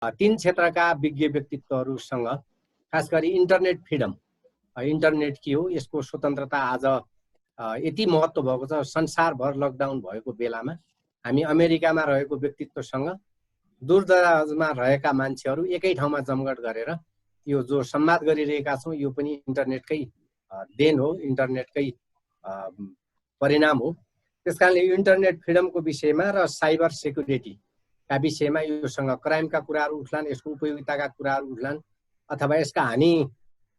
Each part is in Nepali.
तीन क्षेत्रका विज्ञ व्यक्तित्वहरूसँग खास गरी इन्टरनेट फ्रिडम, इन्टरनेट के हो, यसको स्वतन्त्रता आज यति महत्त्व भएको छ। संसारभर लकडाउन भएको बेलामा हामी अमेरिकामा रहेको व्यक्तित्वसँग दूरदराजमा रहेका मान्छेहरू एकै ठाउँमा जमघट गरेर यो जो संवाद गरिरहेका छौँ यो पनि इन्टरनेटकै देन हो, इन्टरनेटकै परिणाम हो। त्यसकारणले इन्टरनेट फ्रिडमको विषयमा र साइबर सेक्युरिटीका विषयमा योसँग क्राइमका कुराहरू उठ्लान्, यसको उपयोगिताका कुराहरू उठ्लान्, अथवा यसका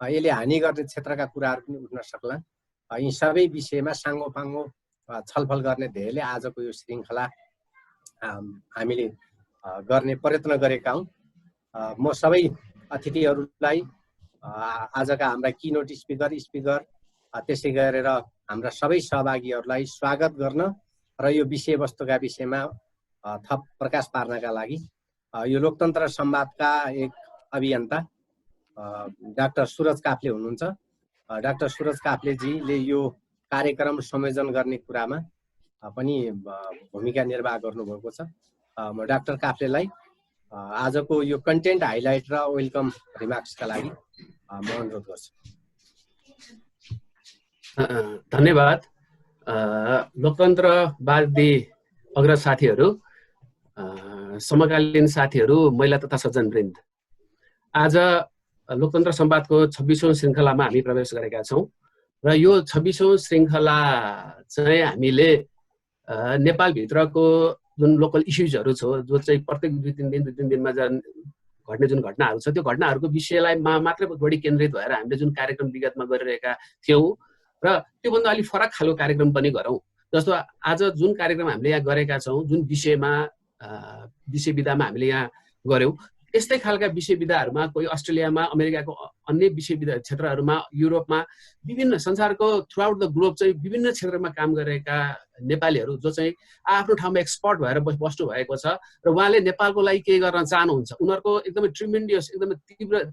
यसले हानि गर्ने क्षेत्रका कुराहरू पनि उठ्न सक्लान्। यी सबै विषयमा साङ्गोपाङ्गो छलफल गर्ने ध्येयले आजको यो श्रृङ्खला हामीले गर्ने प्रयत्न गरेका हौँ। म सबै अतिथिहरूलाई आजका हाम्रा किनोट स्पिकर त्यसै गरेर हाम्रा सबै सहभागीहरूलाई स्वागत गर्न र यो विषयवस्तुका विषयमा थप प्रकाश पार्नका लागि यो लोकतन्त्र संवादका एक अभियन्ता डाक्टर सुरज काफ्ले हुनुहुन्छ। डाक्टर सुरज काफ्लेजीले यो कार्यक्रम संयोजन गर्ने कुरामा पनि भूमिका निर्वाह गर्नुभएको छ। म डाक्टर काफ्लेलाई आजको यो कन्टेन्ट हाइलाइट र वेलकम रिमार्क्सका लागि म अनुरोध गर्छु। धन्यवाद। लोकतन्त्रवादी अग्रज साथीहरू, समकालीन साथीहरू, महिला तथा सज्जनवृन्द, आज लोकतन्त्र संवादको 26औं श्रृङ्खलामा हामी प्रवेश गरेका छौँ र यो 26औं श्रृङ्खला चाहिँ हामीले नेपालभित्रको जुन लोकल इस्युजहरू छ, जो चाहिँ प्रत्येक दुई तिन दिनमा घट्ने जुन घटनाहरू छ, त्यो घटनाहरूको विषयलाई मात्रै बढी केन्द्रित भएर हामीले जुन कार्यक्रम विगतमा गरिरहेका थियौँ र त्योभन्दा अलिक फरक खालको कार्यक्रम पनि गरौँ। जस्तो आज जुन कार्यक्रम हामीले यहाँ गरेका छौँ, जुन विषय विधामा हामीले यहाँ गऱ्यौँ, यस्तै खालका विषय विधाहरूमा कोही अस्ट्रेलियामा, अमेरिकाको अन्य विषय विधा क्षेत्रहरूमा, युरोपमा, विभिन्न संसारको थ्रु आउट द ग्लोब चाहिँ विभिन्न क्षेत्रमा काम गरेका नेपालीहरू जो चाहिँ आफ्नो ठाउँमा एक्सपर्ट भएर बस्नु भएको छ र उहाँले नेपालको लागि के गर्न चाहनुहुन्छ, उनीहरूको एकदमै ट्रिमेन्डियस, एकदमै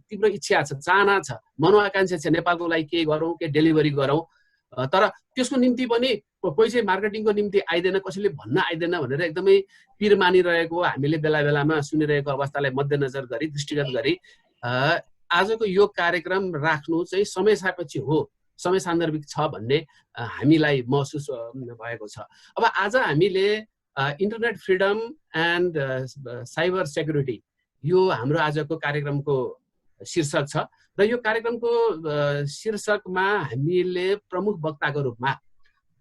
तीव्र इच्छा छ, चाहना छ, मनोआकांक्षा छ, नेपालको लागि के गरौँ, के डेलिभरी गरौँ। तर त्यसको निम्ति पनि कोही चाहिँ मार्केटिङको निम्ति आइदैन, कसैले भन्न आइदैन भनेर एकदमै पिर मानिरहेको हामीले बेला बेलामा सुनिरहेको अवस्थालाई मध्यनजर गरी, दृष्टिगत गरी आजको यो कार्यक्रम राख्नु चाहिँ समय सापेक्ष हो, समय सान्दर्भिक छ भन्ने हामीलाई महसुस भएको छ। अब आज हामीले internet freedom and cyber security यो हाम्रो आजको कार्यक्रमको शीर्षक छ र यो कार्यक्रमको शीर्षकमा हामीले प्रमुख वक्ताको रूपमा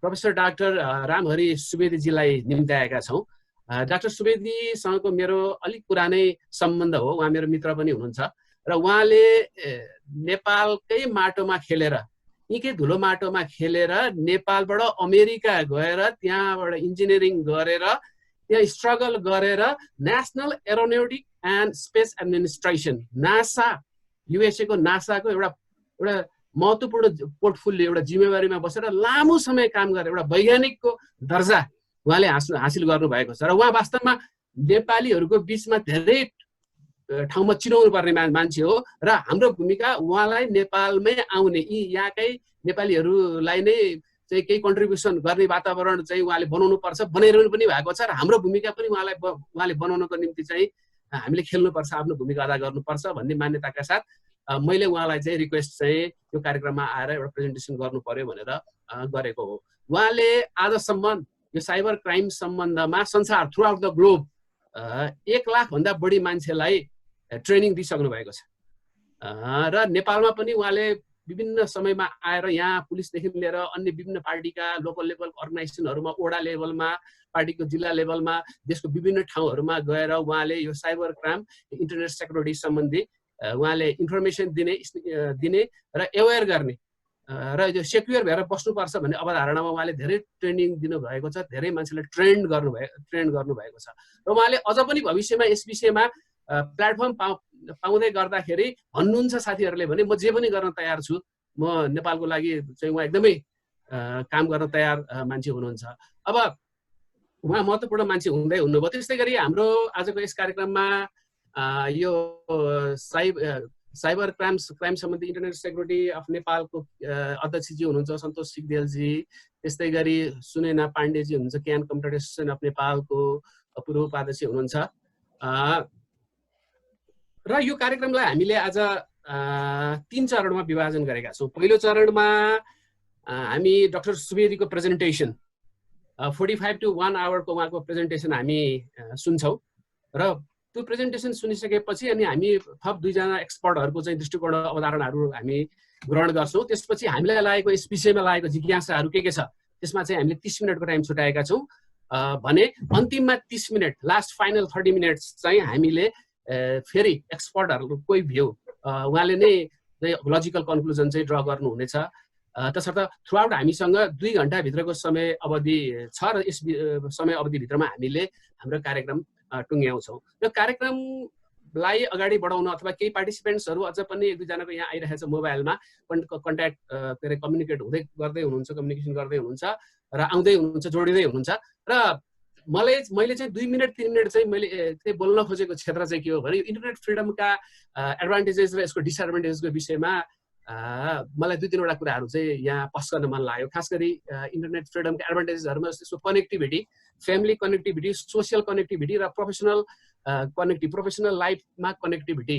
प्रोफेसर डाक्टर रामहरि सुवेदीजीलाई निम्त्याएका छौँ। डाक्टर सुवेदीसँगको मेरो अलिक पुरानै सम्बन्ध हो, उहाँ मेरो मित्र पनि हुनुहुन्छ र उहाँले नेपालकै माटोमा खेलेर, यहीँकै धुलो माटोमा खेलेर नेपालबाट अमेरिका गएर त्यहाँबाट इन्जिनियरिङ गरेर त्यहाँ स्ट्रगल गरेर national aeronautic and space administration, NASA, युएसएको नासाको एउटा महत्त्वपूर्ण पोर्टफोलियो, एउटा जिम्मेवारीमा बसेर लामो समय काम गरेर एउटा वैज्ञानिकको दर्जा उहाँले हासिल गर्नुभएको छ र उहाँ वास्तवमा नेपालीहरूको बिचमा धेरै ठाउँमा चिनाउनु पर्ने मान्छे हो र हाम्रो भूमिका उहाँलाई नेपालमै आउने, यहाँकै नेपालीहरूलाई नै चाहिँ केही कन्ट्रिब्युसन गर्ने वातावरण चाहिँ उहाँले बनाउनु पर्छ, बनाइरहनु पनि भएको छ र हाम्रो भूमिका पनि उहाँले बनाउनको निम्ति चाहिँ हामीले खेल्नुपर्छ, आफ्नो भूमिका अदा गर्नुपर्छ भन्ने मान्यताका साथ मैले उहाँलाई चाहिँ रिक्वेस्ट चाहिँ यो कार्यक्रममा आएर एउटा प्रेजेन्टेसन गर्नु पर्यो भनेर गरेको हो। उहाँले आजसम्म यो साइबर क्राइम सम्बन्धमा संसार थ्रु आउट द ग्लोब 1 लाखभन्दा बढी मान्छेलाई ट्रेनिङ दिइसक्नु भएको छ र नेपालमा पनि उहाँले विभिन्न समयमा आएर यहाँ पुलिसदेखि लिएर अन्य विभिन्न पार्टीका लोकल लेभल अर्गनाइजेसनहरूमा, वडा लेभलमा, पार्टीको जिल्ला लेभलमा, देशको विभिन्न ठाउँहरूमा गएर उहाँले यो साइबर क्राइम, इन्टरनेट सेक्युरिटी सम्बन्धी उहाँले इन्फर्मेसन दिने र एवेयर गर्ने र यो सेक्युर भएर बस्नुपर्छ भन्ने अवधारणामा उहाँले धेरै ट्रेनिङ दिनुभएको छ, धेरै मान्छेलाई ट्रेन गर्नुभएको छ र उहाँले अझ पनि भविष्यमा यस विषयमा प्लेटफर्म पाउँदै गर्दाखेरि भन्नुहुन्छ साथीहरूले भने म जे पनि गर्न तयार छु, म नेपालको लागि चाहिँ उहाँ एकदमै काम गर्न तयार मान्छे हुनुहुन्छ। अब उहाँ महत्त्वपूर्ण मान्छे हुँदै हुनुभयो। त्यस्तै गरी हाम्रो आजको यस कार्यक्रममा यो साइबर क्राइम सम्बन्धी इन्टरनेट सेक्युरिटी अफ नेपालको अध्यक्षजी हुनुहुन्छ सन्तोष सिगदेलजी, त्यस्तै गरी सुनैना पाण्डेजी हुनुहुन्छ क्यान कम्प्युटर एसोसिएसन अफ नेपालको पूर्व उपाध्यक्ष हुनुहुन्छ। र यो कार्यक्रमलाई हामीले आज 3 चरणमा विभाजन गरेका छौँ। पहिलो चरणमा हामी डाक्टर सुवेदीको प्रेजेन्टेसन 45 to 1 आवरको उहाँको प्रेजेन्टेसन हामी सुन्छौँ र त्यो प्रेजेन्टेसन सुनिसकेपछि अनि हामी थप 2 जना एक्सपर्टहरूको चाहिँ दृष्टिकोण अवधारणाहरू हामी ग्रहण गर्छौँ। त्यसपछि हामीलाई लागेको यस विषयमा लागेको जिज्ञासाहरू के छ त्यसमा चाहिँ हामीले 30 मिनटको टाइम छुटाएका छौँ भने अन्तिममा 30 मिनट लास्ट फाइनल 30 मिनट्स चाहिँ हामीले फेरि एक्सपर्टहरूको कोही भ्यू उहाँले नै लजिकल कन्क्लुजन चाहिँ ड्र गर्नुहुनेछ। तसर्थ थ्रुआउट हामीसँग 2 घन्टाभित्रको समय अवधि छ र यस समय अवधिभित्रमा हामीले हाम्रो कार्यक्रम टुङ्ग्याउँछौँ। यो कार्यक्रमलाई अगाडि बढाउन अथवा केही पार्टिसिपेन्ट्सहरू अझ पनि 1-2 जनाको यहाँ आइरहेछ मोबाइलमा कन्ट्याक्ट के अरे कम्युनिकेट गर्दै हुनुहुन्छ, कम्युनिकेसन गर्दै हुनुहुन्छ र आउँदै हुनुहुन्छ, जोडिँदै हुनुहुन्छ। र मैले चाहिँ 2 मिनट 3 मिनट चाहिँ मैले बोल्न खोजेको क्षेत्र चाहिँ के हो भने इन्टरनेट फ्रिडमका एडभान्टेजेस र यसको डिसएडभान्टेजेसको विषयमा मलाई 2-3 वटा कुराहरू चाहिँ यहाँ पस गर्न मन लाग्यो। खास गरी इन्टरनेट फ्रिडमका एडभान्टेजेसहरूमा यसको connectivity, family connectivity, social connectivity र प्रोफेसनल लाइफमा कनेक्टिभिटी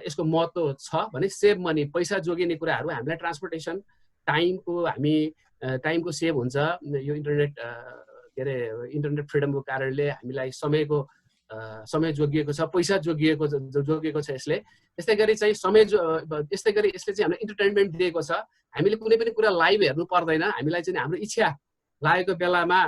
यसको महत्त्व छ भने सेभ मनी, पैसा जोगिने कुराहरू हामीलाई ट्रान्सपोर्टेसन टाइमको सेभ हुन्छ। यो इन्टरनेट फ्रिडमको कारणले हामीलाई समय जोगिएको छ, पैसा जोगिएको छ यसले। यस्तै गरी चाहिँ यसले चाहिँ हामीलाई इन्टरटेनमेन्ट दिएको छ। हामीले कुनै पनि कुरा लाइभ हेर्नु पर्दैन, हामीलाई चाहिँ हाम्रो इच्छा लागेको बेलामा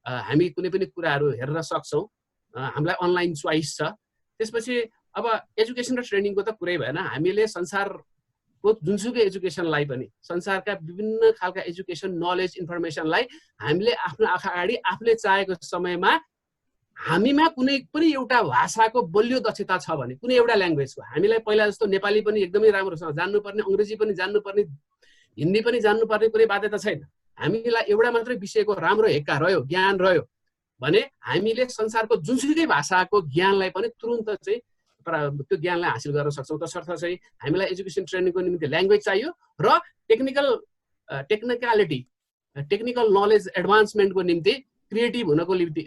हामी कुनै पनि कुराहरू हेर्न सक्छौँ, हामीलाई अनलाइन चोइस छ। त्यसपछि अब एजुकेसन र ट्रेनिङको त कुरै भएन, हामीले संसारको जुनसुकै एजुकेसनलाई पनि, संसारका विभिन्न खालका एजुकेसन, नलेज, इन्फर्मेसनलाई हामीले आफ्नो आँखा अगाडि आफूले चाहेको समयमा हामीमा कुनै पनि एउटा भाषाको बलियो दक्षता छ भने, कुनै एउटा ल्याङ्ग्वेजको, हामीलाई पहिला जस्तो नेपाली पनि एकदमै राम्रोसँग जान्नुपर्ने, अङ्ग्रेजी पनि जान्नुपर्ने, हिन्दी पनि जान्नुपर्ने कुनै बाध्यता छैन। हामीलाई एउटा मात्रै विषयको राम्रो हेक्का रह्यो, ज्ञान रह्यो भने हामीले संसारको जुनसुकै भाषाको ज्ञानलाई पनि तुरुन्त चाहिँ त्यो ज्ञानलाई हासिल गर्न सक्छौँ। तसर्थ चाहिँ हामीलाई एजुकेसन ट्रेनिङको निम्ति ल्याङ्ग्वेज चाहियो र टेक्निकल नलेज एडभान्समेन्टको निम्ति, क्रिएटिभ हुनको निम्ति,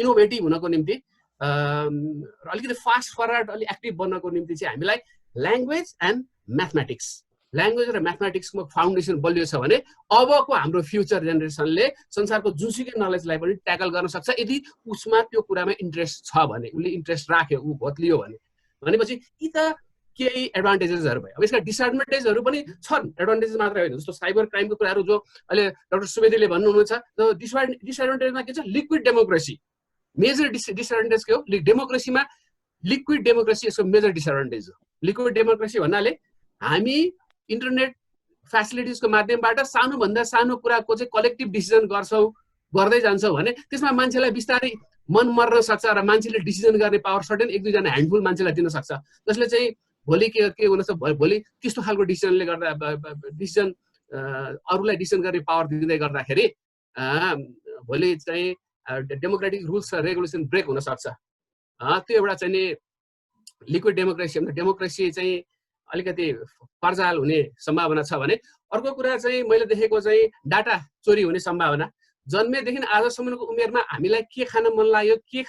इनोभेटिभ हुनको निम्ति र अलिकति फास्ट फरवर्ड, अलिक एक्टिभ बन्नको निम्ति चाहिँ हामीलाई ल्याङ्ग्वेज एन्ड म्याथमेटिक्स, ल्याङ्ग्वेज र म्याथमेटिक्सको फाउन्डेसन बलियो छ भने अबको हाम्रो फ्युचर जेनेरेसनले संसारको जुनसुकै नलेजलाई पनि ट्याकल गर्न सक्छ यदि उसमा त्यो कुरामा इन्ट्रेस्ट छ भने, उसले इन्ट्रेस्ट राख्यो, ऊ भत्लियो भनेपछि यी त केही एडभान्टेजेसहरू भयो। अब यसका डिसएडभान्टेजहरू पनि छन्, एडभान्टेजेस मात्रै होइन। जस्तो साइबर क्राइमको कुराहरू जो अहिले डाक्टर सुवेदीले भन्नुहुन्छ, डिसएडभान्टेजमा के छ, लिक्विड डेमोक्रेसी मेजर डिसएडभान्टेज के हो, डेमोक्रेसीमा लिक्विड डेमोक्रेसी यसको मेजर डिसएडभान्टेज हो। लिक्विड डेमोक्रेसी भन्नाले हामी इन्टरनेट फेसिलिटिजको माध्यमबाट सानोभन्दा सानो कुराको चाहिँ कलेक्टिभ डिसिजन गर्दै जान्छौँ भने त्यसमा मान्छेलाई बिस्तारै मन मर्न सक्छ र मान्छेले डिसिजन गर्ने पावर सर्टेन 1-2 जना ह्यान्डफुल मान्छेलाई दिन सक्छ, जसले चाहिँ भोलि के हुनसक्छ, भोलि त्यस्तो खालको डिसिजनले गर्दा अरूलाई डिसिजन गर्ने पावर दिँदै गर्दाखेरि भोलि चाहिँ डेमोक्रेटिक रुल्स र रेगुलेसन ब्रेक हुन सक्छ। त्यो एउटा चाहिँ नि लिक्विड डेमोक्रेसी चाहिँ अलिकति पर्जाल हुने सम्भावना छ भने अर्को कुरा चाहिँ मैले देखेको चाहिँ डाटा चोरी हुने सम्भावना। जन्मेदेखि आजसम्मको उमेरमा हामीलाई के खान मन लाग्यो, के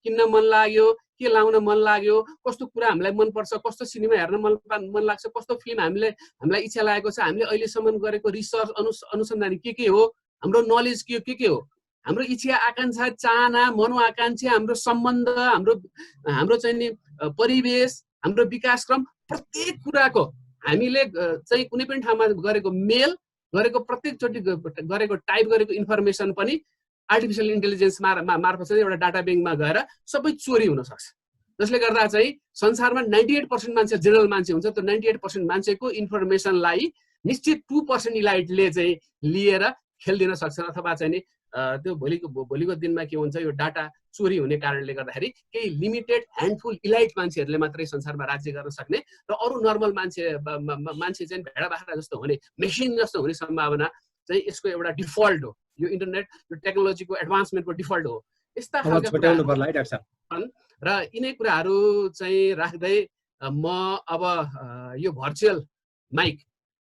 किन्न मन लाग्यो, के लाउन मन लाग्यो, कस्तो कुरा हामीलाई मनपर्छ, कस्तो सिनेमा हेर्न मन लाग्छ, कस्तो फिल्म हामीलाई इच्छा लागेको छ, हामीले अहिलेसम्म गरेको रिसर्च अनुसन्धान के हो, हाम्रो नलेज के हो, हाम्रो इच्छा आकाङ्क्षा चाहना मनोआकाङ्क्षा, हाम्रो सम्बन्ध, हाम्रो चाहिँ नि परिवेश, हाम्रो विकासक्रम, प्रत्येक कुराको हामीले चाहिँ कुनै पनि ठाउँमा गरेको मेल गरेको प्रत्येकचोटि गरेको टाइप गरेको इन्फर्मेसन पनि आर्टिफिसियल इन्टेलिजेन्स मार्फत चाहिँ एउटा डाटा ब्याङ्कमा गएर सबै चोरी हुन सक्छ, जसले गर्दा चाहिँ संसारमा 98% मान्छे जेनरल मान्छे हुन्छ। त्यो 98% मान्छेको इन्फर्मेसनलाई निश्चित 2% इलाइटले चाहिँ लिएर खेलिदिन सक्छ अथवा चाहिँ नि त्यो भोलिको दिनमा के हुन्छ, यो डाटा चोरी हुने कारणले गर्दाखेरि केही लिमिटेड ह्यान्डफुल इलाइट मान्छेहरूले मात्रै संसारमा राज्य गर्न सक्ने र अरू नर्मल मान्छे चाहिँ भेडा बाख्रा जस्तो हुने, मेसिन जस्तो हुने सम्भावना चाहिँ यसको एउटा डिफल्ट हो। यो इन्टरनेट, यो टेक्नोलोजीको एडभान्समेन्टको डिफल्ट हो। यस्ता खालका र यिनै कुराहरू चाहिँ राख्दै म अब यो भर्चुअल माइक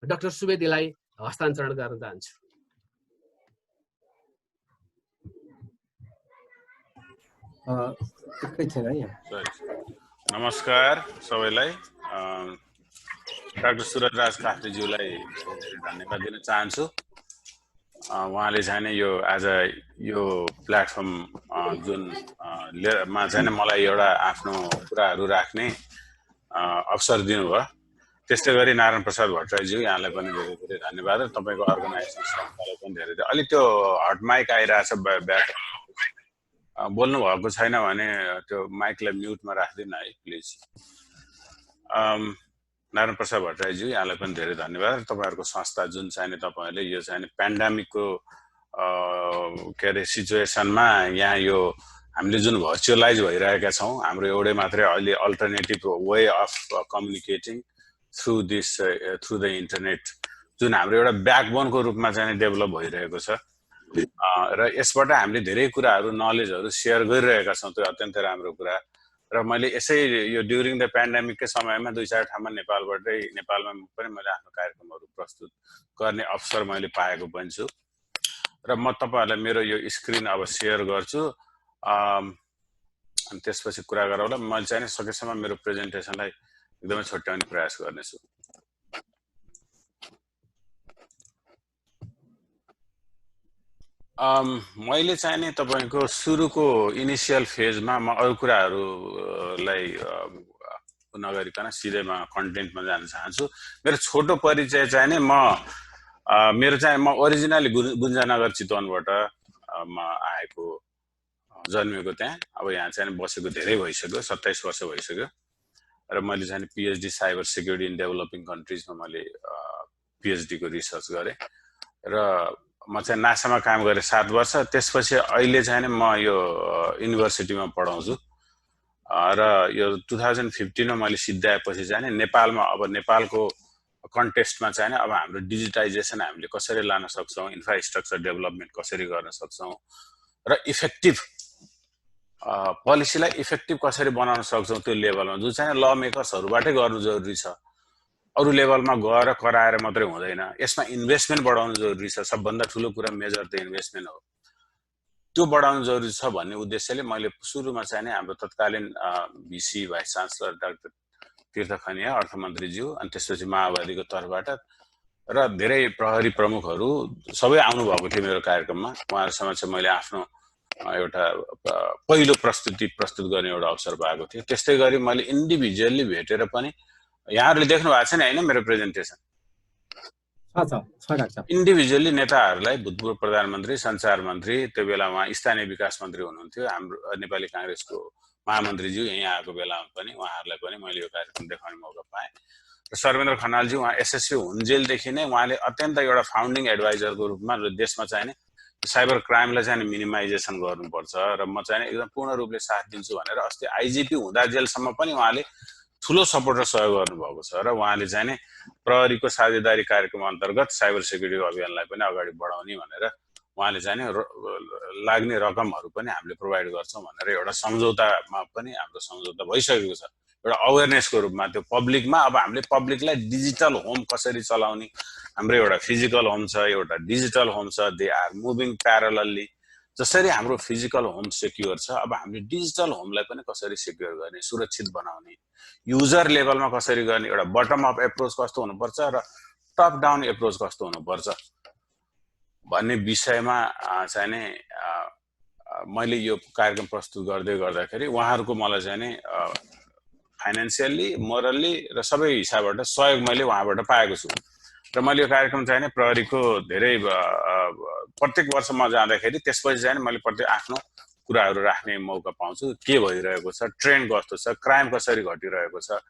डाक्टर सुवेदीलाई हस्तान्तरण गर्न चाहन्छु। एकैछिन है। नमस्कार सबैलाई। डाक्टर सुरजराज काफ्लेज्यूलाई धेरै धेरै धन्यवाद दिन चाहन्छु। उहाँले चाहिँ नि यो आज यो प्लेटफर्म जुन मा चाहिँ मलाई एउटा आफ्नो कुराहरू राख्ने अवसर दिनुभयो। त्यस्तै गरी नारायण प्रसाद भट्टराईज्यू यहाँलाई पनि धेरै धेरै धन्यवाद र तपाईँको अर्गनाइजेसन संस्थालाई पनि धेरै धेरै। अलि त्यो हट माइक आइरहेछ ब्याक बोल्नु भएको छैन भने त्यो माइकलाई म्युटमा राख्दिनु है प्लिज। नारायण प्रसाद भट्टराईज्यू यहाँलाई पनि धेरै धन्यवाद। तपाईँहरूको संस्था जुन चाहिँ तपाईँहरूले यो चाहिँ पेन्डेमिकको के अरे सिचुएसनमा यहाँ यो हामीले जुन भर्चुअलाइज भइरहेका छौँ, हाम्रो एउटै मात्रै अहिले alternative way of communicating through the internet जुन हाम्रो एउटा ब्याकबोनको रूपमा चाहिँ डेभलप भइरहेको छ र यसबाट हामीले धेरै कुराहरू नलेजहरू सेयर गरिरहेका छौँ। त्यो अत्यन्तै राम्रो कुरा। र मैले यसै यो ड्युरिङ द पेन्डेमिककै समयमा 2-4 ठाउँमा नेपालमा पनि मैले आफ्नो कार्यक्रमहरू प्रस्तुत गर्ने अवसर मैले पाएको पनि छु। र म तपाईँहरूलाई मेरो यो स्क्रिन अब सेयर गर्छु अनि त्यसपछि कुरा गरौँला। मैले चाहिँ सकेसम्म मेरो प्रेजेन्टेसनलाई एकदमै छोट्याउने प्रयास गर्नेछु। मैले चाहिँ नि तपाईको सुरुको इनिसियल फेजमा म अरु कुराहरूलाई नगरिकन सिधै म कन्टेन्टमा जान चाहन्छु। मेरो छोटो परिचय चाहिँ नि म ओरिजिनली गुन्जानगर चितवनबाट म आएको, जन्मेको त्यहाँ। अब यहाँ चाहिँ बसेको धेरै भइसक्यो, 27 वर्ष भइसक्यो। र मैले चाहिँ PhD cyber security in developing कन्ट्रिजमा मैले पीएचडी को रिसर्च गरेँ र म चाहिँ नासामा काम गरेँ 7 वर्ष। त्यसपछि अहिले चाहिँ म यो युनिभर्सिटीमा पढाउँछु र यो 2015 मा मैले सिद्ध्याएपछि चाहिँ नेपालमा अब नेपालको कन्टेक्स्टमा चाहिँ अब हाम्रो डिजिटाइजेसन हामीले कसरी लान सक्छौं, इन्फ्रास्ट्रक्चर डेभलपमेन्ट कसरी गर्न सक्छौं र इफेक्टिभ पोलिसीलाई इफेक्टिभ कसरी बनाउन सक्छौं त्यो लेभलमा जुन चाहिँ ल मेकर्सहरुबाटै गर्नु जरुरी छ। अरु लेभलमा गएर कराएर मात्रै हुँदैन। यसमा इन्भेस्टमेन्ट बढाउनु जरुरी छ। सबभन्दा ठूलो कुरा मेजर त इन्भेस्टमेन्ट हो। त्यो बढाउनु जरुरी छ भन्ने उद्देश्यले मैले सुरुमा चाहिँ हाम्रो तत्कालीन भिसी भाइस चान्सलर डाक्टर तीर्थ खनिया अर्थमन्त्रीज्यू अनि त्यसपछि माओवादीको तर्फबाट र धेरै प्रहरी प्रमुखहरू सबै आउनु भएको थियो मेरो कार्यक्रममा। उहाँहरुसँग चाहिँ मैले आफ्नो एउटा पहिलो प्रस्तुत गर्ने एउटा अवसर पाएको थियो। त्यस्तै गरी मैले इन्डिभिजुअली भेटेर पनि यहाँहरुले देख्नु भएको छ नि हैन मेरो प्रेजेन्टेसन? इन्डिभिजुअली नेताहरूलाई, भूतपूर्व प्रधानमन्त्री, संचार मन्त्री, त्यो बेला उहाँ स्थानीय विकास मन्त्री हुनुहुन्थ्यो, हाम्रो नेपाली कांग्रेसको महामन्त्रीज्यू यही आएको बेलामा पनि उहाँहरूलाई पनि मैले यो कार्यक्रम देखाउने मौका पाएँ। र सर्वेन्द्र खनालज्यू उहाँ एसएससी हुन्जेलदेखि नै उहाँले अत्यन्त एउटा फाउन्डिङ एडभाइजरको रूपमा देशमा चाहिँ साइबर क्राइमलाई चाहिँ मिनिमाइजेसन गर्नुपर्छ र म चाहिँ एकदम पूर्ण रूपले साथ दिन्छु भनेर अस्ति आइजिपी हुँदा जेलसम्म पनि उहाँले ठूलो सपोर्ट र सहयोग गर्नुभएको छ। र उहाँले चाहिँ प्रहरीको साझेदारी कार्यक्रम अन्तर्गत साइबर सेक्युरिटी अभियानलाई पनि अगाडि बढाउने भनेर उहाँले चाहिँ लाग्ने रकमहरू पनि हामीले प्रोभाइड गर्छौं भनेर एउटा सम्झौतामा पनि हाम्रो सम्झौता भइसकेको छ। एउटा अवेरनेसको रूपमा त्यो पब्लिकमा अब हामीले पब्लिकलाई डिजिटल होम कसरी चलाउने, हाम्रो एउटा फिजिकल होम छ, एउटा डिजिटल होम छ, दे आर मुभिङ प्यारलली। जसरी हाम्रो फिजिकल होम सेक्युर छ, अब हामीले डिजिटल होमलाई पनि कसरी सेक्युर गर्ने, सुरक्षित बनाउने, युजर लेभलमा कसरी गर्ने, एउटा बटम अप एप्रोच कस्तो हुनुपर्छ र टप डाउन एप्रोच कस्तो हुनुपर्छ भन्ने विषयमा चाहिँ मैले यो कार्यक्रम प्रस्तुत गर्दाखेरि उहाँहरुको मलाई चाहिँ फाइनान्शियली, मोरली र सबै हिसाबबाट सहयोग मैले उहाँबाट पाएको छु। र मैले यो कार्यक्रम चाहिँ प्रहरीको धेरै प्रत्येक वर्ष म जाँदाखेरि त्यसपछि चाहिँ मैले प्रत्येक आफ्नो कुराहरू राख्ने मौका पाउँछु। के भइरहेको छ, ट्रेन्ड कस्तो छ, क्राइम कसरी घटिरहेको छ,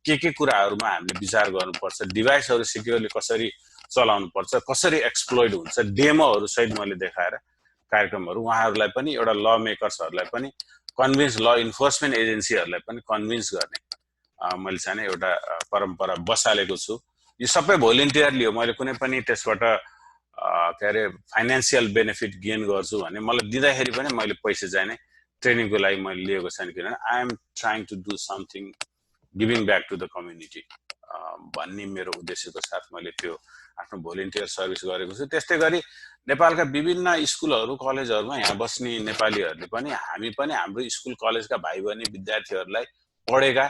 के कुराहरूमा हामीले विचार गर्नुपर्छ, डिभाइसहरू सिक्योरली कसरी चलाउनु पर्छ, कसरी एक्सप्लोइट हुन्छ, डेमोहरू सहित मैले देखाएर कार्यक्रमहरू उहाँहरूलाई पनि एउटा ल मेकर्सहरूलाई पनि कन्भिन्स, ल इन्फोर्समेन्ट एजेन्सीहरूलाई पनि कन्भिन्स गर्ने मैले चाहिँ एउटा परम्परा बसालेको छु। यो सबै भोलिन्टियरली हो। मैले कुनै पनि त्यसबाट के अरे फाइनान्शियल बेनिफिट गेन गर्छु भने मलाई दिँदाखेरि पनि मैले पैसा चाहिँ ट्रेनिङको लागि मैले लिएको छैन, किनभने I am trying to do something giving back to the community भन्ने मेरो उद्देश्यको साथ मैले त्यो आफ्नो भोलिन्टियर सर्भिस गरेको छु। त्यस्तै गरी नेपालका विभिन्न स्कुलहरू, कलेजहरूमा यहाँ बस्ने नेपालीहरूले पनि हामी पनि हाम्रो स्कुल कलेजका भाइ बहिनी विद्यार्थीहरूलाई पढेका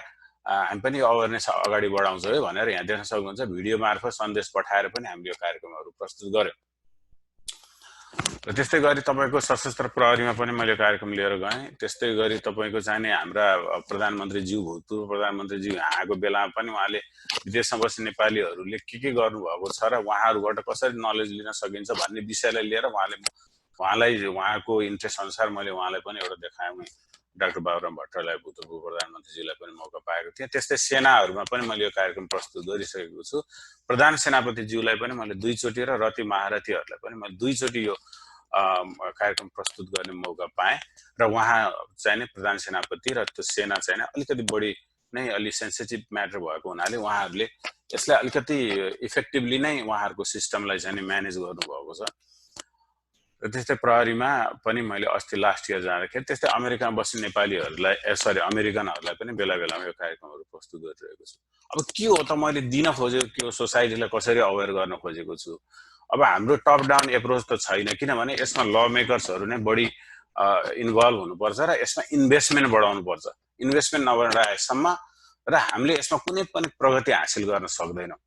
हामी पनि अवेरनेस अगाडि बढाउँछौँ है भनेर यहाँ देख्न सक्नुहुन्छ। भिडियो मार्फत सन्देश पठाएर पनि हामीले यो कार्यक्रमहरू प्रस्तुत गर्यौँ। र त्यस्तै गरी तपाईँको सशस्त्र प्रहरीमा पनि मैले कार्यक्रम लिएर गएँ। त्यस्तै गरी तपाईँको चाहिने हाम्रा प्रधानमन्त्रीज्यू भूतपूर्व प्रधानमन्त्रीज्यू आएको बेलामा पनि उहाँले विदेशमा बस्ने नेपालीहरूले के गर्नुभएको छ र उहाँहरूबाट कसरी नलेज लिन सकिन्छ भन्ने विषयलाई लिएर उहाँको इन्ट्रेस्ट अनुसार मैले उहाँलाई पनि एउटा देखाएँ। डाक्टर बाबुराम भट्टराईलाई भूतपूर्व प्रधानमन्त्रीजीलाई पनि मौका पाएको थिएँ। त्यस्तै सेनाहरूमा पनि मैले यो कार्यक्रम प्रस्तुत गरिसकेको छु। प्रधान सेनापतिज्यूलाई पनि मैले 2 चोटि र रति महारथीहरूलाई पनि मैले 2 चोटि यो कार्यक्रम प्रस्तुत गर्ने मौका पाएँ। र उहाँ चाहिँ नि प्रधान सेनापति र त्यो सेना चाहिँ अलिकति बढी नै अलि सेन्सिटिभ म्याटर भएको हुनाले उहाँहरूले यसलाई अलिकति इफेक्टिभली नै उहाँहरूको सिस्टमलाई चाहिँ म्यानेज गर्नुभएको छ। र त्यस्तै प्रहरीमा पनि मैले अस्ति लास्ट इयर जाँदाखेरि त्यस्तै अमेरिकामा बस्ने नेपालीहरूलाई अमेरिकनहरूलाई पनि बेला बेलामा यो कार्यक्रमहरू प्रस्तुत गरिरहेको छु। अब के हो त मैले दिन खोजेको के हो, सोसाइटीलाई कसरी अवेर गर्न खोजेको छु। अब हाम्रो टप डाउन एप्रोच त छैन, किनभने यसमा ल मेकर्सहरू नै बढी इन्भल्भ हुनुपर्छ र यसमा इन्भेस्टमेन्ट बढाउनुपर्छ। इन्भेस्टमेन्ट नबढाएसम्म र हामीले यसमा कुनै पनि प्रगति हासिल गर्न सक्दैनौँ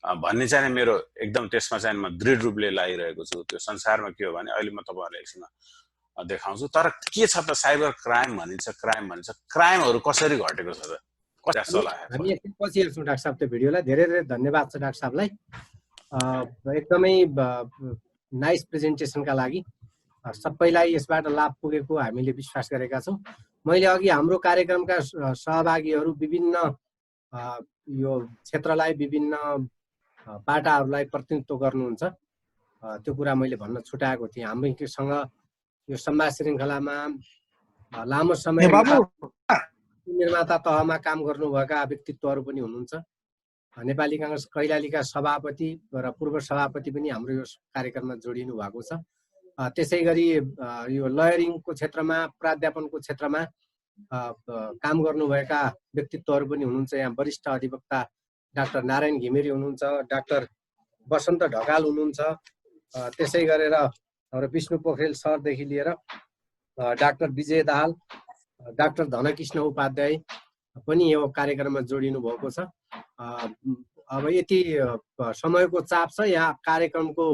भन्ने चाहिँ मेरो एकदम त्यसमा चाहिँ म दृढ रूपले लागिरहेको छु। त्यो संसारमा के हो भने अहिले म तपाईँहरूलाई एकछिनमा देखाउँछु। तर के छ त साइबर क्राइम भनिन्छ, क्राइमहरू कसरी घटेको छ त, कसरी सल्लाह हामी एकछिन पछि हेर्छौँ डाक्टर साहब त्यो भिडियोलाई। धेरै धेरै धन्यवाद छ डाक्टर साहबलाई, एकदमै नाइस प्रेजेन्टेसनका लागि। सबैलाई यसबाट लाभ पुगेको हामीले विश्वास गरेका छौँ। मैले अघि हाम्रो कार्यक्रमका सहभागीहरू विभिन्न यो क्षेत्रलाई विभिन्न पाटाहरूलाई प्रतिनिधित्व गर्नुहुन्छ, त्यो कुरा मैले भन्न छुटाएको थिएँ। हामीसँग यो संवाद श्रृङ्खलामा लामो समय निर्माता तहमा काम गर्नुभएका व्यक्तित्वहरू पनि हुनुहुन्छ। नेपाली काङ्ग्रेस कैलालीका सभापति र पूर्व सभापति पनि हाम्रो यो कार्यक्रममा जोडिनु भएको छ। त्यसै गरी यो लयरिङको क्षेत्रमा, प्राध्यापनको क्षेत्रमा काम गर्नुभएका व्यक्तित्वहरू पनि हुनुहुन्छ। यहाँ वरिष्ठ अधिवक्ता डाक्टर नारायण घिमिरे हुनुहुन्छ, डाक्टर वसन्त ढकाल हुनुहुन्छ, त्यसै गरेर हाम्रो विष्णु पोखरेल सरदेखि लिएर डाक्टर विजय दाहाल, डाक्टर धनकृष्ण उपाध्याय पनि यो कार्यक्रममा जोडिनु भएको छ। अब यति समयको चाप छ, यहाँ कार्यक्रमको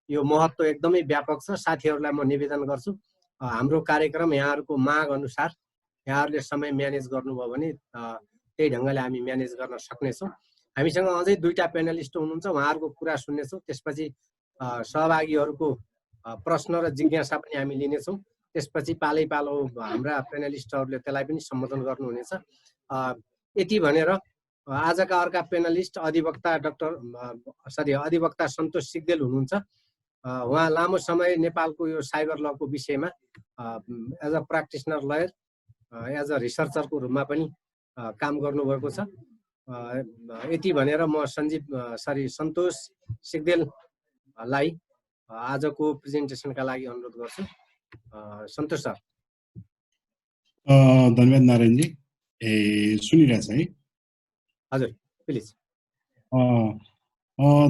यो महत्त्व एकदमै व्यापक छ। साथीहरूलाई म निवेदन गर्छु, हाम्रो कार्यक्रम यहाँहरूको माग अनुसार यहाँहरूले समय म्यानेज गर्नुभयो भने त्यही ढङ्गले हामी म्यानेज गर्न सक्नेछौँ। हामीसँग अझै 2टा पेनलिस्ट हुनुहुन्छ, उहाँहरूको कुरा सुन्नेछौँ। त्यसपछि सहभागीहरूको प्रश्न र जिज्ञासा पनि हामी लिनेछौँ। त्यसपछि पालै पालो हाम्रा पेनलिस्टहरूले त्यसलाई पनि सम्बोधन गर्नुहुनेछ। यति भनेर आजका अर्का पेनलिस्ट अधिवक्ता सन्तोष सिग्देल हुनुहुन्छ। उहाँ लामो समय नेपालको यो साइबर लको विषयमा as a practitioner lawyer, as a रिसर्चरको रूपमा पनि काम गर्नुभएको छ। यति भनेर म सन्तोष सिग्देललाई आजको प्रेजेन्टेसनका लागि अनुरोध गर्छु। सन्तोष सर। धन्यवाद नारायणजी। सुनिरहेछ है? हजुर प्लिज।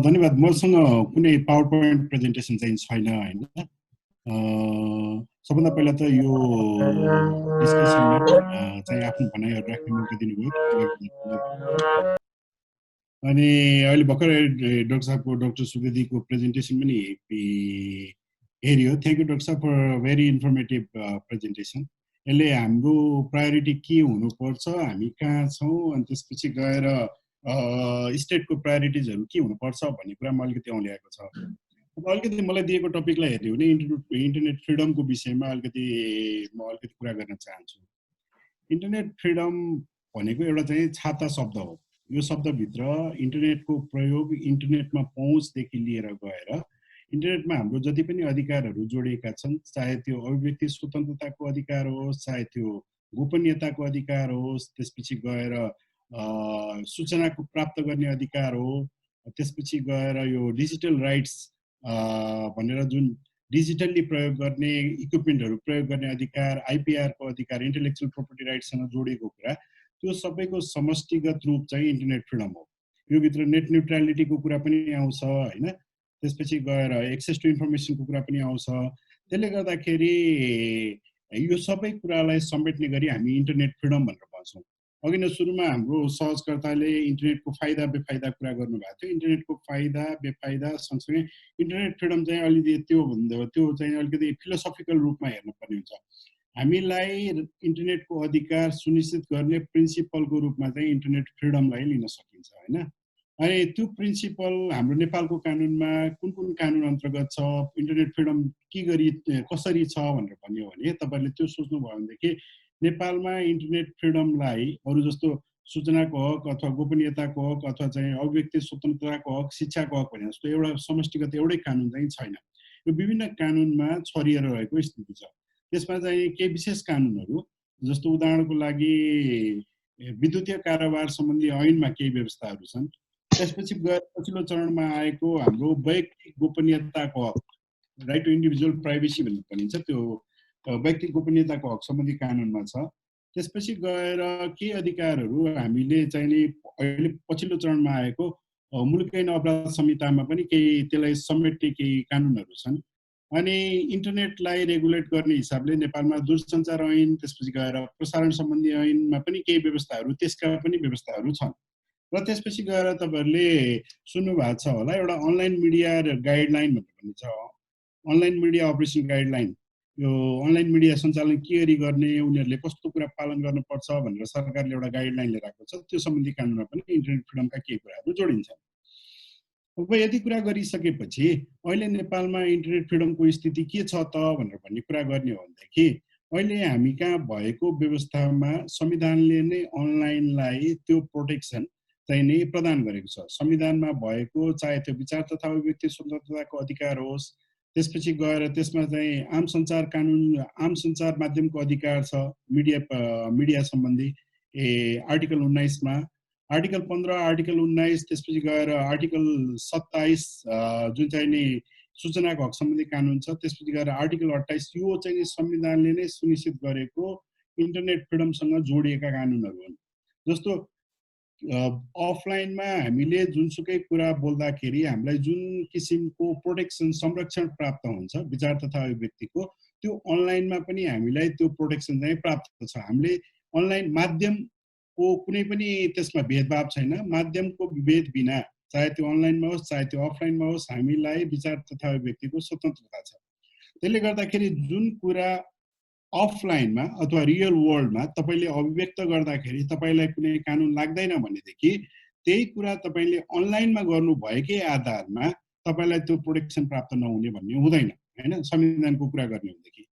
धन्यवाद। मसँग कुनै पावर पोइन्ट प्रेजेन्टेसन चाहिँ छैन होइन। सबभन्दा पहिला त यो डिस्कसनमा चाहिँ आफ्नो भनाइहरू राख्ने मौका दिनुभयो। अनि अहिले भर्खर डाक्टर सुवेदीको प्रेजेन्टेसन पनि हेऱ्यो। थ्याङ्क यू डाक्टर साहब फर भेरी इन्फर्मेटिभ प्रेजेन्टेसन। यसले हाम्रो प्रायोरिटी के हुनुपर्छ, हामी कहाँ छौँ, अनि त्यसपछि गएर स्टेटको प्रायोरिटिजहरू के हुनुपर्छ भन्ने कुरामा अलिकति औल्याएको छ। अब अलिकति मलाई दिएको टपिकलाई हेर्यो भने इन्टरनेट फ्रिडमको विषयमा म अलिकति कुरा गर्न चाहन्छु। इन्टरनेट फ्रिडम भनेको एउटा चाहिँ छाता शब्द हो। यो शब्दभित्र इन्टरनेटको प्रयोग, इन्टरनेटमा पहुँचदेखि लिएर गएर इन्टरनेटमा हाम्रो जति पनि अधिकारहरू जोडिएका छन्, चाहे त्यो अभिव्यक्ति स्वतन्त्रताको अधिकार होस्, चाहे त्यो गोपनीयताको अधिकार होस्, त्यसपछि गएर सूचनाको प्राप्त गर्ने अधिकार हो, त्यसपछि गएर यो डिजिटल राइट्स भनेर जुन डिजिटल्ली प्रयोग गर्ने इक्विपमेन्टहरू प्रयोग गर्ने अधिकार, आइपिआरको अधिकार, इन्टेलेक्चुअल प्रोपर्टी राइट्ससँग जोडिएको कुरा, त्यो सबैको समष्टिगत रूप चाहिँ इन्टरनेट फ्रिडम हो। यो भित्र नेट न्युट्रालिटीको कुरा पनि आउँछ होइन, त्यसपछि गएर एक्सेस टु इन्फर्मेसनको कुरा पनि आउँछ। त्यसले गर्दाखेरि यो सबै कुरालाई समेट्ने गरी हामी इन्टरनेट फ्रिडम भनेर भन्छौँ। अघि नै सुरुमा हाम्रो सहजकर्ताले इन्टरनेटको फाइदा बेफाइदा कुरा गर्नुभएको थियो। इन्टरनेटको फाइदा बेफाइदा सँगसँगै इन्टरनेट फ्रिडम चाहिँ अलिकति त्यो चाहिँ अलिकति फिलोसफिकल रूपमा हेर्नुपर्ने हुन्छ। हामीलाई इन्टरनेटको अधिकार सुनिश्चित गर्ने प्रिन्सिपलको रूपमा चाहिँ इन्टरनेट फ्रिडमलाई लिन सकिन्छ हैन। अनि त्यो प्रिन्सिपल हाम्रो नेपालको कानुनमा कुन कानुन अन्तर्गत छ, इन्टरनेट फ्रिडम कसरी छ भनेर भन्यो भने तपाईहरुले त्यो सोच्नुभयो भनेदेखि नेपालमा इन्टरनेट फ्रिडमलाई अरु जस्तो सूचनाको हक अथवा गोपनीयताको हक अथवा चाहिँ अभिव्यक्ति स्वतन्त्रताको हक, शिक्षाको हक भने जस्तो एउटा समष्टिगत एउटै कानुन चाहिँ छैन। यो विभिन्न कानुनमा छरिएर रहेको स्थिति छ। त्यसमा चाहिँ केही विशेष कानुनहरू जस्तो उदाहरणको लागि विद्युतीय कारोबार सम्बन्धी ऐनमा केही व्यवस्थाहरू छन्। त्यसपछि गएर पछिल्लो चरणमा आएको हाम्रो वैयक्तिक गोपनीयताको हक, राइट टु इन्डिभिजुअल प्राइभेसी भन्ने भनिन्छ, त्यो वैयक्तिक गोपनीयताको हक सम्बन्धी कानुनमा छ। त्यसपछि गएर केही अधिकारहरू हामीले चाहिँ अहिले पछिल्लो चरणमा आएको मुलुक ऐन अपराध संहितामा पनि केही त्यसलाई समेट्ने केही कानुनहरू छन्। अनि इन्टरनेटलाई रेगुलेट गर्ने हिसाबले नेपालमा दूरसञ्चार ऐन, त्यसपछि गएर प्रसारण सम्बन्धी ऐनमा पनि केही व्यवस्थाहरू, त्यसका पनि व्यवस्थाहरू छन्। र त्यसपछि गएर तपाईहरुले सुन्नु भएको छ होला एउटा अनलाइन मिडिया गाइडलाइन भन्ने पनि छ, अनलाइन मिडिया अपरेसन गाइडलाइन। यो अनलाइन मिडिया सञ्चालन के गरी गर्ने, उनीहरूले कस्तो कुरा पालन गर्नुपर्छ भनेर सरकारले एउटा गाइडलाइन लिएर आएको छ। त्यो सम्बन्धी कानुनमा पनि इन्टरनेट फ्रिडमका केही कुराहरू जोडिन्छन्। अब यदि कुरा गरिसकेपछि अहिले नेपालमा इन्टरनेट फ्रिडमको स्थिति के छ त भनेर भन्ने कुरा गर्ने हो भनेदेखि अहिले हामी कहाँ भएको व्यवस्थामा संविधानले नै अनलाइनलाई त्यो प्रोटेक्सन चाहिँ नै प्रदान गरेको छ। संविधानमा भएको चाहे त्यो विचार तथा अभिव्यक्ति स्वतन्त्रताको अधिकार होस्, त्यसपछि गएर त्यसमा चाहिँ आम सञ्चार कानुन, आम सञ्चार माध्यमको अधिकार छ, मिडिया सम्बन्धी आर्टिकल 19 मा, आर्टिकल 15, आर्टिकल 19, त्यसपछि गएर आर्टिकल 27 जुन चाहिँ नि सूचनाको हक सम्बन्धी कानुन छ, त्यसपछि गएर आर्टिकल 28 यो चाहिँ संविधानले नै सुनिश्चित गरेको इन्टरनेट फ्रिडमसँग जोडिएका कानुनहरू हुन्। जस्तो अफलाइनमा हामीले जुनसुकै कुरा बोल्दाखेरि हामीलाई जुन किसिमको प्रोटेक्सन, संरक्षण प्राप्त हुन्छ विचार तथा अभिव्यक्तिको, त्यो अनलाइनमा पनि हामीलाई त्यो प्रोटेक्सन चाहिँ प्राप्त छ। हामीले अनलाइन माध्यमको कुनै पनि त्यसमा भेदभाव छैन। माध्यमको भेद बिना चाहे त्यो अनलाइनमा होस् चाहे त्यो अफलाइनमा होस् हामीलाई विचार तथा अभिव्यक्तिको स्वतन्त्रता छ। त्यसले गर्दाखेरि जुन कुरा अफलाइनमा अथवा रियल वर्ल्डमा तपाईले अभिव्यक्त गर्दाखेरि तपाईलाई कुनै कानुन लाग्दैन भनेदेखि त्यही कुरा तपाईले अनलाइनमा गर्नु भएकै आधारमा तपाईलाई त्यो प्रोटेक्सन प्राप्त नहुने भन्ने हुँदैन हैन, संविधानको कुरा गर्ने हो भनेदेखि।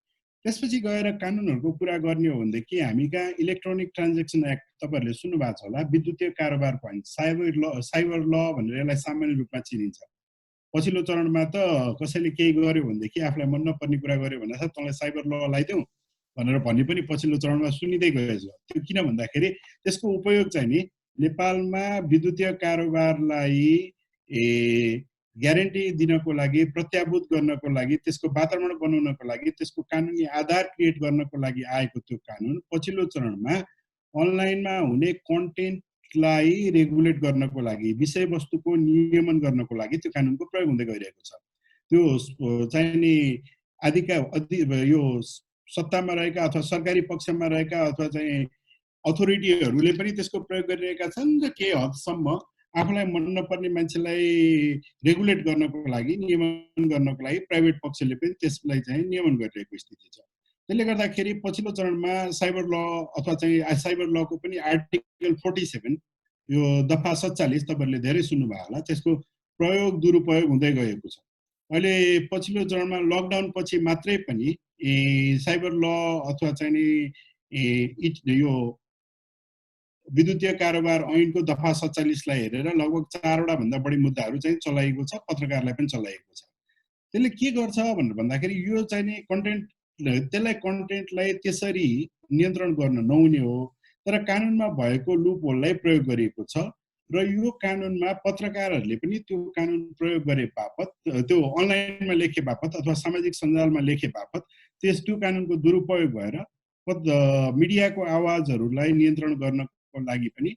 त्यसपछि गएर कानुनहरूको कुरा गर्ने हो भनेदेखि हामी कहाँ इलेक्ट्रोनिक ट्रान्ज्याक्सन एक्ट तपाईहरुले सुन्नु भएको छ होला, विद्युतीय कारोबारको ऐन, साइबर ल भनेर यसलाई सामान्य रूपमा चिनिन्छ। पछिल्लो चरणमा त कसैले केही गर्यो भनेदेखि आफूलाई मन नपर्ने कुरा गर्यो भने तँलाई साइबर ल लगाइदेऊ भनेर भन्ने पनि पछिल्लो चरणमा सुनिँदै गएछ। त्यो किन भन्दाखेरि त्यसको उपयोग चाहिँ नि नेपालमा विद्युतीय कारोबारलाई ग्यारेन्टी दिनको लागि, प्रत्याभूत गर्नको लागि, त्यसको वातावरण बनाउनको लागि, त्यसको कानुनी आधार क्रिएट गर्नको लागि आएको त्यो कानुन पछिल्लो चरणमा अनलाइनमा हुने कन्टेन्टलाई रेगुलेट गर्नको लागि, विषयवस्तुको नियमन गर्नको लागि त्यो कानुनको प्रयोग हुँदै गइरहेको छ। त्यो चाहिँ नि यो सत्तामा रहेका अथवा सरकारी पक्षमा रहेका अथवा चाहिँ अथोरिटीहरूले पनि त्यसको प्रयोग गरिरहेका छन् र केही हदसम्म आफूलाई मन नपर्ने मान्छेलाई रेगुलेट गर्नको लागि, नियमन गर्नको लागि प्राइभेट पक्षले पनि त्यसलाई चाहिँ नियमन गरिरहेको स्थिति छ। त्यसले गर्दाखेरि पछिल्लो चरणमा साइबर ल अथवा चाहिँ साइबर लको पनि आर्टिकल 47 यो दफा 47 तपाईहरुले धेरै सुन्नुभयो होला, त्यसको प्रयोग दुरुपयोग हुँदै गएको छ। अहिले पछिल्लो चरणमा लकडाउन पछि मात्रै पनि साइबर ल अथवा चाहिँ नि यो विद्युतीय कारोबार ऐनको दफा 47 लाई हेरेर लगभग 4 वटा भन्दा बढी मुद्दाहरू चाहिँ चलाइएको छ, पत्रकारलाई पनि चलाइएको छ। त्यसले के गर्छ भनेर भन्दाखेरि यो चाहिँ नि कन्टेन्टलाई त्यसरी नियन्त्रण गर्न नहुने हो, तर कानुनमा भएको लुप होललाई प्रयोग गरिएको छ र यो कानुनमा पत्रकारहरूले पनि त्यो कानुन प्रयोग गरे बापत, त्यो अनलाइनमा लेखे बापत अथवा सामाजिक सञ्जालमा लेखे बापत त्यो कानुनको दुरुपयोग भएर मिडियाको आवाजहरूलाई नियन्त्रण गर्नको लागि पनि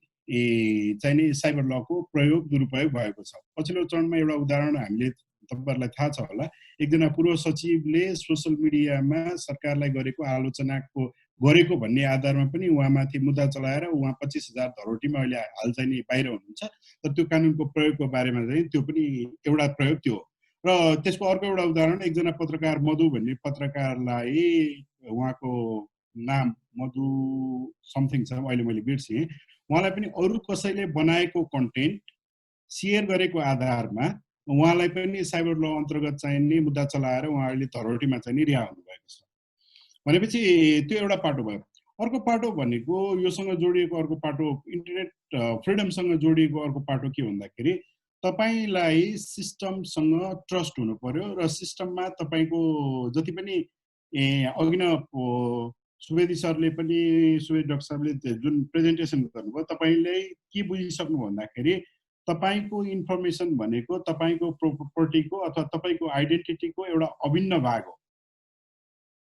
चाहिँ नि साइबर लको प्रयोग दुरुपयोग भएको छ। पछिल्लो चरणमा एउटा उदाहरण हामीले तपाईहरुलाई थाहा छ होला, एकजना पूर्व सचिवले सोशल मिडियामा सरकारलाई गरेको आलोचनाको गरेको भन्ने आधारमा पनि उहाँमाथि मुद्दा चलाएर उहाँ 25,000 धरोटीमा अहिले हाल चाहिँ नि बाहिर हुनुहुन्छ। तर त्यो कानुनको प्रयोगको बारेमा चाहिँ त्यो पनि एउटा प्रयोग थियो। र त्यसको अर्को एउटा उदाहरण एकजना पत्रकार मधु भन्ने पत्रकारलाई उहाँको नाम मधु समथिङ छ, अहिले मैले बिर्सेँ, उहाँलाई पनि अरू कसैले बनाएको कन्टेन्ट सेयर गरेको आधारमा उहाँलाई पनि साइबर ल अन्तर्गत चाहिँ नि मुद्दा चलाएर उहाँ अहिले धरोटीमा चाहिँ नि रिहा हुनुभएको छ। भनेपछि त्यो एउटा पाटो भयो। अर्को पाटो भनेको योसँग जोडिएको अर्को पाटो इन्टरनेट फ्रिडमसँग जोडिएको अर्को पाटो के भन्दाखेरि तपाईलाई सिस्टमसँग ट्रस्ट हुनु पर्यो र सिस्टममा तपाईको जति पनि अघि न सुवेदी सरले पनि सुवेदी डाक्टर साहबले जुन प्रेजेन्टेसन गर्नुभयो तपाईले के बुझिसक्नु भन्दाखेरि तपाईको इन्फर्मेसन भनेको तपाईको प्रोपर्टीको अथवा तपाईको आइडेन्टिटीको एउटा अभिन्न भाग हो।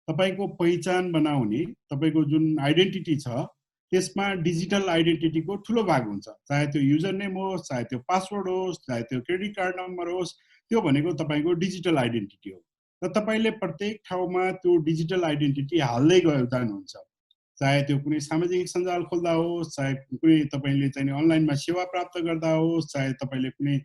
तपाईको पहिचान बनाउने तपाईको जुन आइडेन्टिटी छ त्यसमा डिजिटल आइडेन्टिटीको ठुलो भाग हुन्छ। चाहे त्यो युजर नेम होस्, चाहे त्यो पासवर्ड होस्, चाहे त्यो क्रेडिट कार्ड नम्बर होस्, त्यो भनेको तपाईको डिजिटल आइडेन्टिटी हो। र तपाईले प्रत्येक ठाउँमा त्यो डिजिटल आइडेन्टिटी हाल्दै गयो जानुहुन्छ। चाहे त्यो कुनै सामाजिक सञ्जाल खोल्दा होस्, चाहे कुनै तपाईले चाहिँ अनलाइनमा सेवा प्राप्त गर्दा होस्, चाहे तपाईले कुनै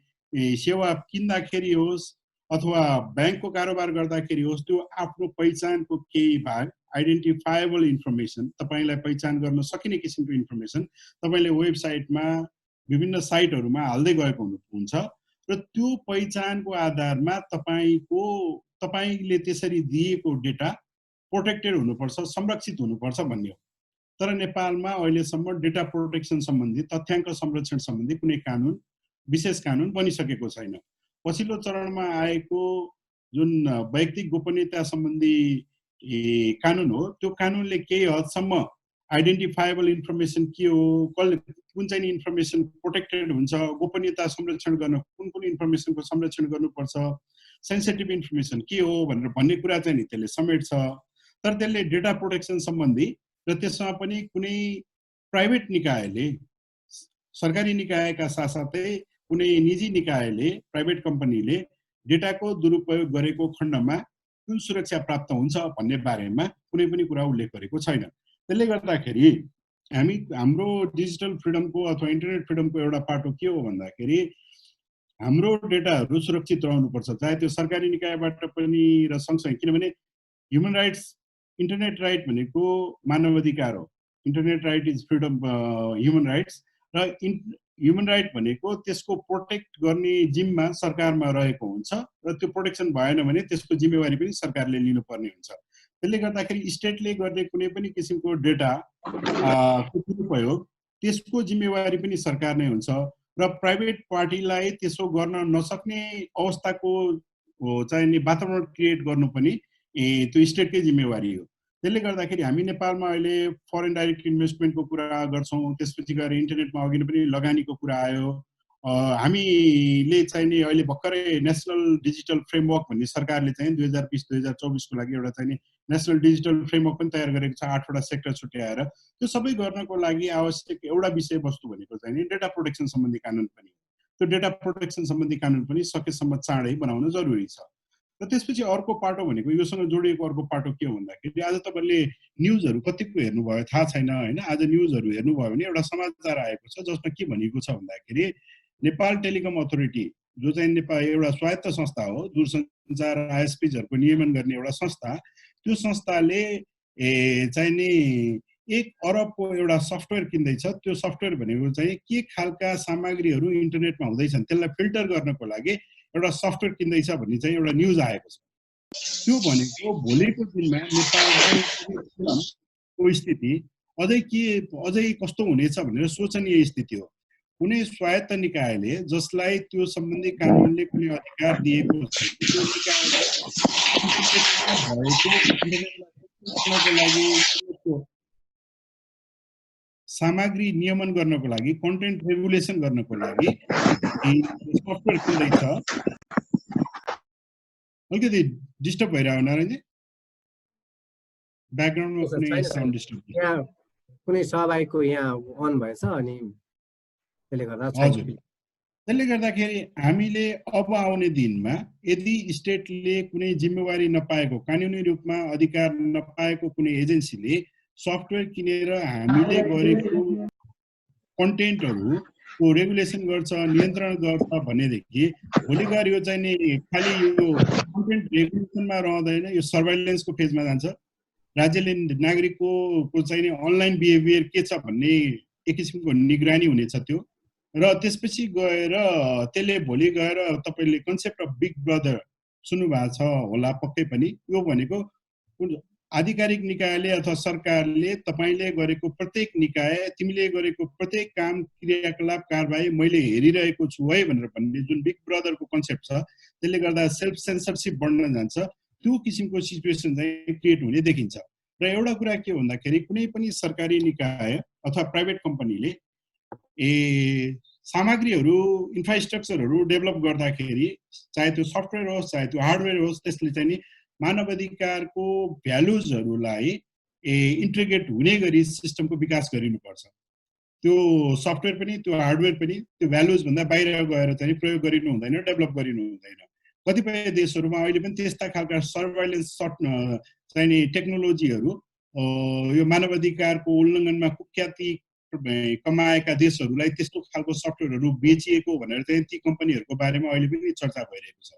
सेवा किन्दाखेरि होस् अथवा बैंकको कारोबार गर्दाखेरि होस्, त्यो आफ्नो पहिचानको केही भाग आइडेन्टिफाएबल इन्फर्मेसन तपाईलाई पहिचान गर्न सकिने किसिमको इन्फर्मेसन तपाईले वेबसाइटमा विभिन्न साइटहरुमा हाल्दै गएको हुन्छ र त्यो पहिचानको आधारमा तपाईले त्यसरी दिएको डेटा प्रोटेक्टेड हुनुपर्छ, संरक्षित हुनुपर्छ भन्ने हो। तर नेपालमा अहिलेसम्म डेटा प्रोटेक्सन सम्बन्धी तथ्याङ्क संरक्षण सम्बन्धी कुनै कानुन विशेष कानुन बनिसकेको छैन। पछिल्लो चरणमा आएको जुन वैयक्तिक गोपनीयता सम्बन्धी कानुन हो त्यो कानुनले केही हदसम्म आइडेन्टिफाएबल इन्फर्मेसन के हो, कुन चाहिँ इन्फर्मेसन प्रोटेक्टेड हुन्छ, गोपनीयता संरक्षण गर्न कुन इन्फर्मेसनको संरक्षण गर्नुपर्छ, सेन्सिटिभ इन्फर्मेसन के हो भनेर भन्ने कुरा चाहिँ नि त्यसले समेट्छ। तर त्यसले डेटा प्रोटेक्सन सम्बन्धी र त्यसमा पनि कुनै प्राइभेट निकायले सरकारी निकायका साथसाथै कुनै निजी निकायले प्राइभेट कम्पनीले डेटाको दुरुपयोग गरेको खण्डमा कुन सुरक्षा प्राप्त हुन्छ भन्ने बारेमा कुनै पनि कुरा उल्लेख गरेको छैन। त्यसले गर्दाखेरि हाम्रो डिजिटल फ्रिडमको अथवा इन्टरनेट फ्रिडमको एउटा पाटो के हो भन्दाखेरि हाम्रो डेटाहरू सुरक्षित रहनुपर्छ, चाहे त्यो सरकारी निकायबाट पनि र सँगसँगै, किनभने ह्युमन राइट्स इन्टरनेट राइट भनेको मानव अधिकार हो। Internet right is freedom human rights र ह्युमन राइट भनेको त्यसको प्रोटेक्ट गर्ने जिम्मा सरकारमा रहेको हुन्छ र त्यो प्रोटेक्सन भएन भने त्यसको जिम्मेवारी पनि सरकारले लिनुपर्ने हुन्छ। त्यसले गर्दाखेरि स्टेटले गर्ने कुनै पनि किसिमको डेटा उपयोग त्यसको जिम्मेवारी पनि सरकार नै हुन्छ र प्राइभेट पार्टीलाई त्यसो गर्न नसक्ने अवस्थाको चाहिँ नि वातावरण क्रिएट गर्नु पनि त्यो स्टेटकै जिम्मेवारी हो। त्यसले गर्दाखेरि हामी नेपालमा अहिले फरेन डाइरेक्ट इन्भेस्टमेन्टको कुरा गर्छौँ, त्यसपछि गएर इन्टरनेटमा अघि पनि लगानीको कुरा आयो। हामीले चाहिँ नि अहिले भर्खरै नेसनल डिजिटल फ्रेमवर्क भन्ने सरकारले चाहिँ 2020-2024 को लागि एउटा चाहिँ नि नेसनल डिजिटल फ्रेमवर्क पनि तयार गरेको छ, 8वटा सेक्टर छुट्याएर। त्यो सबै गर्नको लागि आवश्यक एउटा विषयवस्तु भनेको चाहिँ नि डेटा प्रोटेक्सन सम्बन्धी कानुन पनि। त्यो डेटा प्रोटेक्सन सम्बन्धी कानुन पनि सकेसम्म चाँडै बनाउन जरुरी छ। र त्यसपछि अर्को पाटो भनेको योसँग जोडिएको अर्को पाटो के हो भन्दाखेरि आज तपाईले न्युजहरु कतिको हेर्नुभयो थाहा छैन हैन। आज न्युजहरु हेर्नुभयो भने एउटा समाचार आएको छ जसमा के भनिएको छ भन्दाखेरि नेपाल टेलिकम अथोरिटी जो चाहिँ नेपाल एउटा स्वायत्त संस्था हो, दूरसञ्चार आइएसपीजहरुको नियमन गर्ने एउटा संस्था, त्यो संस्थाले चाहिँ नि 1 अरबको एउटा सफ्टवेयर किन्दैछ। त्यो सफ्टवेयर भनेको चाहिँ के खालका सामग्रीहरु इन्टरनेटमा हुँदैछन् त्यसलाई फिल्टर गर्नको लागि एउटा सफ्टवेयर किन्दैछ भन्ने चाहिँ एउटा न्युज आएको छ। त्यो भनेको भोलिको दिनमा नेपालको स्थिति अझै कस्तो हुनेछ भनेर सोचनीय स्थिति हो। कुनै स्वायत्त निकायले जसलाई त्यो सम्बन्धी कानुनले कुनै अधिकार दिएको छ त्यो निकायले सामग्री नियमन गर्नको लागि, कन्टेन्ट रेगुलेसन गर्नको लागि सफ्टवेयर किन्दैछ। अलिकति डिस्टर्ब भइरहेको नारायणजी, ब्याकग्राउन्डमा कुनै साउन्ड डिस्टर्ब यहाँ कुनै सहभागीको यहाँ अन भएछ अनि त्यसले गर्दा हजुर। त्यसले गर्दाखेरि हामीले अब आउने दिनमा यदि स्टेटले कुनै जिम्मेवारी नपाएको, कानुनी रूपमा अधिकार नपाएको कुनै एजेन्सीले सफ्टवेयर किनेर हामीले गरेको कन्टेन्टहरुको रेगुलेसन गर्छ, नियन्त्रण गर्छ भनेदेखि भोलि गएर यो चाहिँ नि खाली यो कन्टेन्ट रेगुलेसनमा रहँदैन, यो सर्भाइलेन्सको फेजमा जान्छ। राज्यले नागरिकको चाहिँ नि अनलाइन बिहेभियर के छ भन्ने एक किसिमको निगरानी हुनेछ त्यो, र त्यसपछि गएर त्यसले भोलि गएर तपाईले कन्सेप्ट अफ बिग ब्रदर सुन्नु भएको छ होला पक्कै पनि। यो भनेको आधिकारिक निकायले अथवा सरकारले तपाईले गरेको प्रत्येक निकाय, तिमीले गरेको प्रत्येक काम, क्रियाकलाप, कारबाही मैले हेरिरहेको छु है भनेर भन्ने जुन बिग ब्रदरको कन्सेप्ट छ, त्यसले गर्दा सेल्फ सेन्सरशिप बढ्न जान्छ। त्यो किसिमको सिचुएसन चाहिँ क्रिएट हुने देखिन्छ। र एउटा कुरा के भन्दाखेरि कुनै पनि सरकारी निकाय अथवा प्राइभेट कम्पनीले सामग्रीहरू, इन्फ्रास्ट्रक्चरहरू डेभलप गर्दाखेरि चाहे त्यो सफ्टवेयर होस् चाहे त्यो हार्डवेयर होस्, त्यसले चाहिँ नि मानवाधिकारको भ्यालुजहरूलाई इन्टिग्रेट हुने गरी सिस्टमको विकास गरिनुपर्छ। त्यो सफ्टवेयर पनि त्यो हार्डवेयर पनि त्यो भ्यालुज भन्दा बाहिर गएर चाहिँ प्रयोग गरिनु हुँदैन, डेभलप गरिनु हुँदैन। कतिपय देशहरूमा अहिले पनि त्यस्ता खालका सर्भाइलेन्स चाहिँ नि टेक्नोलोजीहरू यो मानवाधिकारको उल्लङ्घनमा कुख्याति कमाएका देशहरूलाई त्यस्तो खालको सफ्टवेयरहरू बेचिएको भनेर चाहिँ ती कम्पनीहरूको बारेमा अहिले पनि चर्चा भइरहेको छ।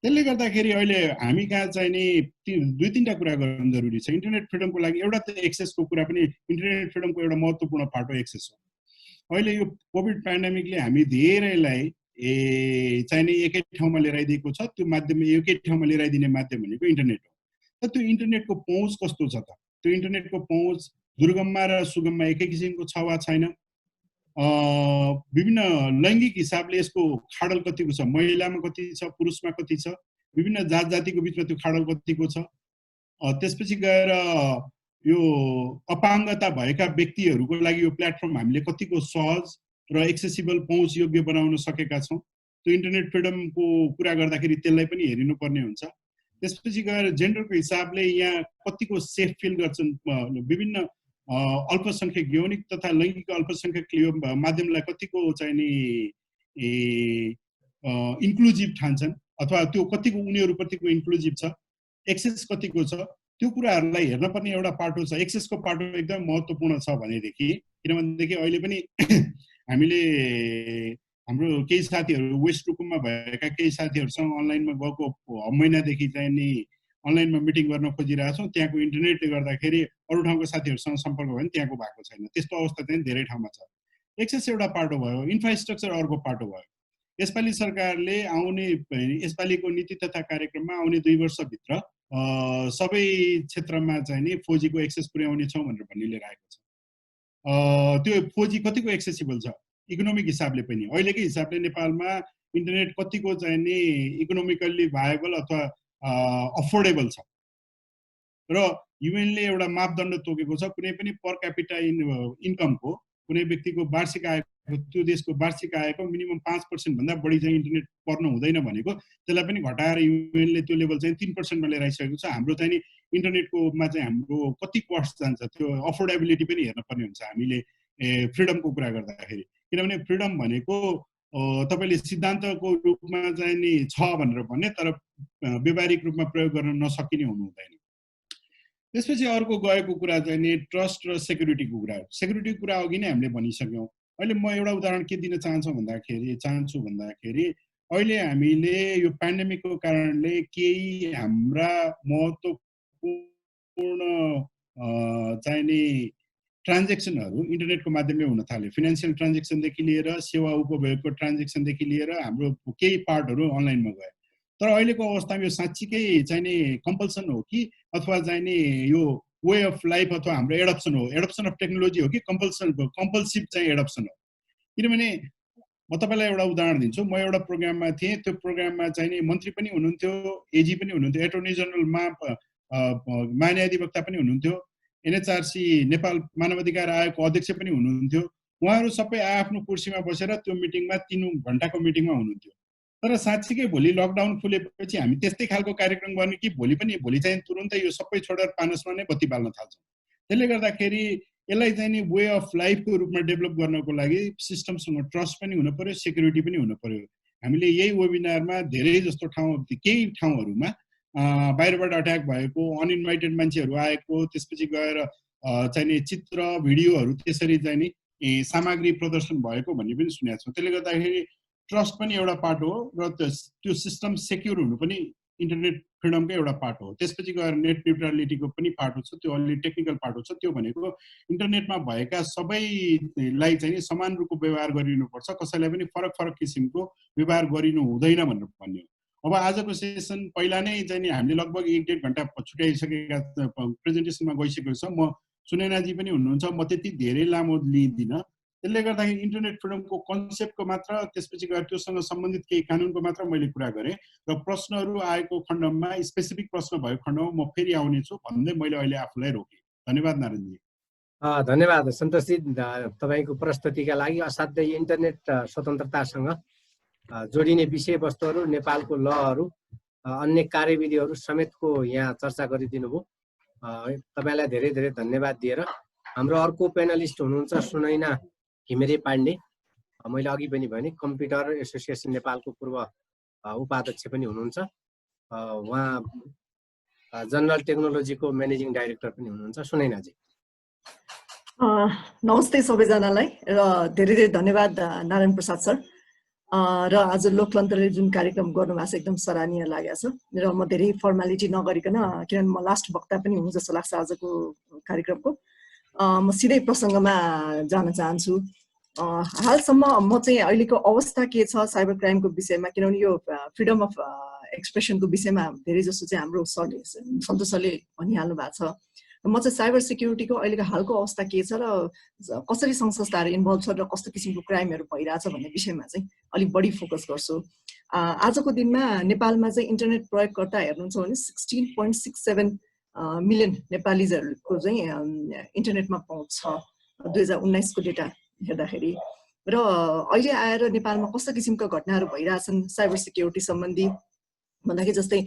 त्यसले गर्दाखेरि अहिले हामी कहाँ चाहिँ नि दुई तीनटा कुरा गर्नु जरुरी छ। इन्टरनेट फ्रिडमको लागि एउटा त एक्सेसको कुरा पनि, इन्टरनेट फ्रिडमको एउटा महत्त्वपूर्ण पार्ट हो एक्सेस हो। अहिले यो कोभिड पेन्डेमिकले हामी धेरैलाई चाहिँ नि एकै ठाउँमा लिएर आइदिएको छ। त्यो माध्यम एकै ठाउँमा लिएर आइदिने माध्यम भनेको इन्टरनेट हो। त त्यो इन्टरनेटको पहुँच कस्तो छ त? त्यो इन्टरनेटको पहुँच दुर्गममा र सुगममा एकै किसिमको छ वा छैन? विभिन्न लैङ्गिक हिसाबले यसको खाडल कतिको छ, महिलामा कति छ, पुरुषमा कति छ, विभिन्न जात जातिको बिचमा त्यो खाडल कतिको छ। त्यसपछि गएर यो अपाङ्गता भएका व्यक्तिहरूको लागि यो प्लेटफर्म हामीले कतिको सहज र एक्सेसिबल पहुँच योग्य बनाउन सकेका छौँ। त्यो इन्टरनेट फ्रिडमको कुरा गर्दाखेरि त्यसलाई पनि हेरिनुपर्ने हुन्छ। त्यसपछि गएर जेन्डरको हिसाबले यहाँ कतिको सेफ फिल गर्छन्, विभिन्न अल्पसङ्ख्यक यौनिक तथा लैङ्गिक अल्पसङ्ख्यक माध्यमलाई कतिको चाहिँ नि इन्क्लुजिभ ठान्छन् अथवा त्यो कतिको उनीहरूप्रतिको इन्क्लुजिभ छ, एक्सेस कतिको छ, त्यो कुराहरूलाई हेर्न पर्ने एउटा पाटो छ। एक्सेसको पाटो एकदम महत्त्वपूर्ण छ भनेदेखि, किनभनेदेखि अहिले पनि हामीले हाम्रो केही साथीहरू वेस्ट रुकुममा भएका केही साथीहरूसँग अनलाइनमा गएको महिनादेखि चाहिँ नि अनलाइनमा मिटिङ गर्न खोजिरहेको छौँ। त्यहाँको इन्टरनेटले गर्दाखेरि अरू ठाउँको साथीहरूसँग सम्पर्क भयो भने त्यहाँको भएको छैन। त्यस्तो अवस्था चाहिँ धेरै ठाउँमा छ। एक्सेस एउटा पाटो भयो, इन्फ्रास्ट्रक्चर अर्को पाटो भयो। यसपालि सरकारले आउने यसपालिको नीति तथा कार्यक्रममा आउने 2 वर्षभित्र सबै क्षेत्रमा चाहिँ नि 4G को एक्सेस पुर्याउने छौँ भनेर भन्ने लिएर आएको छ। त्यो 4G कतिको एक्सेसिबल छ इकोनोमिक हिसाबले पनि? अहिलेकै हिसाबले नेपालमा इन्टरनेट कतिको चाहिँ नि इकोनोमिकल्ली भाएबल अथवा अफोर्डेबल छ? र युएनले एउटा मापदण्ड तोकेको छ, कुनै पनि पर क्यापिटा इन्कमको, कुनै व्यक्तिको वार्षिक आयको, त्यो देशको वार्षिक आयको मिनिमम 5% भन्दा बढी चाहिँ इन्टरनेट पर्नु हुँदैन भनेको, त्यसलाई पनि घटाएर युएनले त्यो लेभल चाहिँ 3% मा लिएर आइसकेको छ। हाम्रो चाहिँ नि इन्टरनेटकोमा चाहिँ हाम्रो कति कस्ट जान्छ, त्यो अफोर्डेबिलिटी पनि हेर्न पर्ने हुन्छ हामीले फ्रिडमको कुरा गर्दाखेरि। किनभने फ्रिडम भनेको तपाईले सिद्धान्तको रूपमा चाहिँ नि छ भनेर भन्ने, तर व्यवहारिक रूपमा प्रयोग गर्न नसकिने हुनु हुँदैन। त्यसपछि अर्को गएको कुरा चाहिँ नि ट्रस्ट र सेक्युरिटीको कुरा हो। सेक्युरिटीको कुरा अघि नै हामीले भनिसक्यौँ। अहिले म एउटा उदाहरण के दिन चाहन्छु भन्दाखेरि अहिले हामीले यो पेन्डेमिकको कारणले केही हाम्रा महत्त्वपूर्ण चाहिँ नि ट्रान्जेक्सनहरू इन्टरनेटको माध्यमले हुन थाल्यो। फिनान्सियल ट्रान्जेक्सनदेखि लिएर सेवा उपभोगको ट्रान्जेक्सनदेखि लिएर हाम्रो केही पार्टहरू अनलाइनमा गयो। तर अहिलेको अवस्थामा यो साँच्चीकै चाहिँ नि कम्पल्सन हो कि अथवा चाहिँ नि यो वे अफ लाइफ अथवा हाम्रो एडप्सन हो, एडप्सन अफ टेक्नोलोजी हो कि कम्पल्सिभ चाहिँ एडप्सन हो? किनभने म तपाईँलाई एउटा उदाहरण दिन्छु। म एउटा प्रोग्राममा थिएँ, त्यो प्रोग्राममा चाहिँ नि मन्त्री पनि हुनुहुन्थ्यो, एजी पनि हुनुहुन्थ्यो, एटर्नी जनरलमा महान्यायाधिवक्ता पनि हुनुहुन्थ्यो, एनएचआरसी नेपाल मानवाधिकार आयोगको अध्यक्ष पनि हुनुहुन्थ्यो। उहाँहरू सबै आफ्नो कुर्सीमा बसेर त्यो मिटिङमा 3 घण्टाको मिटिङमा हुनुहुन्थ्यो। तर साँच्चीकै भोलि लकडाउन खुलेपछि हामी त्यस्तै खालको कार्यक्रम गर्ने कि भोलि चाहिँ तुरुन्तै यो सबै छोडेर पानसमा नै बत्ती बाल्न थाल्छौँ? त्यसले गर्दाखेरि यसलाई चाहिँ नि वे अफ लाइफको रूपमा डेभलप गर्नको लागि सिस्टमसँग ट्रस्ट पनि हुनु पर्यो, सेक्युरिटी पनि हुनु पर्यो। हामीले यही वेबिनारमा धेरै जस्तो केही ठाउँहरूमा बाहिरबाट अट्याक भएको, अनइन्भाइटेड मान्छेहरू आएको, त्यसपछि गएर चाहिने चित्र भिडियोहरू त्यसरी चाहिँ नि सामग्री प्रदर्शन भएको भन्ने पनि सुनेको छौँ। त्यसले गर्दाखेरि ट्रस्ट पनि एउटा पार्ट हो र त्यो सिस्टम सेक्युर हुनु पनि इन्टरनेट फ्रिडमको एउटा पार्ट हो। त्यसपछि गएर नेट न्युट्रलिटीको पनि पार्ट छ, त्यो अलि टेक्निकल पार्ट छ। त्यो भनेको इन्टरनेटमा भएका सबैलाई चाहिँ समान रूपको व्यवहार गरिनुपर्छ, कसैलाई पनि फरक फरक किसिमको व्यवहार गरिनु हुँदैन भनेर भन्ने हो। अब आजको सेसन पहिला नै चाहिँ नि हामीले लगभग 1-1.5 घण्टा छुट्याइसकेका प्रेजेन्टेसनमा गइसकेको छ। म सुनैनाजी पनि हुनुहुन्छ, म त्यति धेरै लामो लिँदिनँ। त्यसले गर्दाखेरि इन्टरनेट फ्रिडमको कन्सेप्टको मात्र, त्यसपछि गएर त्योसँग सम्बन्धित केही कानुनको मात्र मैले कुरा गरेँ र प्रश्नहरू आएको खण्डमा, स्पेसिफिक प्रश्न भएको खण्डमा म फेरि आउनेछु भन्दै मैले अहिले आफूलाई रोकेँ। धन्यवाद नारायणजी। धन्यवाद सन्तोषजी, तपाईँको प्रस्तुतिका लागि। असाध्यै इन्टरनेट स्वतन्त्रतासँग जोडिने विषयवस्तुहरू, नेपालको लहरू, अन्य कार्यविधिहरू समेतको यहाँ चर्चा गरिदिनु भयो। तपाईँलाई धेरै धेरै धन्यवाद दिएर हाम्रो अर्को पेनलिस्ट हुनुहुन्छ सुनैना घिमिरे पाण्डे। मैले अघि पनि भने कम्प्युटर एसोसिएसन नेपालको पूर्व उपाध्यक्ष पनि हुनुहुन्छ। उहाँ जनरल टेक्नोलोजीको म्यानेजिङ डाइरेक्टर पनि हुनुहुन्छ। सुनैनाजी। नमस्ते सबैजनालाई र धेरै धेरै धन्यवाद नारायण प्रसाद सर। र आज लोकतन्त्रले जुन कार्यक्रम गर्नुभएको छ एकदम सराहनीय लागेको छ र म धेरै फर्मालिटी नगरिकन, किनभने म लास्ट वक्ता पनि हुँ जस्तो लाग्छ आजको कार्यक्रमको, म सिधै प्रसङ्गमा जान चाहन्छु। हालसम्म म चाहिँ अहिलेको अवस्था के छ साइबर क्राइमको विषयमा, किनभने यो फ्रिडम अफ एक्सप्रेसनको विषयमा धेरै जस्तो चाहिँ हाम्रो सरले सन्तोष सरले भनिहाल्नु भएको छ। म चाहिँ साइबर सिक्युरिटीको अहिलेको हालको अवस्था के छ र कसरी सङ्घ संस्थाहरू इन्भल्भ छ र कस्तो किसिमको क्राइमहरू भइरहेछ भन्ने विषयमा चाहिँ अलिक बढी फोकस गर्छु। आजको दिनमा नेपालमा चाहिँ इन्टरनेट प्रयोगकर्ता हेर्नुहुन्छ भने 16.67 मिलियन नेपालीजहरूको चाहिँ इन्टरनेटमा पहुँच छ 2019 को डेटा हेर्दाखेरि। र अहिले आएर नेपालमा कस्तो किसिमका घटनाहरू भइरहेछन् साइबर सिक्युरिटी सम्बन्धी भन्दाखेरि जस्तै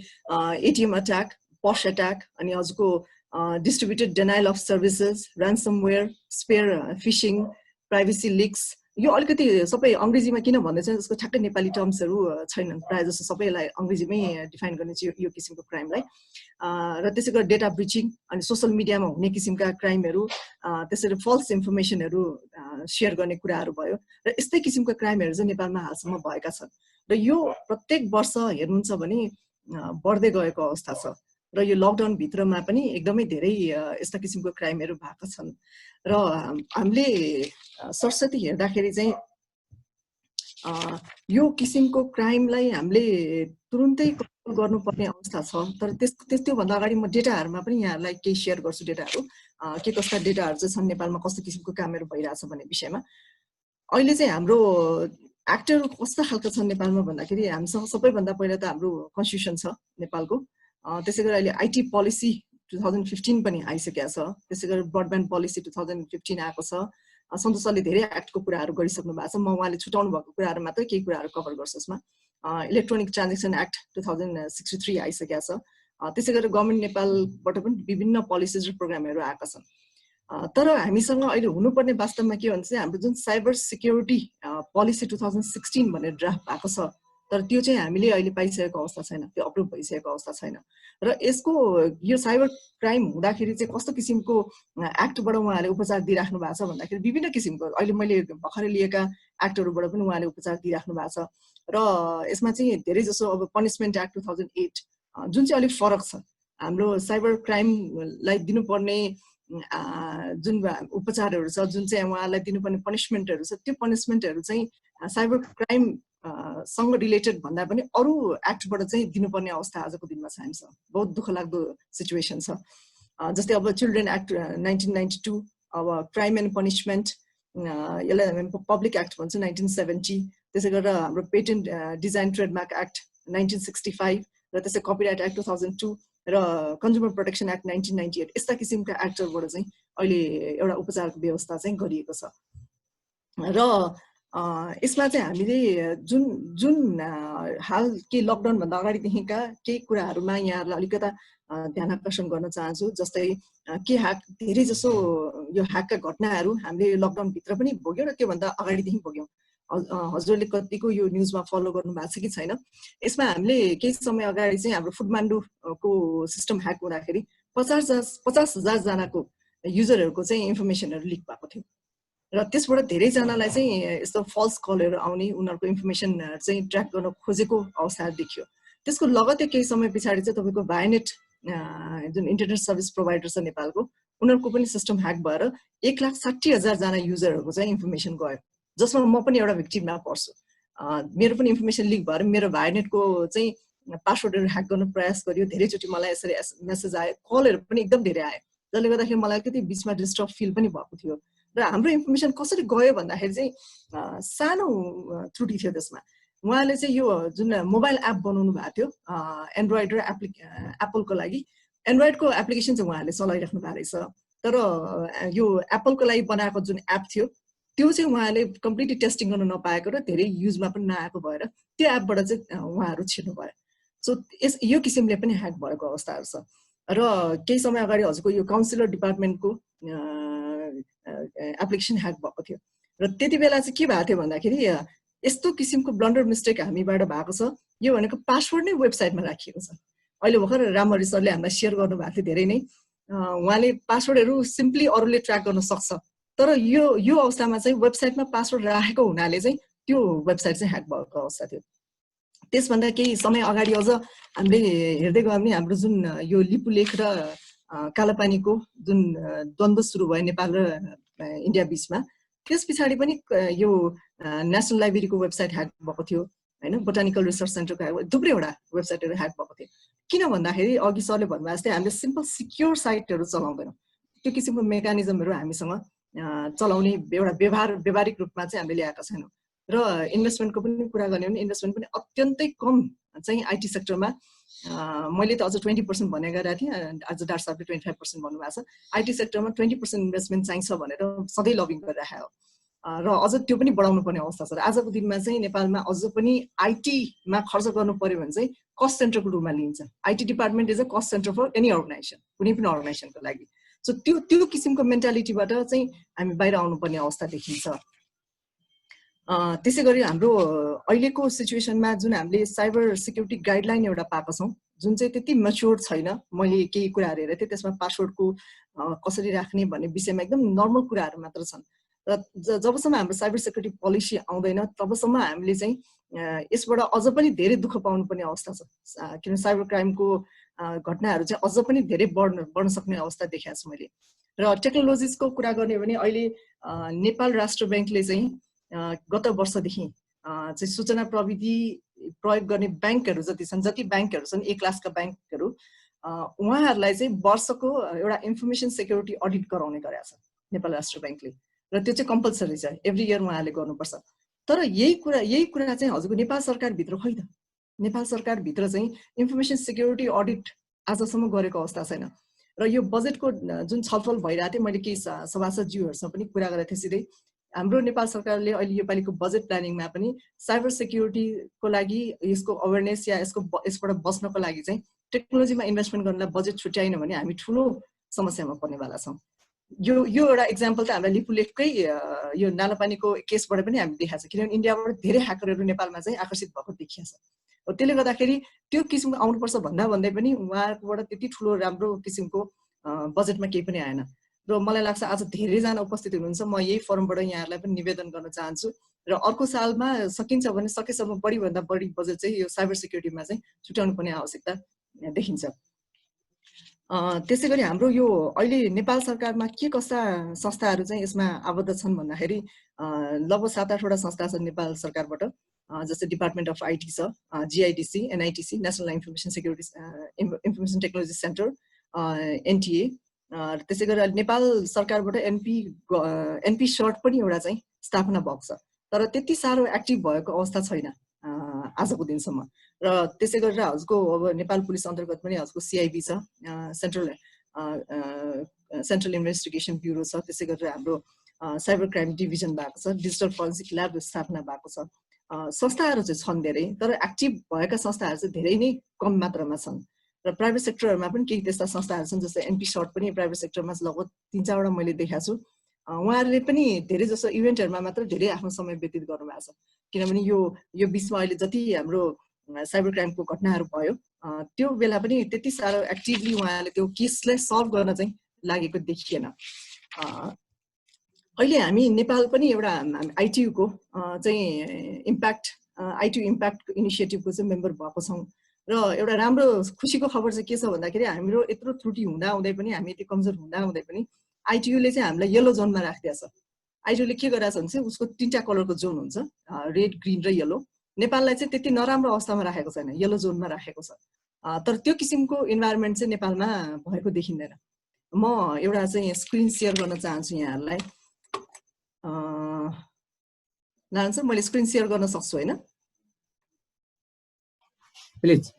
एटिएम अट्याक, पस अट्याक, अनि अझको distributed denial of services, ransomware, spear phishing, privacy leaks, यो अलिकति सबै अङ्ग्रेजीमा किन भन्दैछ जसको ठ्याक्कै नेपाली टर्म्सहरू छैनन्, प्रायः जस्तो सबैलाई अङ्ग्रेजीमै डिफाइन गर्ने चाहिँ यो किसिमको क्राइमलाई। र त्यसै गरी डेटा ब्रिचिङ, अनि सोसल मिडियामा हुने किसिमका क्राइमहरू, त्यसरी फल्स इन्फर्मेसनहरू सेयर गर्ने कुराहरू भयो, र यस्तै किसिमका क्राइमहरू चाहिँ नेपालमा हालसम्म भएका छन्। र यो प्रत्येक वर्ष हेर्नुहुन्छ भने बढ्दै गएको अवस्था छ। र यो लकडाउन भित्रमा पनि एकदमै धेरै यस्ता किसिमको क्राइमहरू भएका छन्। र हामीले सरस्वती हेर्दाखेरि चाहिँ यो किसिमको क्राइमलाई हामीले तुरुन्तै कन्ट्रोल गर्नुपर्ने अवस्था छ। तर त्योभन्दा अगाडि म डेटाहरूमा पनि यहाँहरूलाई केही सेयर गर्छु। डेटाहरू के कस्ता डेटाहरू चाहिँ छन् नेपालमा, कस्तो किसिमको कामहरू भइरहेछ भन्ने विषयमा। अहिले चाहिँ हाम्रो एक्टहरू कस्ता खालको छन् नेपालमा भन्दाखेरि हामीसँग सबैभन्दा पहिला त हाम्रो कन्स्टिट्युसन छ नेपालको। त्यसै गरी अहिले आइटी पोलिसी 2015 पनि आइसकेको छ। त्यसै गरी ब्रडब्यान्ड पोलिसी 2015 आएको छ। सन्तोष सरले धेरै एक्टको कुराहरू गरिसक्नु भएको छ। म उहाँले छुटाउनु भएको कुराहरू मात्रै केही कुराहरू कभर गर्छु यसमा। इलेक्ट्रोनिक ट्रान्जेक्सन एक्ट 2063 आइसकेको छ। त्यसै गरी गभर्मेन्ट नेपालबाट पनि विभिन्न पोलिसिज र प्रोग्रामहरू आएका छन्। तर हामीसँग अहिले हुनुपर्ने वास्तवमा के भन्छ चाहिँ हाम्रो जुन साइबर सिक्युरिटी पोलिसी 2016 भनेर ड्राफ्ट भएको छ, तर त्यो चाहिँ हामीले अहिले पाइसकेको अवस्था छैन, त्यो अप्रुभ भइसकेको अवस्था छैन। र यसको यो साइबर क्राइम हुँदाखेरि चाहिँ कस्तो किसिमको एक्टबाट उहाँले उपचार दिइराख्नु भएको छ भन्दाखेरि विभिन्न किसिमको अहिले मैले भर्खरै लिएका एक्टहरूबाट पनि उहाँले उपचार दिइराख्नु भएको छ। र यसमा चाहिँ धेरै जसो अब पनिसमेन्ट एक्ट 2008 जुन चाहिँ अलिक फरक छ, हाम्रो साइबर क्राइमलाई दिनुपर्ने जुन उपचारहरू छ, जुन चाहिँ उहाँलाई दिनुपर्ने पनिसमेन्टहरू छ, त्यो पनिसमेन्टहरू चाहिँ साइबर क्राइम सँग रिलेटेड भन्दा पनि अरू एक्टबाट चाहिँ दिनुपर्ने अवस्था आजको दिनमा छ हामीसँग। बहुत दुःख लाग्दो सिचुएसन छ। जस्तै अब चिल्ड्रेन एक्ट 1992, अब क्राइम एन्ड पनिसमेन्ट, यसलाई हामी पब्लिक एक्ट भन्छ 1970, त्यसै गरेर हाम्रो पेटेन्ट डिजाइन ट्रेडमार्क एक्ट 1965, र त्यसै कपिराइट एक्ट 2002 र कन्ज्युमर प्रोटेक्सन एक्ट 1998, यस्ता किसिमका एक्टहरूबाट चाहिँ अहिले एउटा उपचारको व्यवस्था चाहिँ गरिएको छ। र यसमा चाहिँ हामीले जुन हाल के लकडाउनभन्दा अगाडिदेखिका केही कुराहरूमा यहाँहरूलाई अलिकता ध्यान आकर्षण गर्न चाहन्छु। जस्तै के ह्याक, धेरै जसो यो ह्याकका घटनाहरू हामीले लकडाउनभित्र पनि भोग्यौँ र त्योभन्दा अगाडिदेखि भोग्यौँ। हजुरले कतिको यो न्युजमा फलो गर्नु भएको छ कि छैन। यसमा हामीले केही समय अगाडि चाहिँ हाम्रो फुडमान्डुको सिस्टम ह्याक हुँदाखेरि 50,000 जनाको युजरहरूको चाहिँ इन्फर्मेसनहरू लिक भएको थियो र त्यसबाट धेरैजनालाई चाहिँ यस्तो फल्स कलहरू आउने उनीहरूको इन्फर्मेसन चाहिँ ट्र्याक गर्न खोजेको अवस्था देखियो। त्यसको लगत्तै केही समय पछाडि चाहिँ तपाईँको भाइनेट जुन इन्टरनेट सर्भिस प्रोभाइडर छ नेपालको उनीहरूको पनि सिस्टम ह्याक भएर 1,60,000 जना युजरहरूको चाहिँ इन्फर्मेसन गयो, जसमा म पनि एउटा भिक्टिममा पर्छु। मेरो पनि इन्फर्मेसन लिक भएर मेरो भाइनेटको चाहिँ पासवर्डहरू ह्याक गर्न प्रयास गरियो। धेरैचोटि मलाई यसरी मेसेज आयो, कलहरू पनि एकदम धेरै आयो, जसले गर्दाखेरि मलाई अलिकति बिचमा डिस्टर्ब फिल पनि भएको थियो। र हाम्रो इन्फर्मेसन कसरी गयो भन्दाखेरि चाहिँ सानो त्रुटि थियो त्यसमा। उहाँले चाहिँ यो जुन मोबाइल एप बनाउनु भएको थियो एन्ड्रोइड र एप्पलको लागि, एन्ड्रोइडको एप्लिकेसन चाहिँ उहाँले चलाइराख्नु भएको रहेछ, तर यो एप्पलको लागि बनाएको जुन एप थियो त्यो चाहिँ उहाँले कम्प्लिटली टेस्टिङ गर्न नपाएको र धेरै युजमा पनि नआएको भएर त्यो एपबाट चाहिँ उहाँहरू छिर्नु भयो। सो यो किसिमले पनि ह्याक भएको अवस्थाहरू छ। र केही समय अगाडि हजुरको यो काउन्सिलर डिपार्टमेन्टको एप्लिकेसन ह्याक भएको थियो र त्यति बेला चाहिँ के भएको थियो भन्दाखेरि यस्तो किसिमको ब्लन्डर मिस्टेक हामीबाट भएको छ। यो भनेको पासवर्ड नै वेबसाइटमा राखिएको छ। अहिले भर्खर रामहरि सरले हामीलाई सेयर गर्नुभएको थियो धेरै नै, उहाँले पासवर्डहरू सिम्पली अरूले ट्र्याक गर्न सक्छ, तर यो अवस्थामा चाहिँ वेबसाइटमा पासवर्ड राखेको हुनाले चाहिँ त्यो वेबसाइट चाहिँ ह्याक भएको अवस्था थियो। त्यसभन्दा केही समय अगाडि अझ हामीले हेर्दै गयौँ भने हाम्रो जुन यो लिपुलेख र कालापानीको जुन द्वन्द्व सुरु भयो नेपाल र इन्डिया बिचमा, त्यस पछाडि पनि यो नेसनल लाइब्रेरीको वेबसाइट ह्याक भएको थियो हैन, बोटानिकल रिसर्च सेन्टरको थुप्रैवटा वेबसाइटहरू ह्याक भएको थियो। किन भन्दाखेरि अघि सरले भन्नुभयो जस्तै हामीले सिम्पल सिक्योर साइटहरू चलाउँदैनौँ, त्यो किसिमको मेकानिजमहरू हामीसँग चलाउने एउटा व्यवहारिक रूपमा चाहिँ हामीले ल्याएका छैनौँ। र इन्भेस्टमेन्टको पनि कुरा गर्ने भने इन्भेस्टमेन्ट पनि अत्यन्तै कम चाहिँ आइटी सेक्टरमा, मैले त अझ 20% भने गरेको थिएँ, आज डाक्टर साहबले 25% भन्नुभएको छ। आइटी सेक्टरमा 20% इन्भेस्टमेन्ट चाहिन्छ भनेर सधैँ लबिङ गरिरहेको हो र अझ त्यो पनि बढाउनु पर्ने अवस्था छ। र आजको दिनमा चाहिँ नेपालमा अझ पनि आइटीमा खर्च गर्नु पर्यो भने चाहिँ कस्ट सेन्टरको रूपमा लिइन्छ। IT department is a cost centre for any organisation, कुनै पनि अर्गनाइजेसनको लागि। सो त्यो किसिमको मेन्टालिटीबाट चाहिँ हामी बाहिर आउनुपर्ने अवस्था देखिन्छ। त्यसै गरी हाम्रो अहिलेको सिचुएसनमा जुन हामीले साइबर सिक्युरिटी गाइडलाइन एउटा पाएको छौँ, जुन चाहिँ त्यति म्याच्योर छैन। मैले केही कुराहरू हेरेको थिएँ, त्यसमा पासवर्डको कसरी राख्ने भन्ने विषयमा एकदम नर्मल कुराहरू मात्र छन्। र जबसम्म हाम्रो साइबर सिक्युरिटी पोलिसी आउँदैन तबसम्म हामीले चाहिँ यसबाट अझ पनि धेरै दुःख पाउनुपर्ने अवस्था छ, किनभने साइबर क्राइमको घटनाहरू चाहिँ अझ पनि धेरै बढ्न सक्ने अवस्था देखाएको छु मैले। र टेक्नोलोजिसको कुरा गर्ने भने अहिले नेपाल राष्ट्र ब्याङ्कले चाहिँ गत वर्षदेखि चाहिँ सूचना प्रविधि प्रयोग गर्ने ब्याङ्कहरू जति छन्, जति ब्याङ्कहरू छन् ए क्लासका ब्याङ्कहरू, उहाँहरूलाई चाहिँ वर्षको एउटा इन्फर्मेसन सेक्युरिटी अडिट गराउने गरेको छ नेपाल राष्ट्र ब्याङ्कले, र त्यो चाहिँ कम्पलसरी छ, एभ्री इयर उहाँहरूले गर्नुपर्छ। तर यही कुरा चाहिँ हजुरको नेपाल सरकारभित्र खै त, नेपाल सरकारभित्र चाहिँ इन्फर्मेसन सेक्युरिटी अडिट आजसम्म गरेको अवस्था छैन। र यो बजेटको जुन छलफल भइरहेको थियो, मैले केही सभासदज्यूहरूसँग पनि कुरा गरेको थिएँ सिधै, हाम्रो नेपाल सरकारले अहिले योपालिको बजेट प्लानिङमा पनि साइबर सिक्युरिटीको लागि यसको अवेरनेस या यसबाट बच्नको लागि चाहिँ टेक्नोलोजीमा इन्भेस्टमेन्ट गर्नलाई बजेट छुट्याएन भने हामी ठुलो समस्यामा पर्नेवाला छौँ। यो एउटा इक्जाम्पल त हामीलाई लिपुलेखकै यो नालापानीको केसबाट पनि हामी देखाएको छ, किनभने इन्डियाबाट धेरै ह्याकरहरू नेपालमा चाहिँ आकर्षित भएको देखिएको छ। त्यसले गर्दाखेरि त्यो किसिमको आउनुपर्छ भन्दै पनि उहाँहरूकोबाट त्यति ठुलो राम्रो किसिमको बजेटमा केही पनि आएन। र मलाई लाग्छ आज धेरैजना उपस्थित हुनुहुन्छ, म यही फोरमबाट यहाँहरूलाई पनि निवेदन गर्न चाहन्छु र अर्को सालमा सकिन्छ भने सकेसम्म बढीभन्दा बढी बजेट चाहिँ यो साइबर सिक्युरिटीमा चाहिँ छुट्याउनु पर्ने आवश्यकता देखिन्छ। त्यसै गरी हाम्रो यो अहिले नेपाल सरकारमा के कस्ता संस्थाहरू चाहिँ यसमा आबद्ध छन् भन्दाखेरि लगभग 7-8वटा संस्था छन् नेपाल सरकारबाट, जस्तै डिपार्टमेन्ट अफ आइटी छ, GIDC, NITC, national information security information technology centre, NTA, त्यसै गरी नेपाल सरकारबाट एनपी सर्ट पनि एउटा चाहिँ स्थापना भएको छ, तर त्यति साह्रो एक्टिभ भएको अवस्था छैन आजको दिनसम्म। र त्यसै गरेर हजुरको अब नेपाल पुलिस अन्तर्गत पनि हजुरको सिआइबी छ, सेन्ट्रल इन्भेस्टिगेसन ब्युरो छ, त्यसै गरेर हाम्रो साइबर क्राइम डिभिजन भएको छ, डिजिटल फोरेन्सिक ल्याब स्थापना भएको छ। संस्थाहरू चाहिँ छन् धेरै, तर एक्टिभ भएका संस्थाहरू चाहिँ धेरै नै कम मात्रामा छन्। र प्राइभेट सेक्टरमा पनि केही त्यस्ता संस्थाहरू छन्, जस्तै एनपी सर्ट पनि प्राइभेट सेक्टरमा लगभग 3-4वटा मैले देखाएको छु। उहाँहरूले पनि धेरै जसो इभेन्टहरूमा मात्र धेरै आफ्नो समय व्यतीत गर्नुभएको छ, किनभने यो बिचमा अहिले जति हाम्रो साइबर क्राइमको घटनाहरू भयो त्यो बेला पनि त्यति साह्रो एक्टिभली उहाँहरूले त्यो केसलाई सल्भ गर्न चाहिँ लागेको देखिएन। अहिले हामी नेपाल पनि एउटा ITU को चाहिँ ITU इम्प्याक्ट इनिसिएटिभको चाहिँ मेम्बर भएको छौँ र एउटा राम्रो खुसीको खबर चाहिँ के छ भन्दाखेरि हाम्रो यत्रो त्रुटि हुँदाहुँदै पनि हामी यति कमजोर हुँदाहुँदै पनि ITUले चाहिँ हामीलाई येलो जोनमा राखिदिएको छ। ITUले के गरेछ भने चाहिँ उसको 3टा कलरको जोन हुन्छ, रेड, ग्रिन र येलो। नेपाललाई चाहिँ त्यति नराम्रो अवस्थामा राखेको छैन, येलो जोनमा राखेको छ। तर त्यो किसिमको इन्भाइरोमेन्ट चाहिँ नेपालमा भएको देखिँदैन। म एउटा चाहिँ स्क्रिन सेयर गर्न चाहन्छु यहाँहरूलाई। नारायण सर, मैले स्क्रिन सेयर गर्न सक्छु होइन? प्लिज।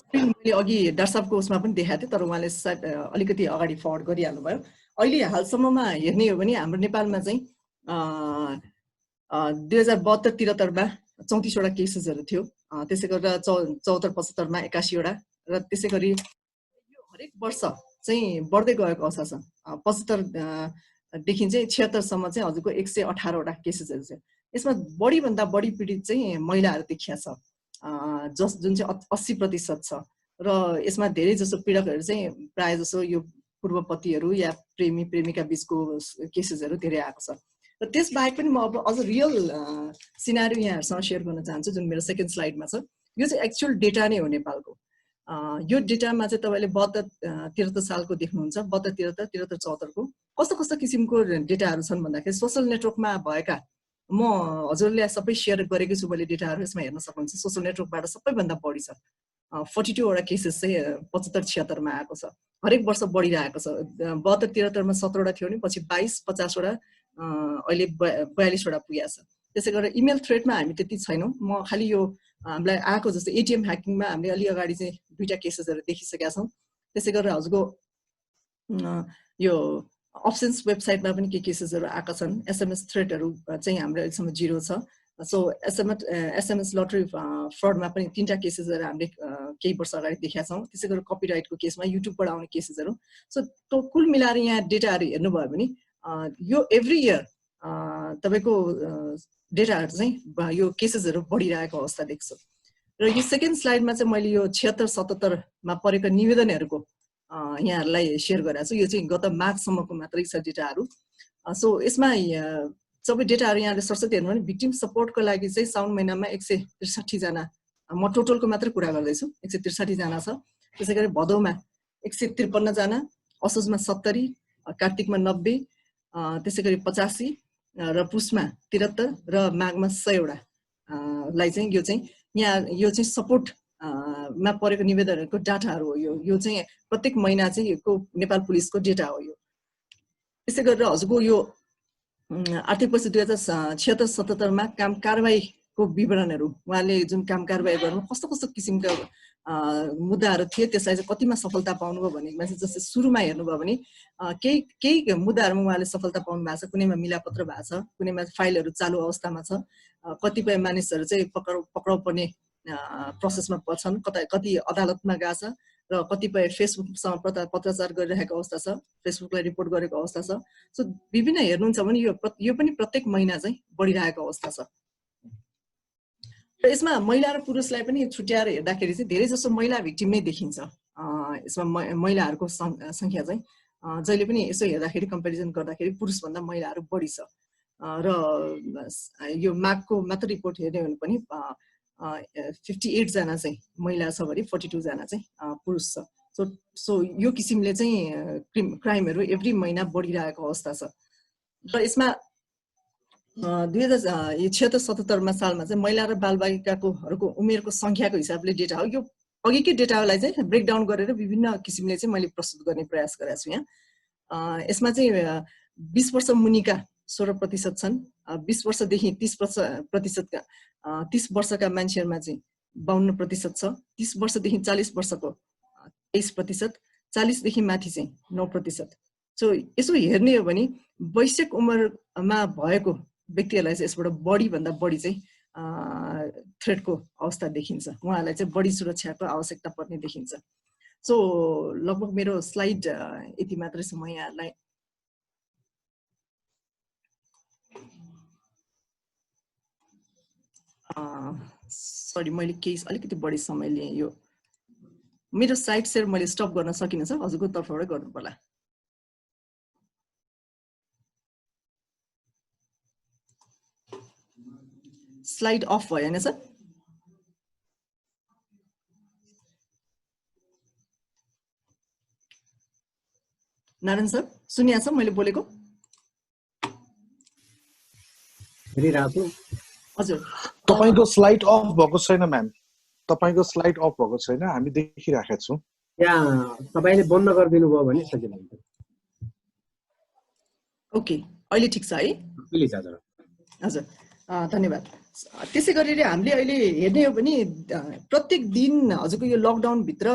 मैले अघि डाक्टर साहबको उसमा पनि देखाएको थिएँ, तर उहाँले सायद अलिकति अगाडि फरवर्ड गरिहाल्नु भयो। अहिले हालसम्ममा हेर्ने हो भने हाम्रो नेपालमा चाहिँ 2072-73मा 34वटा केसेसहरू थियो। त्यसै गरेर 74-75मा 81वटा र त्यसै गरी यो हरेक वर्ष चाहिँ बढ्दै गएको अवस्था छ। 75देखि चाहिँ 76सम्म चाहिँ हजुरको 118वटा केसेसहरू छ। यसमा बढीभन्दा बढी पीडित चाहिँ महिलाहरू देखिया छ, जुन चाहिँ 80% छ र यसमा धेरै जसो पीडकहरू चाहिँ प्राय जसो यो पूर्व पतिहरू या प्रेमी प्रेमिका बीचको केसेसहरू धेरै आएको छ। र त्यसबाहेक पनि म अब अझ रियल सिनारियो यहाँहरूसँग सेयर गर्न चाहन्छु, जुन मेरो सेकेन्ड स्लाइडमा छ। यो चाहिँ एक्चुअल डेटा नै हो नेपालको। यो डेटामा चाहिँ तपाईँले 72-73 सालको देख्नुहुन्छ, 72-73-73-74 को कस्तो कस्तो किसिमको डेटाहरू छन् भन्दाखेरि सोसल नेटवर्कमा भएका, म हजुरले सबै सेयर गरेको छु मैले डेटाहरू, यसमा हेर्न सक्नुहुन्छ। सोसल नेटवर्कबाट सबैभन्दा बढी छ, 42वटा केसेस चाहिँ 75-76मा आएको छ। हरेक वर्ष बढिरहेको छ। 72-73मा 17वटा थियो भने पछि 22-50वटा, अहिले 42वटा पुगेको छ। त्यसै गरेर इमेल थ्रेडमा हामी त्यति छैनौँ। म खालि यो हामीलाई आएको जस्तो ATM ह्याकिङमा हामीले अलि अगाडि चाहिँ 2टा केसेसहरू देखिसकेका छौँ। त्यसै गरेर हजुरको यो अप्सन्स वेबसाइटमा पनि के केसेसहरू आएका छन्। SMS थ्रेडहरू चाहिँ हाम्रो अहिलेसम्म 0 छ। सो SMS लटरी फ्रडमा पनि 3टा केसेसहरू हामीले केही वर्ष अगाडि देखेका छौँ। त्यसै गरेर कपिराइटको केसमा युट्युबबाट आउने केसेसहरू। सो कुल मिलाएर यहाँ डेटाहरू हेर्नुभयो भने यो एभ्री इयर तपाईँको डेटाहरू चाहिँ यो केसेसहरू बढिरहेको अवस्था देख्छु। र यो सेकेन्ड स्लाइडमा चाहिँ मैले यो 76-77मा परेको निवेदनहरूको यहाँहरूलाई सेयर गरेको छु। यो चाहिँ गत मार्चसम्मको मात्रै छ डेटाहरू। सो यसमा सबै डेटाहरू यहाँले सरस्वती हेर्नु भने भिक्टिम सपोर्टको लागि चाहिँ साउन महिनामा 163 जना, म टोटलको मात्रै कुरा गर्दैछु, 163 जना छ। त्यसै गरी भदौमा 153 जना, असोजमा 70, कार्तिकमा 90, त्यसै गरी 85 र पुसमा 73 र माघमा 100वटा लाई चाहिँ यो चाहिँ सपोर्ट मा परेको निवेदनहरूको डाटाहरू हो। यो चाहिँ प्रत्येक महिना चाहिँ यो नेपाल पुलिसको डेटा हो यो। त्यसै गरेर हजुरको यो आर्थिक वर्ष 2076-77मा काम कारबाहीको विवरणहरू, उहाँले जुन काम कारबाही गर्नु कस्तो कस्तो किसिमका मुद्दाहरू थिए, त्यसलाई चाहिँ कतिमा सफलता पाउनुभयो भनेमा चाहिँ जस्तै सुरुमा हेर्नुभयो भने केही मुद्दाहरूमा उहाँले सफलता पाउनु भएको छ, कुनैमा मिलापत्र भएको छ, कुनैमा फाइलहरू चालु अवस्थामा छ, कतिपय मानिसहरू चाहिँ पक्राउ पर्ने प्रोसेसमा छन्, कति अदालतमा गएको छ र कतिपय फेसबुकसँग पत्राचार गरिरहेको अवस्था छ, फेसबुकलाई रिपोर्ट गरेको अवस्था छ। सो विभिन्न हेर्नुहुन्छ भने यो पनि प्रत्येक महिना चाहिँ बढिरहेको अवस्था छ। र यसमा महिला र पुरुषलाई पनि छुट्याएर हेर्दाखेरि चाहिँ धेरै जसो महिला भिक्टिम नै देखिन्छ। यसमा महिलाहरूको सङ्ख्या चाहिँ जहिले पनि यसो हेर्दाखेरि कम्पेरिजन गर्दाखेरि पुरुषभन्दा महिलाहरू बढी छ। र यो माघको मात्र रिपोर्ट हेर्ने हो भने पनि 58 जना चाहिँ महिला छ भने 42 जना चाहिँ पुरुष छ। सो यो किसिमले चाहिँ क्राइमहरू एभ्री महिना बढिरहेको अवस्था छ। र यसमा 2076-77 सालमा चाहिँ महिला र बालबालिकाहरूको उमेरको सङ्ख्याको हिसाबले डेटा हो। यो अघिकै डेटालाई चाहिँ ब्रेकडाउन गरेर विभिन्न किसिमले चाहिँ मैले प्रस्तुत गर्ने प्रयास गरेको छु यहाँ। यसमा चाहिँ 20 वर्ष मुनिका 16% छन्, 20 वर्षदेखि 30%का 30 वर्षका मान्छेहरूमा चाहिँ 52% छ, 30 वर्षदेखि 40 वर्षको 23%, 40 देखि माथि चाहिँ 9%। सो यसो हेर्ने हो भने वयस्क उमेरमा भएको व्यक्तिहरूलाई चाहिँ यसबाट बढीभन्दा बढी चाहिँ थ्रेटको अवस्था देखिन्छ, उहाँहरूलाई चाहिँ बढी सुरक्षाको आवश्यकता पर्ने देखिन्छ। सो लगभग मेरो स्लाइड यति मात्रै छ। म यहाँहरूलाई सरी मैले केही अलिकति बढी समय लिएँ। यो मेरो साइट सेयर मैले स्टप गर्न सकिनँ सर, हजुरको तर्फबाटै गर्नु पर्ला। स्लाइड अफ भयो हैन सर? नारायण सर सुनिया छ मैले बोलेको? हजुर तपाईको स्लाइड अफ भएको छैन म्याम, तपाईको स्लाइड अफ भएको छैन, हामी देखिराखेका छौं। यहाँ तपाईले बन्द गरिदिनु भयो भने सजिलो हुन्छ। ओके अहिले ठिक छ है? प्लिज हजुर। हजुर धन्यवाद। त्यसै गरेर हामीले अहिले हेर्ने हो भने प्रत्येक दिन हजुरको यो लकडाउन भित्र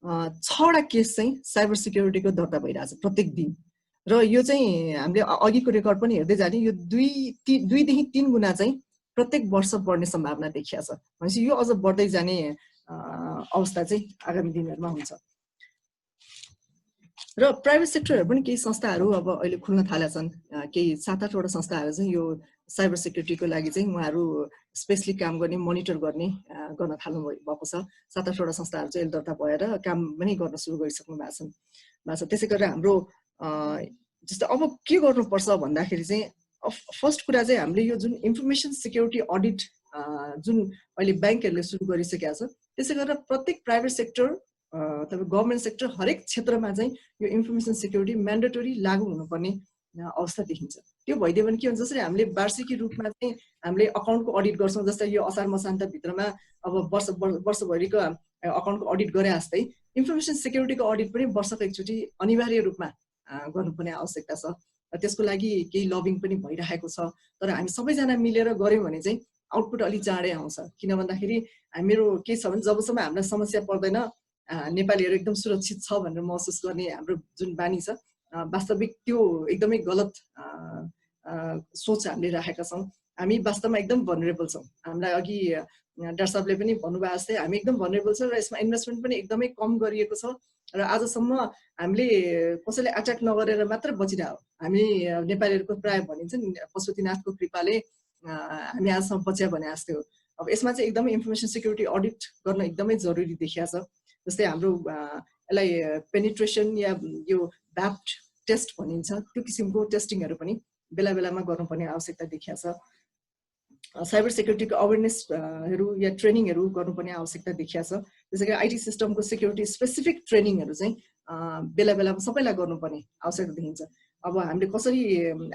6वटा केस चाहिँ साइबर सिक्युरिटीको दर्ता भइरहेछ प्रत्येक दिन, र यो चाहिँ हामीले अघिको रेकर्ड पनि हेर्दै जाने, यो 2 देखि 3 गुणा चाहिँ प्रत्येक वर्ष बढ्ने सम्भावना देखिया छ। भनेपछि यो अझ बढ्दै जाने अवस्था चाहिँ आगामी दिनहरुमा हुन्छ। र प्राइभेट सेक्टरहरु पनि केही संस्थाहरु अब अहिले खुल्न थालेका छन्, केही 7-8 वटा संस्थाहरु चाहिँ यो साइबर सिक्युरिटीको लागि चाहिँ उहाँहरु स्पेशली काम गर्ने, मोनिटर गर्न थाल्नु भएको छ। 7-8 वटा संस्थाहरु चाहिँ दर्ता भएर काम पनि गर्न सुरु गरिसक्नु भएको छ। त्यसै गरेर हाम्रो जस्तो अब के गर्नुपर्छ भन्दाखेरि चाहिँ फर्स्ट कुरा चाहिँ हामीले यो जुन इन्फर्मेसन सिक्युरिटी अडिट जुन अहिले ब्याङ्कहरुले सुरु गरिसकेका छ, त्यसै गरेर प्रत्येक प्राइभेट सेक्टर तपाईँ गभर्नमेन्ट सेक्टर हरेक क्षेत्रमा चाहिँ यो इन्फर्मेसन सिक्युरिटी म्यान्डेटरी लागू हुनुपर्ने अवस्था देखिन्छ। त्यो भइदियो भने के हुन्छ, जसरी हामीले वार्षिकी रूपमा चाहिँ हामीले अकाउन्टको अडिट गर्छौँ, जस्तै यो असार मसान्त भित्रमा अब वर्षभरिको अकाउन्टको अडिट गरे जस्तै इन्फर्मेसन सिक्युरिटीको अडिट पनि वर्षको एकचोटि अनिवार्य रूपमा गर्नुपर्ने आवश्यकता छ। त्यसको लागि केही लबिङ पनि भइरहेको छ, तर हामी सबैजना मिलेर गर्यौँ भने चाहिँ आउटपुट अलि चाँडै आउँछ। किन भन्दाखेरि मेरो के छ भने जबसम्म हामीलाई समस्या पर्दैन, नेपालीहरू एकदम सुरक्षित छ भनेर महसुस गर्ने हाम्रो जुन बानी छ, वास्तविक त्यो एकदमै गलत सोच हामीले राखेका छौँ। हामी वास्तवमा एकदम भनरेबल छौँ। हामीलाई अघि डाक्टर साहबले पनि भन्नुभएको जस्तै हामी एकदम भनरेबल छ र यसमा इन्भेस्टमेन्ट पनि एकदमै कम गरिएको छ, र आजसम्म हामीले कसैले एट्याक नगरेर मात्र बचिरह्यो। हामी नेपालीहरूको प्राय भनिन्छ नि पशुपतिनाथको कृपाले हामी आजसम्म बच्या भने जस्तै हो। अब यसमा चाहिँ एकदमै इन्फर्मेसन सिक्युरिटी अडिट गर्न एकदमै जरुरी देखिया छ। जस्तै हाम्रो यसलाई पेनिट्रेसन या यो भ्याप टेस्ट भनिन्छ, त्यो किसिमको टेस्टिङहरू पनि बेला बेलामा गर्नुपर्ने आवश्यकता देखिया छ। साइबर सिक्युरिटीको अवेरनेसहरू या ट्रेनिङहरू गर्नुपर्ने आवश्यकता देखिया छ। त्यसै गरी आइटी सिस्टमको सिक्युरिटी स्पेसिफिक ट्रेनिङहरू चाहिँ बेला बेलामा सबैलाई गर्नुपर्ने आवश्यकता देखिन्छ। अब हामीले कसरी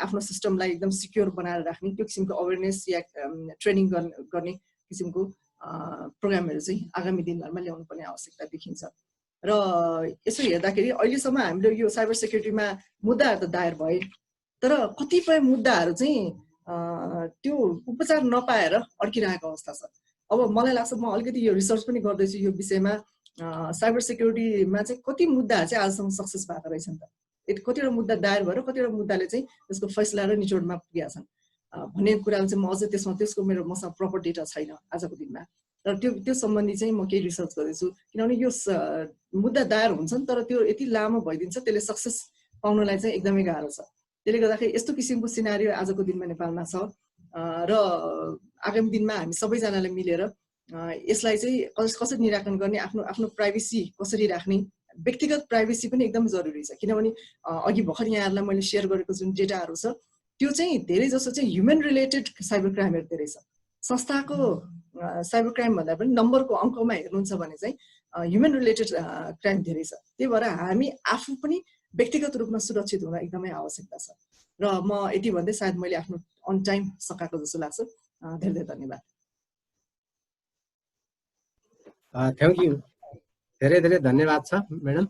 आफ्नो सिस्टमलाई एकदम सिक्योर बनाएर राख्ने त्यो किसिमको अवेरनेस या ट्रेनिङ गर्ने किसिमको प्रोग्रामहरू चाहिँ आगामी दिनहरुमा ल्याउनु पर्ने आवश्यकता देखिन्छ। र यसो हेर्दाखेरि अहिलेसम्म हामीले यो साइबर सिक्युरिटीमा मुद्दाहरू त दायर भए, तर कतिपय मुद्दाहरू चाहिँ त्यो उपचार नपाएर अड्किरहेको अवस्था छ। अब मलाई लाग्छ म अलिकति यो रिसर्च पनि गर्दैछु यो विषयमा, साइबर सिक्युरिटीमा चाहिँ कति मुद्दाहरू चाहिँ आजसम्म सक्सेस भएको रहेछन् त, कतिवटा मुद्दा दायर भएर कतिवटा मुद्दाले चाहिँ त्यसको फैसला र निचोडमा पुगेका छन् भन्ने कुराले चाहिँ म अझै त्यसको मेरो मसँग प्रपर डेटा छैन आजको दिनमा, र त्यो सम्बन्धी चाहिँ म केही रिसर्च गर्दैछु। किनभने यो मुद्दा दायर हुन्छन् तर त्यो यति लामो भइदिन्छ, त्यसले सक्सेस पाउनलाई चाहिँ एकदमै गाह्रो छ। त्यसले गर्दाखेरि यस्तो किसिमको सिनारियो आजको दिनमा नेपालमा छ, र आगामी दिनमा हामी सबैजनाले मिलेर यसलाई चाहिँ कसरी निराकरण गर्ने, आफ्नो प्राइभेसी कसरी राख्ने, व्यक्तिगत प्राइभेसी पनि एकदम जरुरी छ। किनभने अघि भर्खर यहाँहरूलाई मैले सेयर गरेको जुन डेटाहरू छ त्यो चाहिँ धेरै जसो चाहिँ ह्युमन रिलेटेड साइबर क्राइमहरू धेरै छ। संस्थाको साइबर क्राइम भन्दा पनि नम्बरको अङ्कमा हेर्नुहुन्छ भने चाहिँ ह्युमन रिलेटेड क्राइम धेरै छ। त्यही भएर हामी आफू पनि व्यक्तिगत रूपमा सुरक्षित हुन एकदमै आवश्यकता छ। र म यति भन्दै सायद मैले आफ्नो अन टाइम सकाएको जस्तो लाग्छ। धेरै धेरै धन्यवाद। थ्याङ्क यू, धेरै धेरै धन्यवाद छ म्याडम।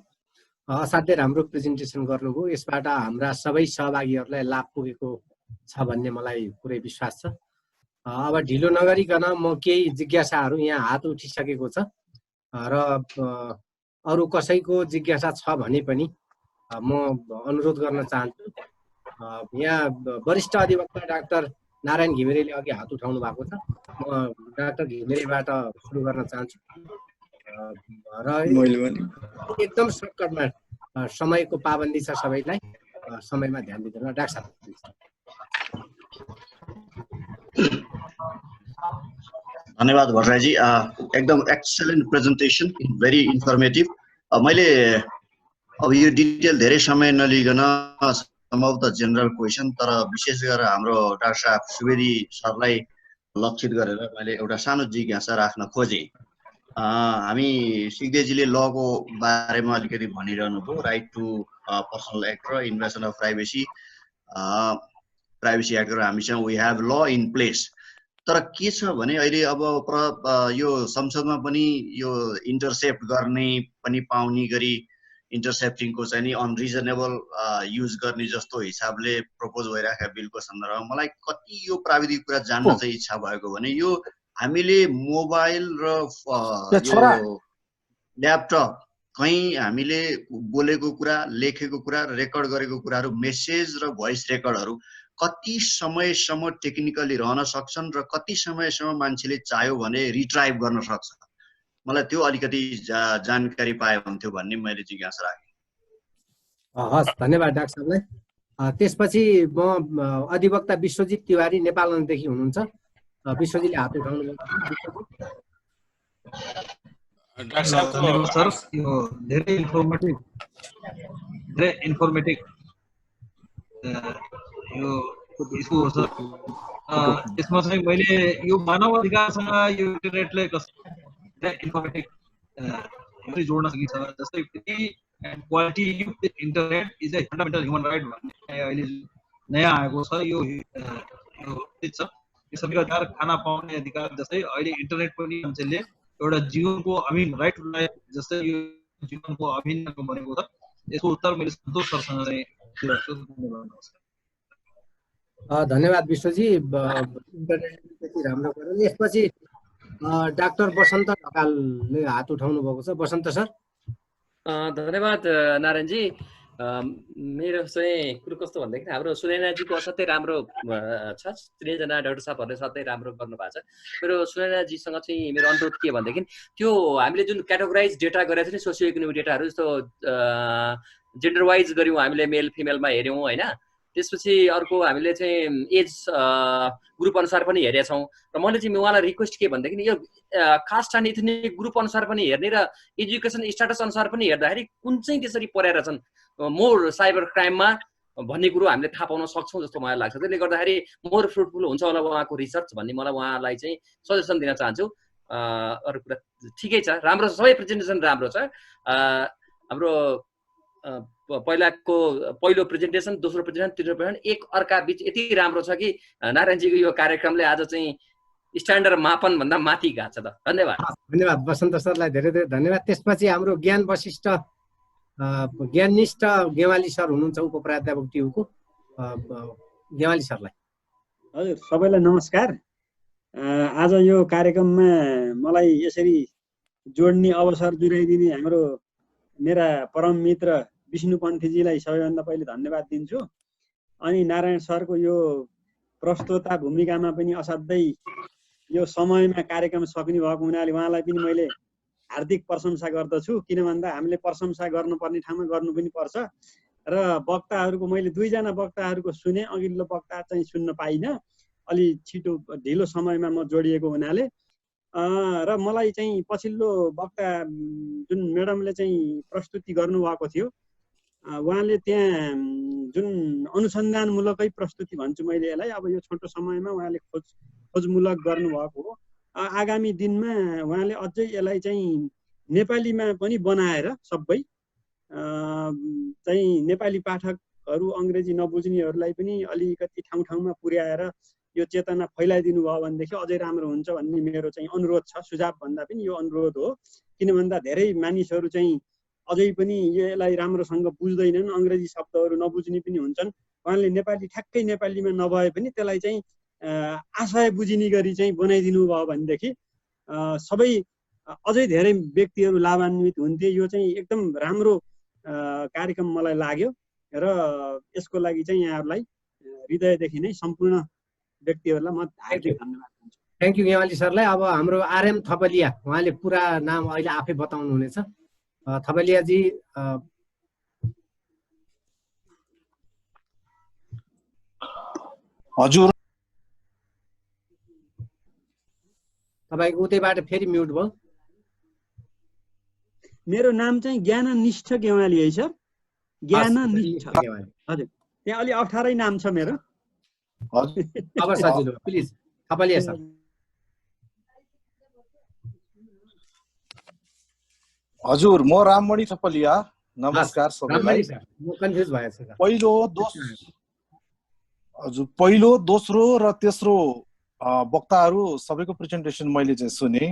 असाध्यै राम्रो प्रेजेन्टेसन गर्नुभयो। यसबाट हाम्रा सबै सहभागीहरूलाई लाभ पुगेको छ भन्ने मलाई पुरै विश्वास छ। अब ढिलो नगरिकन म केही जिज्ञासाहरू यहाँ हात उठिसकेको छ र अरू कसैको जिज्ञासा छ भने पनि म अनुरोध गर्न चाहन्छु। यहाँ वरिष्ठ अधिवक्ता डाक्टर नारायण घिमिरेले अघि हात उठाउनु भएको छ। म डाक्टर घिमिरेबाट सुरु गर्न चाहन्छु र एकदम सर्टकटमा समयको पाबन्दी छ, सबैलाई समयमा ध्यान दिनु। डाक्टर साहब धन्यवाद भट्टराईजी। एकदम एक्सलेन्ट प्रेजेन्टेसन, भेरी इन्फर्मेटिभ। मैले अब यो डिटेल धेरै समय नलिकन सम्भवतः जेनरल क्वेसन, तर विशेष गरेर हाम्रो डाक्टर साहब सुवेदी सरलाई लक्षित गरेर मैले एउटा सानो जिज्ञासा राख्न खोजेँ। हामी सिग्देजीले लको बारेमा अलिकति भनिरहनु भयो, राइट टु पर्सनल एक्ट र इन्भेसन अफ प्राइभेसी एक्टहरू हामीसँग वी हेभ ल इन प्लेस। तर के छ भने अहिले अब यो संसदमा पनि यो इन्टरसेप्ट गर्ने पनि पाउने गरी इन्टरसेप्टिङको चाहिँ नि अनरिजनेबल युज गर्ने जस्तो हिसाबले प्रपोज भइरहेको बिलको सन्दर्भमा मलाई कति यो प्राविधिक कुरा जान्न चाहिँ इच्छा भएको भने यो हामीले मोबाइल र ल्यापटप कहीँ हामीले बोलेको कुरा, लेखेको कुरा, रेकर्ड गरेको कुराहरू, मेसेज र भोइस रेकर्डहरू कति समयसम्म टेक्निकली रहन सक्छन् र कति समयसम्म मान्छेले चाह्यो भने रिट्राइभ गर्न सक्छ। मलाई त्यो अलिकति जानकारी पाए हुन्थ्यो भन्ने मैले जिज्ञासा राखेँ। हस्, धन्यवाद डाक्टर साहबलाई। त्यसपछि म अधिवक्ता विश्वजित तिवारी नेपालदेखि हुनुहुन्छ। विश्वजीले हात उठाउनु भएको। डाक्टर साहब धन्यवाद सर, यो धेरै इन्फर्मेटिभ यो इस्यु हो सर। यसमा चाहिँ मैले यो मानव अधिकारसँग यो इन्टरनेटले कसरी इन्फर्मेटिभ जोड्न सकिन्छ, जस्तै क्वालिटी युक्त internet is a fundamental human right भन्ने अहिले नयाँ आएको छ। यो छ सबै अधिकार, खाना पाउने अधिकार, जस्तै अहिले इन्टरनेट पनि मान्छेले एउटा जीवनको अभिन्न राइट टु लाइफ जस्तै यो जीवनको अभिन्न बनेको छ। यसको उत्तर मैले सन्तोष सरसँग चाहिँ धन्यवाद विश्वजी। इन्टरनेट त्यति राम्रो गरेर यसपछि डाक्टर बसन्त ढकालले हात उठाउनु भएको छ। बसन्त सर। धन्यवाद नारायणजी। मेरो चाहिँ कुरो कस्तो भन्दाखेरि हाम्रो सुनैनाजीको असाध्यै राम्रो छ, तिनैजना डाक्टर साहबहरूले असाध्यै राम्रो गर्नु भएको छ। मेरो सुनैनाजीसँग चाहिँ मेरो अनुरोध के भनेदेखि त्यो हामीले जुन क्याटेगोराइज डेटा गरेको थियो नि, सोसियो इकोनोमिक डेटाहरू, जस्तो जेन्डर वाइज गऱ्यौँ हामीले, मेल फिमेलमा हेऱ्यौँ होइन। त्यसपछि अर्को हामीले चाहिँ एज ग्रुप अनुसार पनि हेरेका छौँ। र मैले चाहिँ उहाँलाई रिक्वेस्ट के भनेदेखि यो कास्ट एन्ड इथनिक ग्रुप अनुसार पनि हेर्ने र एजुकेसन स्ट्याटस अनुसार पनि हेर्दाखेरि कुन चाहिँ त्यसरी परेर छन् मोर साइबर क्राइममा भन्ने कुरो हामीले थाहा पाउन सक्छौँ जस्तो मलाई लाग्छ। त्यसले गर्दाखेरि मोर फ्रुटफुल हुन्छ होला उहाँको रिसर्च भन्ने मलाई उहाँलाई चाहिँ सजेसन दिन चाहन्छु। अरू कुरा ठिकै छ, राम्रो छ, सबै प्रेजेन्टेसन राम्रो छ। हाम्रो पहिलो प्रेजेन्टेसन, दोस्रो प्रेजेन्टेसन, तेस्रो प्रेजेन्टेसन एक अर्का बिच यति राम्रो छ कि नारायणजीको यो कार्यक्रमले आज चाहिँ स्ट्यान्डर्ड मापन भन्दा माथि गएको छ। त धन्यवाद। धन्यवाद बसन्त सरलाई धेरै धेरै धन्यवाद। त्यसपछि हाम्रो ज्ञाननिष्ठ गेवाली सर हुनुहुन्छ, उपप्राध्यापक टियुको। गेवाली सरलाई। हजुर, सबैलाई नमस्कार। आज यो कार्यक्रममा मलाई यसरी जोड्ने अवसर दिइदिने हाम्रो मेरा परम मित्र विष्णु पन्थीजीलाई सबैभन्दा पहिले धन्यवाद दिन्छु। अनि नारायण सरको यो प्रस्तुता भूमिकामा पनि असाध्यै यो समयमा कार्यक्रम सकिने भएको हुनाले उहाँलाई पनि मैले हार्दिक प्रशंसा गर्दछु। किन भन्दा हामीले प्रशंसा गर्नुपर्ने ठाउँमा गर्नु पनि पर्छ। र वक्ताहरूको मैले दुईजना वक्ताहरूको सुने, अघिल्लो वक्ता चाहिँ सुन्न पाइनँ, अलि छिटो ढिलो समयमा म जोडिएको हुनाले। र मलाई चाहिँ पछिल्लो वक्ता जुन म्याडमले चाहिँ प्रस्तुति गर्नुभएको थियो, उहाँले त्यहाँ जुन अनुसन्धानमूलकै प्रस्तुति भन्छु मैले यसलाई, अब यो छोटो समयमा उहाँले खोजमूलक गर्नुभएको हो। आगामी दिनमा उहाँले अझै यसलाई चाहिँ नेपालीमा पनि बनाएर सबै चाहिँ नेपाली पाठकहरू अङ्ग्रेजी नबुझ्नेहरूलाई पनि अलिकति ठाउँ ठाउँमा पुर्याएर यो चेतना फैलाइदिनु भयो भनेदेखि अझै राम्रो हुन्छ भन्ने मेरो चाहिँ अनुरोध छ। सुझाव भन्दा पनि यो अनुरोध हो। किन भन्दा धेरै मानिसहरू चाहिँ अझै पनि यसलाई राम्रोसँग बुझ्दैनन्, अङ्ग्रेजी शब्दहरू नबुझ्ने पनि हुन्छन्। उहाँले नेपाली ठ्याक्कै नेपालीमा नभए पनि त्यसलाई चाहिँ आशय बुझिने गरी चाहिँ बनाइदिनु भयो भनेदेखि सबै अझै धेरै व्यक्तिहरू लाभान्वित हुन्थे। यो चाहिँ एकदम राम्रो कार्यक्रम मलाई लाग्यो र यसको लागि चाहिँ यहाँहरूलाई हृदयदेखि नै सम्पूर्ण व्यक्तिहरूलाई म हार्दिक धन्यवाद दिन्छु। थ्याङ्क यू गेवाली सरलाई। अब हाम्रो आरएम थपलिया, उहाँले पुरा नाम अहिले आफै बताउनु हुनेछ। थपलियाजी हजुर, तपाईँको उतैबाट फेरि म्युट भयो। मेरो नाम चाहिँ ज्ञाननिष्ठ गेवाली है सर, ज्ञाननिष्ठ। हजुर, त्यहाँ अलि अप्ठ्यारै नाम छ मेरो। अब सजिलो प्लिज थपलिया सर। हजुर, म राममणि थपलिया। नमस्कार सबैलाई। म कन्फ्युज भएछु सर। पहिलो दोस्रो र तेस्रो वक्ताहरू सबैको प्रेजेन्टेसन मैले चाहिँ सुने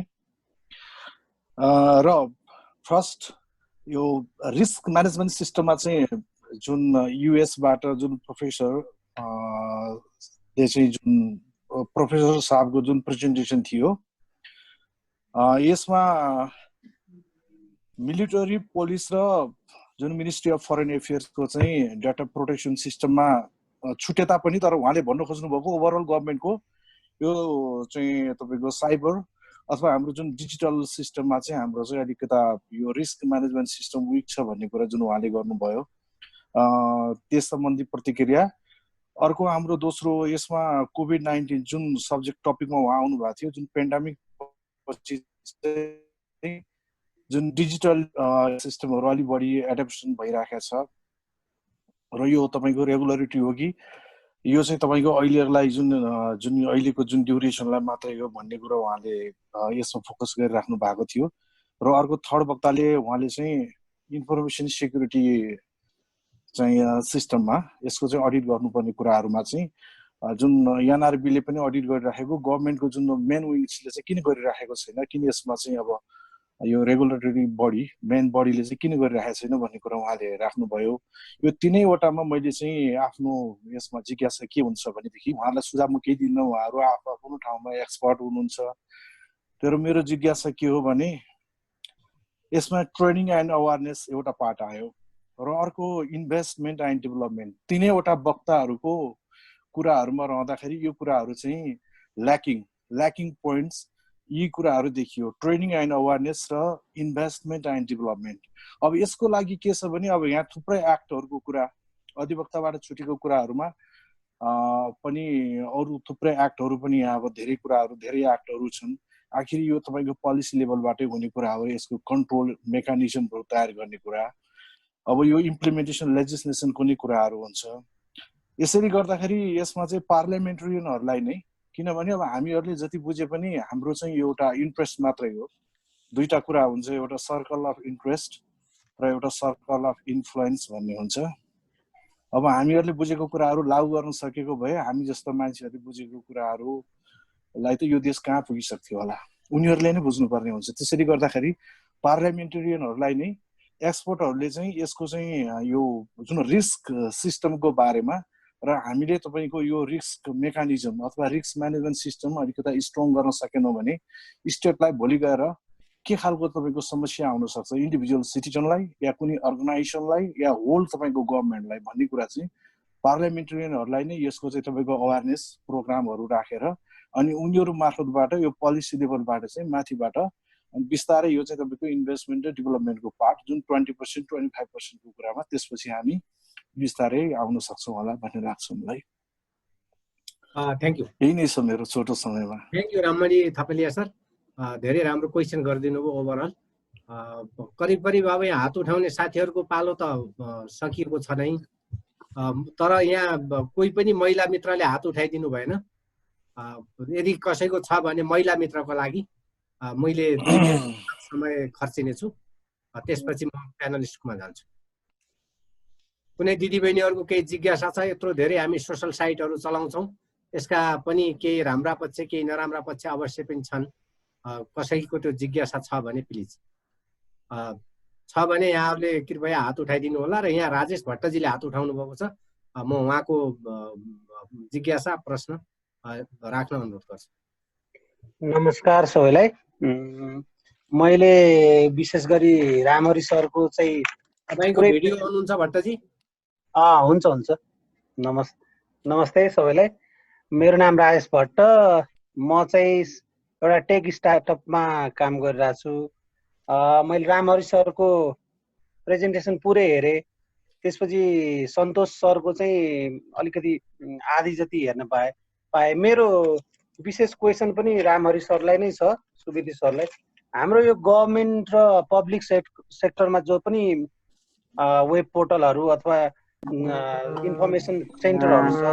र फर्स्ट यो रिस्क म्यानेजमेन्ट सिस्टममा चाहिँ जुन युएसबाट जुन प्रोफेसर साहबको जुन प्रेजेन्टेसन थियो, यसमा मिलिटरी पुलिस र जुन मिनिस्ट्री अफ फरेन एफेयर्सको चाहिँ डाटा प्रोटेक्सन सिस्टममा छुटे तापनि तर उहाँले भन्नु खोज्नु भएको ओभरअल गभर्मेन्टको यो चाहिँ तपाईँको साइबर अथवा हाम्रो जुन डिजिटल सिस्टममा चाहिँ हाम्रो चाहिँ अलिकता यो रिस्क म्यानेजमेन्ट सिस्टम विक छ भन्ने कुरा जुन उहाँले गर्नुभयो, त्यस सम्बन्धी प्रतिक्रिया। अर्को हाम्रो दोस्रो यसमा कोभिड-19 जुन सब्जेक्ट टपिकमा उहाँ आउनु भएको थियो, जुन पेन्डेमिक पछि जुन डिजिटल सिस्टमहरू अलिक बढी एडप्सन भइरहेको छ र यो तपाईँको रेगुलरिटी हो कि यो चाहिँ तपाईँको अहिलेलाई जुन अहिलेको जुन ड्युरेसनलाई मात्रै हो भन्ने कुरा उहाँले यसमा फोकस गरिराख्नु भएको थियो। र अर्को थर्ड वक्ताले उहाँले चाहिँ इन्फर्मेसन सेक्युरिटी चाहिँ सिस्टममा यसको चाहिँ अडिट गर्नुपर्ने कुराहरूमा चाहिँ जुन एनआरबीले पनि अडिट गरिराखेको, गभर्मेन्टको जुन मेन विङ्सले चाहिँ किन गरिराखेको छैन, किन यसमा चाहिँ अब यो रेगुलेटरी बडी मेन बडीले चाहिँ किन गरिरहेको छैन भन्ने कुरा उहाँले राख्नुभयो। यो तीनैवटामा मैले चाहिँ आफ्नो यसमा जिज्ञासा के हुन्छ भनेदेखि उहाँलाई सुझाव म केही दिन्न, उहाँहरू आफ्नो ठाउँमा एक्सपर्ट हुनुहुन्छ, तर मेरो जिज्ञासा के हो भने यसमा ट्रेनिङ एन्ड अवेरनेस एउटा पार्ट आयो र अर्को इन्भेस्टमेन्ट एन्ड डेभलपमेन्ट। तीनैवटा वक्ताहरूको कुराहरूमा रहँदाखेरि यो कुराहरू चाहिँ ल्याकिङ पोइन्ट्स यी कुराहरू देखियो, ट्रेनिङ एन्ड अवेरनेस र इन्भेस्टमेन्ट एन्ड डेभलपमेन्ट। अब यसको लागि के छ भने अब यहाँ थुप्रै एक्टहरूको कुरा, अधिवक्ताबाट छुटेको कुराहरूमा पनि अरू थुप्रै एक्टहरू पनि यहाँ अब धेरै एक्टहरू छन्। आखिर यो तपाईँको पोलिसी लेभलबाटै हुने कुरा हो, यसको कन्ट्रोल मेकानिजमहरू तयार गर्ने कुरा, अब यो इम्प्लिमेन्टेसन लेजिस्लेसनको नै कुराहरू हुन्छ। यसरी गर्दाखेरि यसमा चाहिँ पार्लियामेन्टेरियनहरूलाई नै, किनभने अब हामीहरूले जति बुझे पनि हाम्रो चाहिँ एउटा इन्ट्रेस्ट मात्रै हो, दुईटा कुरा हुन्छ, एउटा सर्कल अफ इन्ट्रेस्ट र एउटा सर्कल अफ इन्फ्लुएन्स भन्ने हुन्छ। अब हामीहरूले बुझेको कुराहरू लागू गर्न सकेको भए हामी जस्तो मान्छेहरूले बुझेको कुराहरूलाई त यो देश कहाँ पुगिसक्थ्यो होला, उनीहरूले नै बुझ्नुपर्ने हुन्छ। त्यसरी गर्दाखेरि पार्लियामेन्टेरियनहरूलाई नै एक्सपर्टहरूले चाहिँ यसको चाहिँ यो जुन रिस्क सिस्टमको बारेमा र हामीले तपाईँको यो रिस्क मेकानिजम अथवा रिस्क म्यानेजमेन्ट सिस्टम अलिकता स्ट्रङ गर्न सकेनौँ भने स्टेटलाई भोलि गएर के खालको तपाईँको समस्या आउन सक्छ, इन्डिभिजुअल सिटिजनलाई या कुनै अर्गनाइजेसनलाई या होल तपाईँको गभर्मेन्टलाई भन्ने कुरा चाहिँ पार्लियामेन्टेरियनहरूलाई नै यसको चाहिँ तपाईँको अवेरनेस प्रोग्रामहरू राखेर अनि उनीहरू मार्फतबाट यो पोलिसी लेभलबाट चाहिँ माथिबाट अनि बिस्तारै यो चाहिँ तपाईँको इन्भेस्टमेन्ट र डेभलपमेन्टको पार्ट जुन 20% 25% को कुरामा त्यसपछि हामी बिस्तारै आउन सक्छौँ होला भन्ने लाग्छ मलाई। Thank you. यही नै छ मेरो छोटो समयमा। Thank you Rammani Thapaliya sir, धेरै राम्रो क्वेसन गरिदिनु भयो। ओभरअल करिब अब यहाँ हात उठाउने साथीहरूको पालो त सकिएको छ नै, तर यहाँ कोही पनि महिला मित्रले हात उठाइदिनु भएन। यदि कसैको छ भने महिला मित्रको लागि मैले 2 मिनेट समय खर्चिनेछु, त्यसपछि म प्यानलिस्टमा जान्छु। कुनै दिदीबहिनीहरूको केही जिज्ञासा छ? यत्रो धेरै हामी सोसल साइटहरू चलाउँछौँ, यसका पनि केही राम्रा पक्ष केही नराम्रा पक्ष अवश्य पनि छन्। कसैको त्यो जिज्ञासा छ भने प्लिज छ भने यहाँहरूले कृपया हात उठाइदिनु होला। र यहाँ राजेश भट्टजीले हात उठाउनु भएको छ, म उहाँको जिज्ञासा प्रश्न राख्न अनुरोध गर्छु। नमस्कार सबैलाई। मैले विशेष गरी रामहरि सरको चाहिँ तपाईको भिडियो हुनुहुन्छ भट्टजी? हुन्छ। नमस्ते सबैलाई। मेरो नाम राजेश भट्ट, म चाहिँ एउटा टेक स्टार्टअपमा काम गरिरहेको छु। मैले रामहरि सरको प्रेजेन्टेसन पुरै हेरेँ, त्यसपछि सन्तोष सरको चाहिँ अलिकति आधी जति हेर्न पाएँ। मेरो विशेष क्वेसन पनि रामहरि सरलाई नै छ, सुवेदी सरलाई। हाम्रो यो गभर्मेन्ट र पब्लिक सेक्टरमा जो पनि वेब पोर्टलहरू अथवा इन्फर्मेसन सेन्टरहरू छ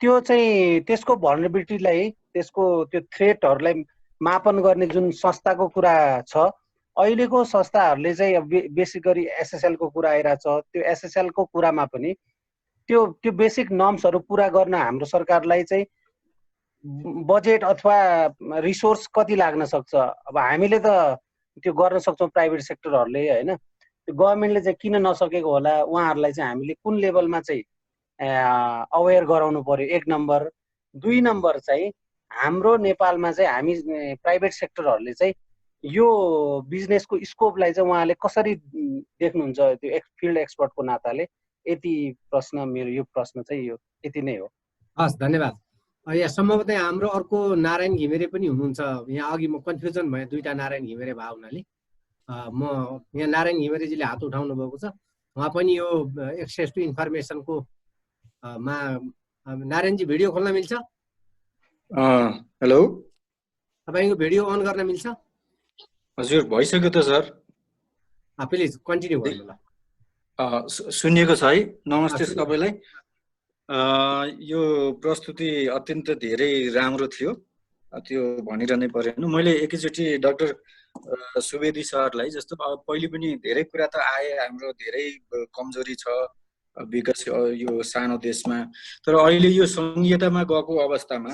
त्यो चाहिँ त्यसको भलनरेबिलिटीलाई त्यो थ्रेटहरूलाई मापन गर्ने जुन संस्थाको कुरा छ अहिलेको संस्थाहरूले चाहिँ बेसिक गरी एसएसएलको कुरा आइरहेछ। त्यो एसएसएलको कुरामा पनि त्यो बेसिक नर्म्सहरू पुरा गर्न हाम्रो सरकारलाई चाहिँ बजेट अथवा रिसोर्स कति लाग्न सक्छ। अब हामीले त त्यो गर्न सक्छौँ प्राइभेट सेक्टरहरूले होइन, त्यो गभर्मेन्टले चाहिँ किन नसकेको होला, उहाँहरूलाई चाहिँ हामीले कुन लेभलमा चाहिँ अवेर गराउनु पर्यो, 1 नम्बर। 2 नम्बर चाहिँ हाम्रो नेपालमा चाहिँ हामी प्राइभेट सेक्टरहरूले चाहिँ यो बिजनेसको स्कोपलाई चाहिँ उहाँले कसरी देख्नुहुन्छ त्यो फिल्ड एक्सपर्टको नाताले। यति प्रश्न मेरो, यो प्रश्न चाहिँ यो यति नै हो। हस्, धन्यवाद। यहाँ सम्भवतः हाम्रो अर्को नारायण घिमिरे पनि हुनुहुन्छ। यहाँ अघि म कन्फ्युजन भएँ, 2टा नारायण घिमिरे भए हुनाले म यहाँ नारायण घिमिरेजीले हात उठाउनु भएको छ। उहाँ पनि यो एक्सेस टु इन्फर्मेसनको मा नारायणजी भिडियो खोल्न मिल्छ? हेलो, तपाईँको भिडियो अन गर्न मिल्छ? हजुर भइसक्यो त सर। प्लिज कन्टिन्यू गर्नु ल। सुनिएको छ है? नमस्ते सबैलाई। यो प्रस्तुति अत्यन्त धेरै राम्रो थियो, त्यो भनिरहनै परेन। मैले एकैचोटि डाक्टर सुवेदी सरलाई, जस्तो पहिले पनि धेरै कुरा त आए, हाम्रो धेरै कमजोरी छ विकास यो सानो देशमा, तर अहिले यो संघीयतामा गएको अवस्थामा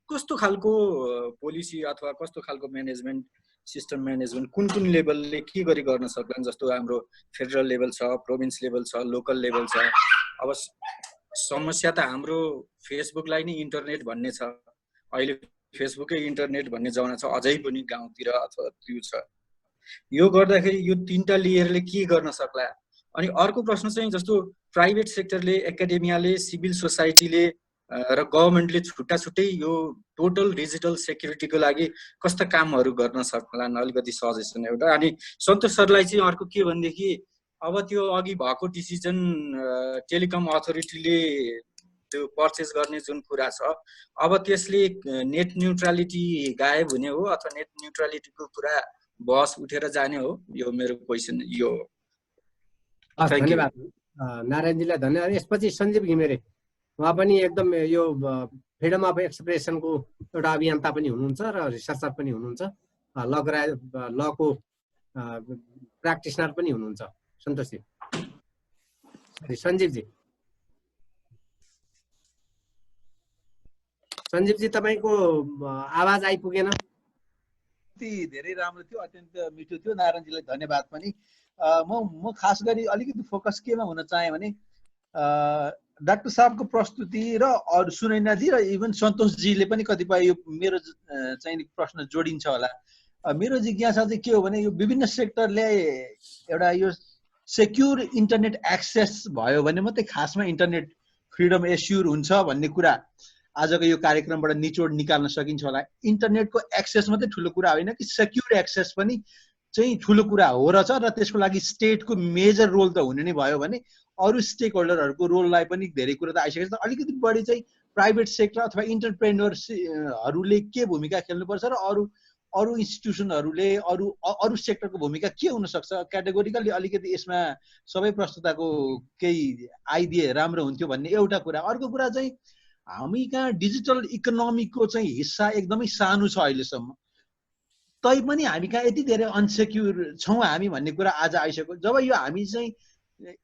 कस्तो खालको पोलिसी अथवा कस्तो खालको म्यानेजमेन्ट सिस्टम म्यानेजमेन्ट कुन लेभलले के गरी गर्न सक्लान्। जस्तो हाम्रो फेडरल लेभल छ, प्रोभिन्स लेभल छ, लोकल लेभल छ। अब समस्या त हाम्रो फेसबुकलाई नै इन्टरनेट भन्ने छ, अहिले फेसबुकै इन्टरनेट भन्ने जमाना छ, अझै पनि गाउँतिर अथवा त्यो छ। यो गर्दाखेरि यो 3टा लेयरले के गर्न सक्ला। अनि अर्को प्रश्न चाहिँ जस्तो प्राइभेट सेक्टरले, एकाडेमियाले, सिभिल सोसाइटीले र गभर्मेन्टले छुट्टै यो टोटल डिजिटल सेक्युरिटीको लागि कस्ता कामहरू गर्न सक्लान्, अलिकति सजेसन एउटा। अनि सन्तोष सरलाई चाहिँ अर्को के भनेदेखि अब त्यो अघि भएको डिसिजन टेलिकम अथोरिटीले त्यो पर्चेस गर्ने जुन कुरा छ, अब त्यसले नेट न्युट्रालिटी गायब हुने हो अथवा नेट न्युट्रालिटीको कुरा बहस उठेर जाने हो? यो मेरो क्वेसन यो। धन्यवाद नारायणजीलाई, धन्यवाद। यसपछि सञ्जीव घिमिरे, उहाँ पनि एकदम यो फ्रिडम अफ एक्सप्रेसनको एउटा अभियन्ता पनि हुनुहुन्छ र रिसर्चर पनि हुनुहुन्छ, लको प्र्याक्टिसनर पनि हुनुहुन्छ। सन्तोषजी, सञ्जीवजी तपाईँको आवाज आइपुगेन। धेरै राम्रो थियो, अत्यन्त मिठो थियो। नारायणजीलाई धन्यवाद पनि। म खास गरी अलिकति फोकस केमा हुन चाहेँ भने डाक्टर साहबको प्रस्तुति र अरू सुनैनाजी र इभन सन्तोषजीले पनि कतिपय यो मेरो चाहिँ प्रश्न जोडिन्छ होला। मेरो जिज्ञासा चाहिँ के हो भने यो विभिन्न सेक्टरले एउटा यो सेक्युर इन्टरनेट एक्सेस भयो भने मात्रै खासमा इन्टरनेट फ्रिडम एस्योर हुन्छ भन्ने कुरा आजको यो कार्यक्रमबाट निचोड निकाल्न सकिन्छ होला। इन्टरनेटको एक्सेस मात्रै ठुलो कुरा होइन कि सेक्युर एक्सेस पनि चाहिँ ठुलो कुरा हो र त्यसको लागि स्टेटको मेजर रोल त हुने नै भयो भने अरू स्टेक होल्डरहरूको रोललाई पनि धेरै कुरा त आइसकेको छ। अलिकति बढी चाहिँ प्राइभेट सेक्टर अथवा इन्टरप्रेन्योरहरूले के भूमिका खेल्नुपर्छ र अरू इन्स्टिट्युसनहरूले अरू सेक्टरको भूमिका के हुनसक्छ, क्याटेगोरिकल्ली अलिकति यसमा सबै प्रस्तुताको केही आइडिया राम्रो हुन्थ्यो भन्ने एउटा कुरा। अर्को कुरा चाहिँ हामी कहाँ डिजिटल इकोनोमीको चाहिँ हिस्सा एकदमै सानो छ अहिलेसम्म, तैपनि हामी कहाँ यति धेरै अनसेक्युर छौँ हामी भन्ने कुरा आज आइसक्यो। जब यो हामी चाहिँ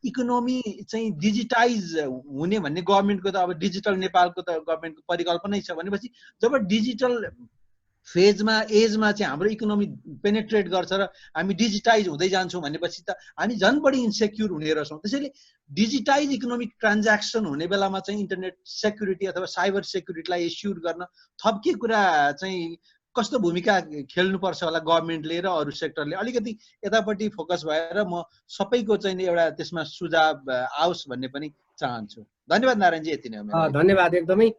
इकोनोमी चाहिँ डिजिटाइज हुने भन्ने गभर्मेन्टको त अब डिजिटल नेपालको त गभर्मेन्टको परिकल्पनै छ भनेपछि जब डिजिटल फेजमा एजमा चाहिँ हाम्रो इकोनोमी पेनेट्रेट गर्छ र हामी डिजिटाइज हुँदै जान्छौँ भनेपछि त हामी झन् बढी इन्सेक्युर हुने रहेछौँ। त्यसैले डिजिटाइज इकोनोमिक ट्रान्ज्याक्सन हुने बेलामा चाहिँ इन्टरनेट सेक्युरिटी अथवा साइबर सेक्युरिटीलाई एस्योर गर्न थप के कुरा चाहिँ कस्तो भूमिका खेल्नुपर्छ होला गभर्मेन्टले र अरू सेक्टरले, अलिकति यतापट्टि फोकस भएर म सबैको चाहिँ एउटा त्यसमा सुझाव आओस् भन्ने पनि चाहन्छु। धन्यवाद नारायणजी, यति नै हो। धन्यवाद एकदमै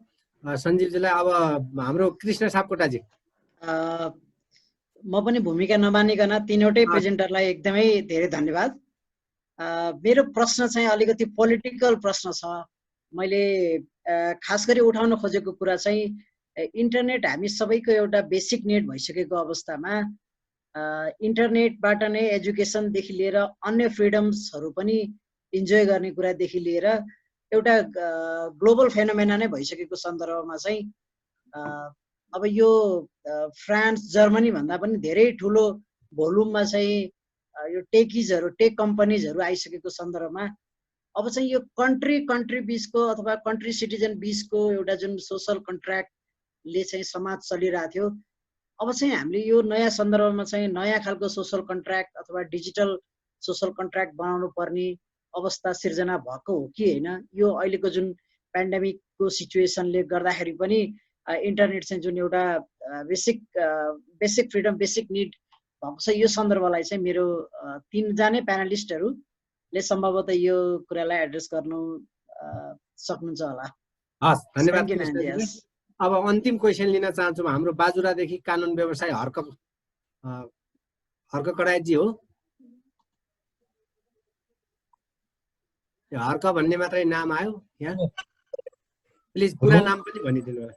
सञ्जीवजीलाई। अब हाम्रो कृष्ण सापकोटाजी। म पनि भूमिका नमानिकन तीनवटै प्रेजेन्टरलाई एकदमै धेरै धन्यवाद। मेरो प्रश्न चाहिँ अलिकति पोलिटिकल प्रश्न छ। मैले खास गरी उठाउन खोजेको कुरा चाहिँ इन्टरनेट हामी सबैको एउटा बेसिक नेड भइसकेको अवस्थामा इन्टरनेटबाट नै एजुकेसनदेखि लिएर अन्य फ्रिडम्सहरू पनि इन्जोय गर्ने कुरादेखि लिएर एउटा ग्लोबल फेनोमेना नै भइसकेको सन्दर्भमा चाहिँ अब यो फ्रान्स जर्मनी भन्दा पनि धेरै ठुलो भोल्युममा चाहिँ यो टेक कम्पनीजहरू आइसकेको सन्दर्भमा अब चाहिँ यो कन्ट्री बिचको अथवा कन्ट्री सिटिजन बिचको एउटा जुन सोसल कन्ट्र्याक्टले चाहिँ समाज चलिरहेको थियो अब चाहिँ हामीले यो नयाँ सन्दर्भमा चाहिँ नयाँ खालको सोसल कन्ट्र्याक्ट अथवा डिजिटल सोसल कन्ट्र्याक्ट बनाउनु पर्ने अवस्था सिर्जना भएको हो कि होइन यो अहिलेको जुन पेन्डेमिकको सिचुएसनले गर्दाखेरि पनि इन्टरनेट चाहिँ जुन एउटा बेसिक फ्रिडम बेसिक निड भएको छ यो सन्दर्भलाई चाहिँ मेरो तीनजना प्यानलिस्टहरूले सम्भवतः यो कुरालाई एड्रेस गर्नु सक्नुहुन्छ होला। हस्, धन्यवाद। अब अन्तिम क्वेसन लिन चाहन्छु। हाम्रो बाजुरादेखि कानुन व्यवसाय हर्क कडायतजी हो। हर्क भन्ने मात्रै नाम आयो यहाँ, प्लिज पुरा नाम पनि भनिदिनु होला।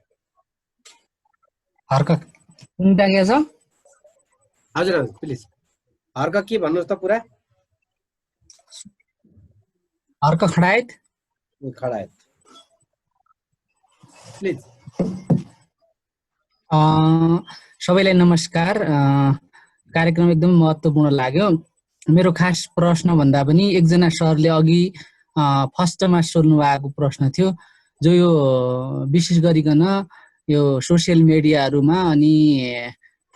हर्क कुन्टागे छ? हजुर हजुर प्लिज हर्क के भन्नुहोस् त पुरा। हर्क खडायत प्लिज। सबैलाई नमस्कार। कार्यक्रम एकदम महत्त्वपूर्ण लाग्यो। मेरो खास प्रश्न भन्दा पनि एकजना सरले अघि फर्स्टमा सोध्नु भएको प्रश्न थियो, जो यो विशेष गरिकन यो सोसियल मिडियाहरूमा अनि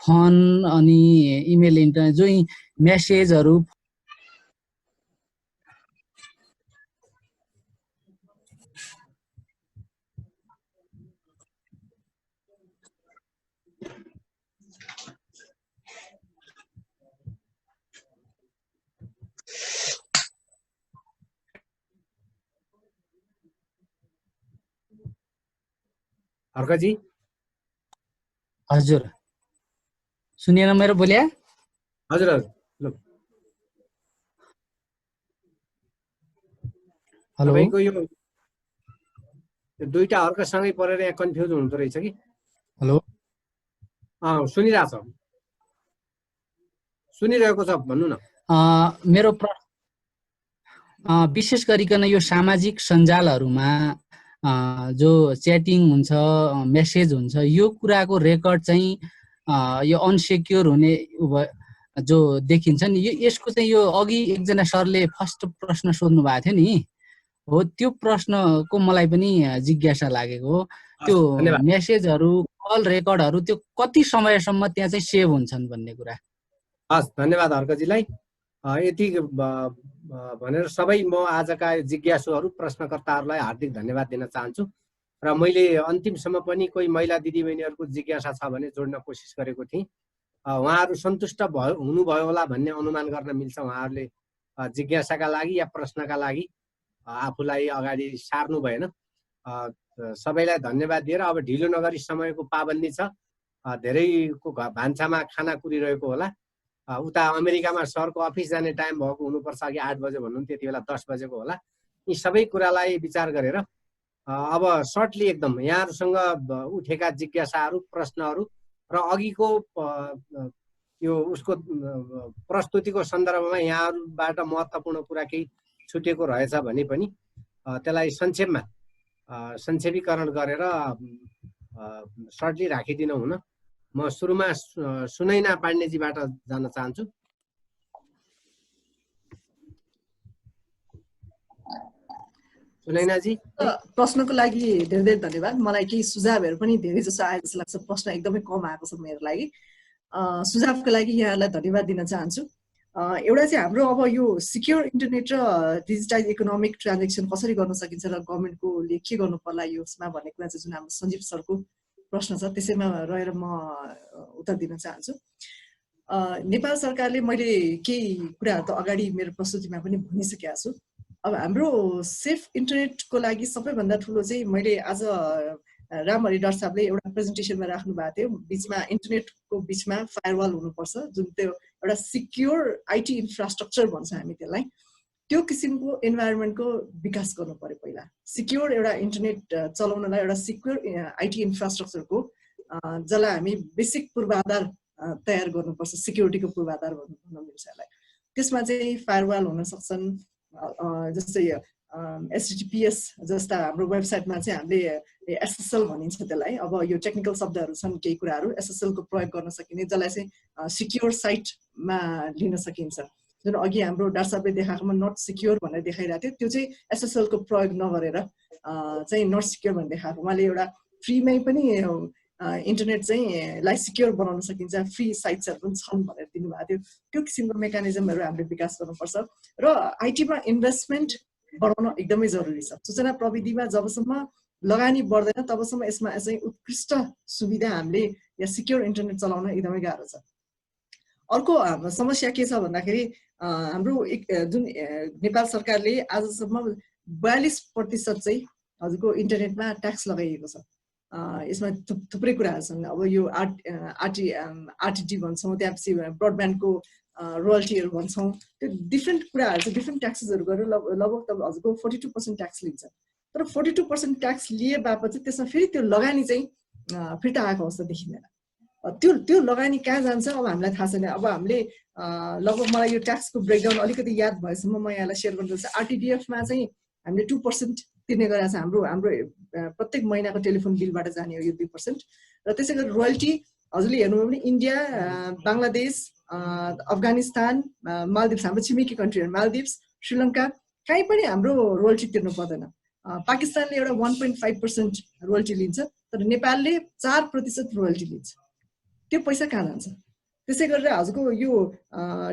फोन अनि इमेल इन्टरनेट जो मेसेजहरू हर्कजी। हजुर सुनिएन मेरो बोलिया? हजुर हजुर। हेलो, तपाईको यो दुईटा हर्कसँगै परेर यहाँ कन्फ्युज हुँदो रहेछ कि? हेलो, सुनिरहेको छ, भन्नु न। मेरो विशेष गरिकन यो सामाजिक सञ्जालहरूमा जो च्याटिङ हुन्छ, मेसेज हुन्छ, यो कुराको रेकर्ड चाहिँ यो अनसेक्योर हुने जो देखिन्छ नि, यसको चाहिँ यो अघि एकजना सरले फर्स्ट प्रश्न सोध्नु भएको थियो नि, हो त्यो प्रश्नको मलाई पनि जिज्ञासा लागेको हो। त्यो मेसेजहरू, कल रेकर्डहरू त्यो कति समयसम्म त्यहाँ चाहिँ सेभ हुन्छन् भन्ने कुरा। हस्, धन्यवाद हर्कजीलाई। यति भनेर सबै म आजका जिज्ञासुहरू प्रश्नकर्ताहरूलाई हार्दिक धन्यवाद दिन चाहन्छु। र मैले अन्तिमसम्म पनि कोही महिला दिदीबहिनीहरूको जिज्ञासा छ भने जोड्न कोसिस गरेको थिएँ। उहाँहरू सन्तुष्ट हुनुभयो होला भन्ने अनुमान गर्न मिल्छ। उहाँहरूले जिज्ञासाका लागि या प्रश्नका लागि आफूलाई अगाडि सार्नु भएन। सबैलाई धन्यवाद दिएर अब ढिलो नगरी, समयको पाबन्दी छ, धेरैको भान्सामा खाना कुरिरहेको होला। उता अमेरिकामा सरको अफिस जाने टाइम भएको हुनुपर्छ, अघि 8 बजे भन्नुहुन्थ्यो, त्यति बेला 10 बजेको होला। यी सबै कुरालाई विचार गरेर अब सर्टली एकदम यहाँहरूसँग उठेका जिज्ञासाहरू, प्रश्नहरू र अघिको यो उसको प्रस्तुतिको सन्दर्भमा यहाँहरूबाट महत्त्वपूर्ण कुरा केही छुटेको रहेछ भने पनि त्यसलाई संक्षेपीकरण गरेर सर्टली राखिदिनु हुन म सुरुमा सुनैना पाण्डेजीबाट जान चाहन्छु। सुनैनाजी, प्रश्नको लागि धेरै धेरै धन्यवाद। मलाई केही सुझावहरू पनि धेरै जसो आए जस्तो लाग्छ। प्रश्न एकदमै कम आएको छ मेरो लागि। सुझावको लागि यहाँलाई धन्यवाद दिन चाहन्छु। एउटा चाहिँ हाम्रो अब यो सिक्योर इन्टरनेट र डिजिटाइज इकोनोमिक ट्रान्जेक्सन कसरी गर्न सकिन्छ र गभर्मेन्टकोले के गर्नु पर्ला यसमा भन्ने कुरा चाहिँ जुन हाम्रो सञ्जीव सरको प्रश्न छ त्यसैमा रहेर म उत्तर दिन चाहन्छु। नेपाल सरकारले, मैले केही कुराहरू त अगाडि मेरो प्रस्तुतिमा पनि भनिसकेको छु। अब हाम्रो सेफ इन्टरनेटको लागि सबैभन्दा ठुलो चाहिँ मैले आज रामहरि डाक्टर साहबले एउटा प्रेजेन्टेसनमा राख्नु भएको थियो, बिचमा इन्टरनेटको बिचमा फायरवाल हुनुपर्छ, जुन त्यो एउटा सिक्योर आइटी इन्फ्रास्ट्रक्चर भन्छ हामी त्यसलाई। त्यो किसिमको इन्भाइरोमेन्टको विकास गर्नु पर्यो। पहिला सिक्योर एउटा इन्टरनेट चलाउनलाई एउटा सिक्योर आइटी इन्फ्रास्ट्रक्चरको जसलाई हामी बेसिक पूर्वाधार तयार गर्नुपर्छ, सिक्युरिटीको पूर्वाधार भन्न मिल्छ यसलाई। त्यसमा चाहिँ फायरवाल हुन सक्छन्, जस्तै HTTPS जस्ता हाम्रो वेबसाइटमा चाहिँ हामीले SSL भनिन्छ त्यसलाई। अब यो टेक्निकल शब्दहरू छन् केही कुराहरू, SSL को प्रयोग गर्न सकिने, जसलाई चाहिँ सिक्योर साइटमा लिन सकिन्छ। जुन अघि हाम्रो डाक्टर साहबले देखाएकोमा नट सिक्योर भनेर देखाइरहेको थियो, त्यो चाहिँ SSL को प्रयोग नगरेर चाहिँ नट सिक्योर भनेर देखाएको। उहाँले एउटा फ्रीमै पनि इन्टरनेट चाहिँ लाई सिक्योर बनाउन सकिन्छ, फ्री साइट्सहरू पनि छन् भनेर दिनुभएको थियो। त्यो किसिमको मेकानिजमहरू हामीले विकास गर्नुपर्छ र आइटीमा इन्भेस्टमेन्ट बढाउन एकदमै जरुरी छ। सूचना प्रविधिमा जबसम्म लगानी बढ्दैन तबसम्म यसमा चाहिँ उत्कृष्ट सुविधा हामीले या सिक्योर इन्टरनेट चलाउन एकदमै गाह्रो छ। अर्को समस्या के छ भन्दाखेरि हाम्रो जुन नेपाल सरकारले आजसम्म 42% चाहिँ हजुरको इन्टरनेटमा ट्याक्स लगाइएको छ। यसमा थुप्रै कुराहरू छन्। अब यो आरटिडी भन्छौँ, त्यसपछि ब्रोडब्यान्डको रोयल्टीहरू भन्छौँ, त्यो डिफ्रेन्ट कुराहरू चाहिँ डिफ्रेन्ट ट्याक्सेसहरू गरेर लगभग त हजुरको 42% ट्याक्स लिन्छ। तर 42% ट्याक्स लिए बापत चाहिँ त्यसमा फेरि त्यो लगानी चाहिँ फिर्ता आएको अवस्था देखिँदैन। त्यो लगानी कहाँ जान्छ अब हामीलाई थाहा छैन। अब हामीले लगभग मलाई यो ट्याक्सको ब्रेकडाउन अलिकति याद भएसम्म म यहाँलाई सेयर गर्दैछु। आरटिडिएफमा चाहिँ हामीले 2% तिर्ने गरेको छ। हाम्रो प्रत्येक महिनाको टेलिफोन बिलबाट जाने हो यो 2%। र त्यसै गरी रोयल्टी हजुरले हेर्नुभयो भने इन्डिया, बङ्गलादेश, अफगानिस्तान, मालदिप्स, हाम्रो छिमेकी कन्ट्रीहरू मालदिप्स, श्रीलङ्का, कहीँ पनि हाम्रो रोयल्टी तिर्नु पर्दैन। पाकिस्तानले एउटा 1.5% रोयल्टी लिन्छ, तर नेपालले 4% रोयल्टी लिन्छ। त्यो पैसा कहाँ जान्छ? त्यसै गरेर हजुरको यो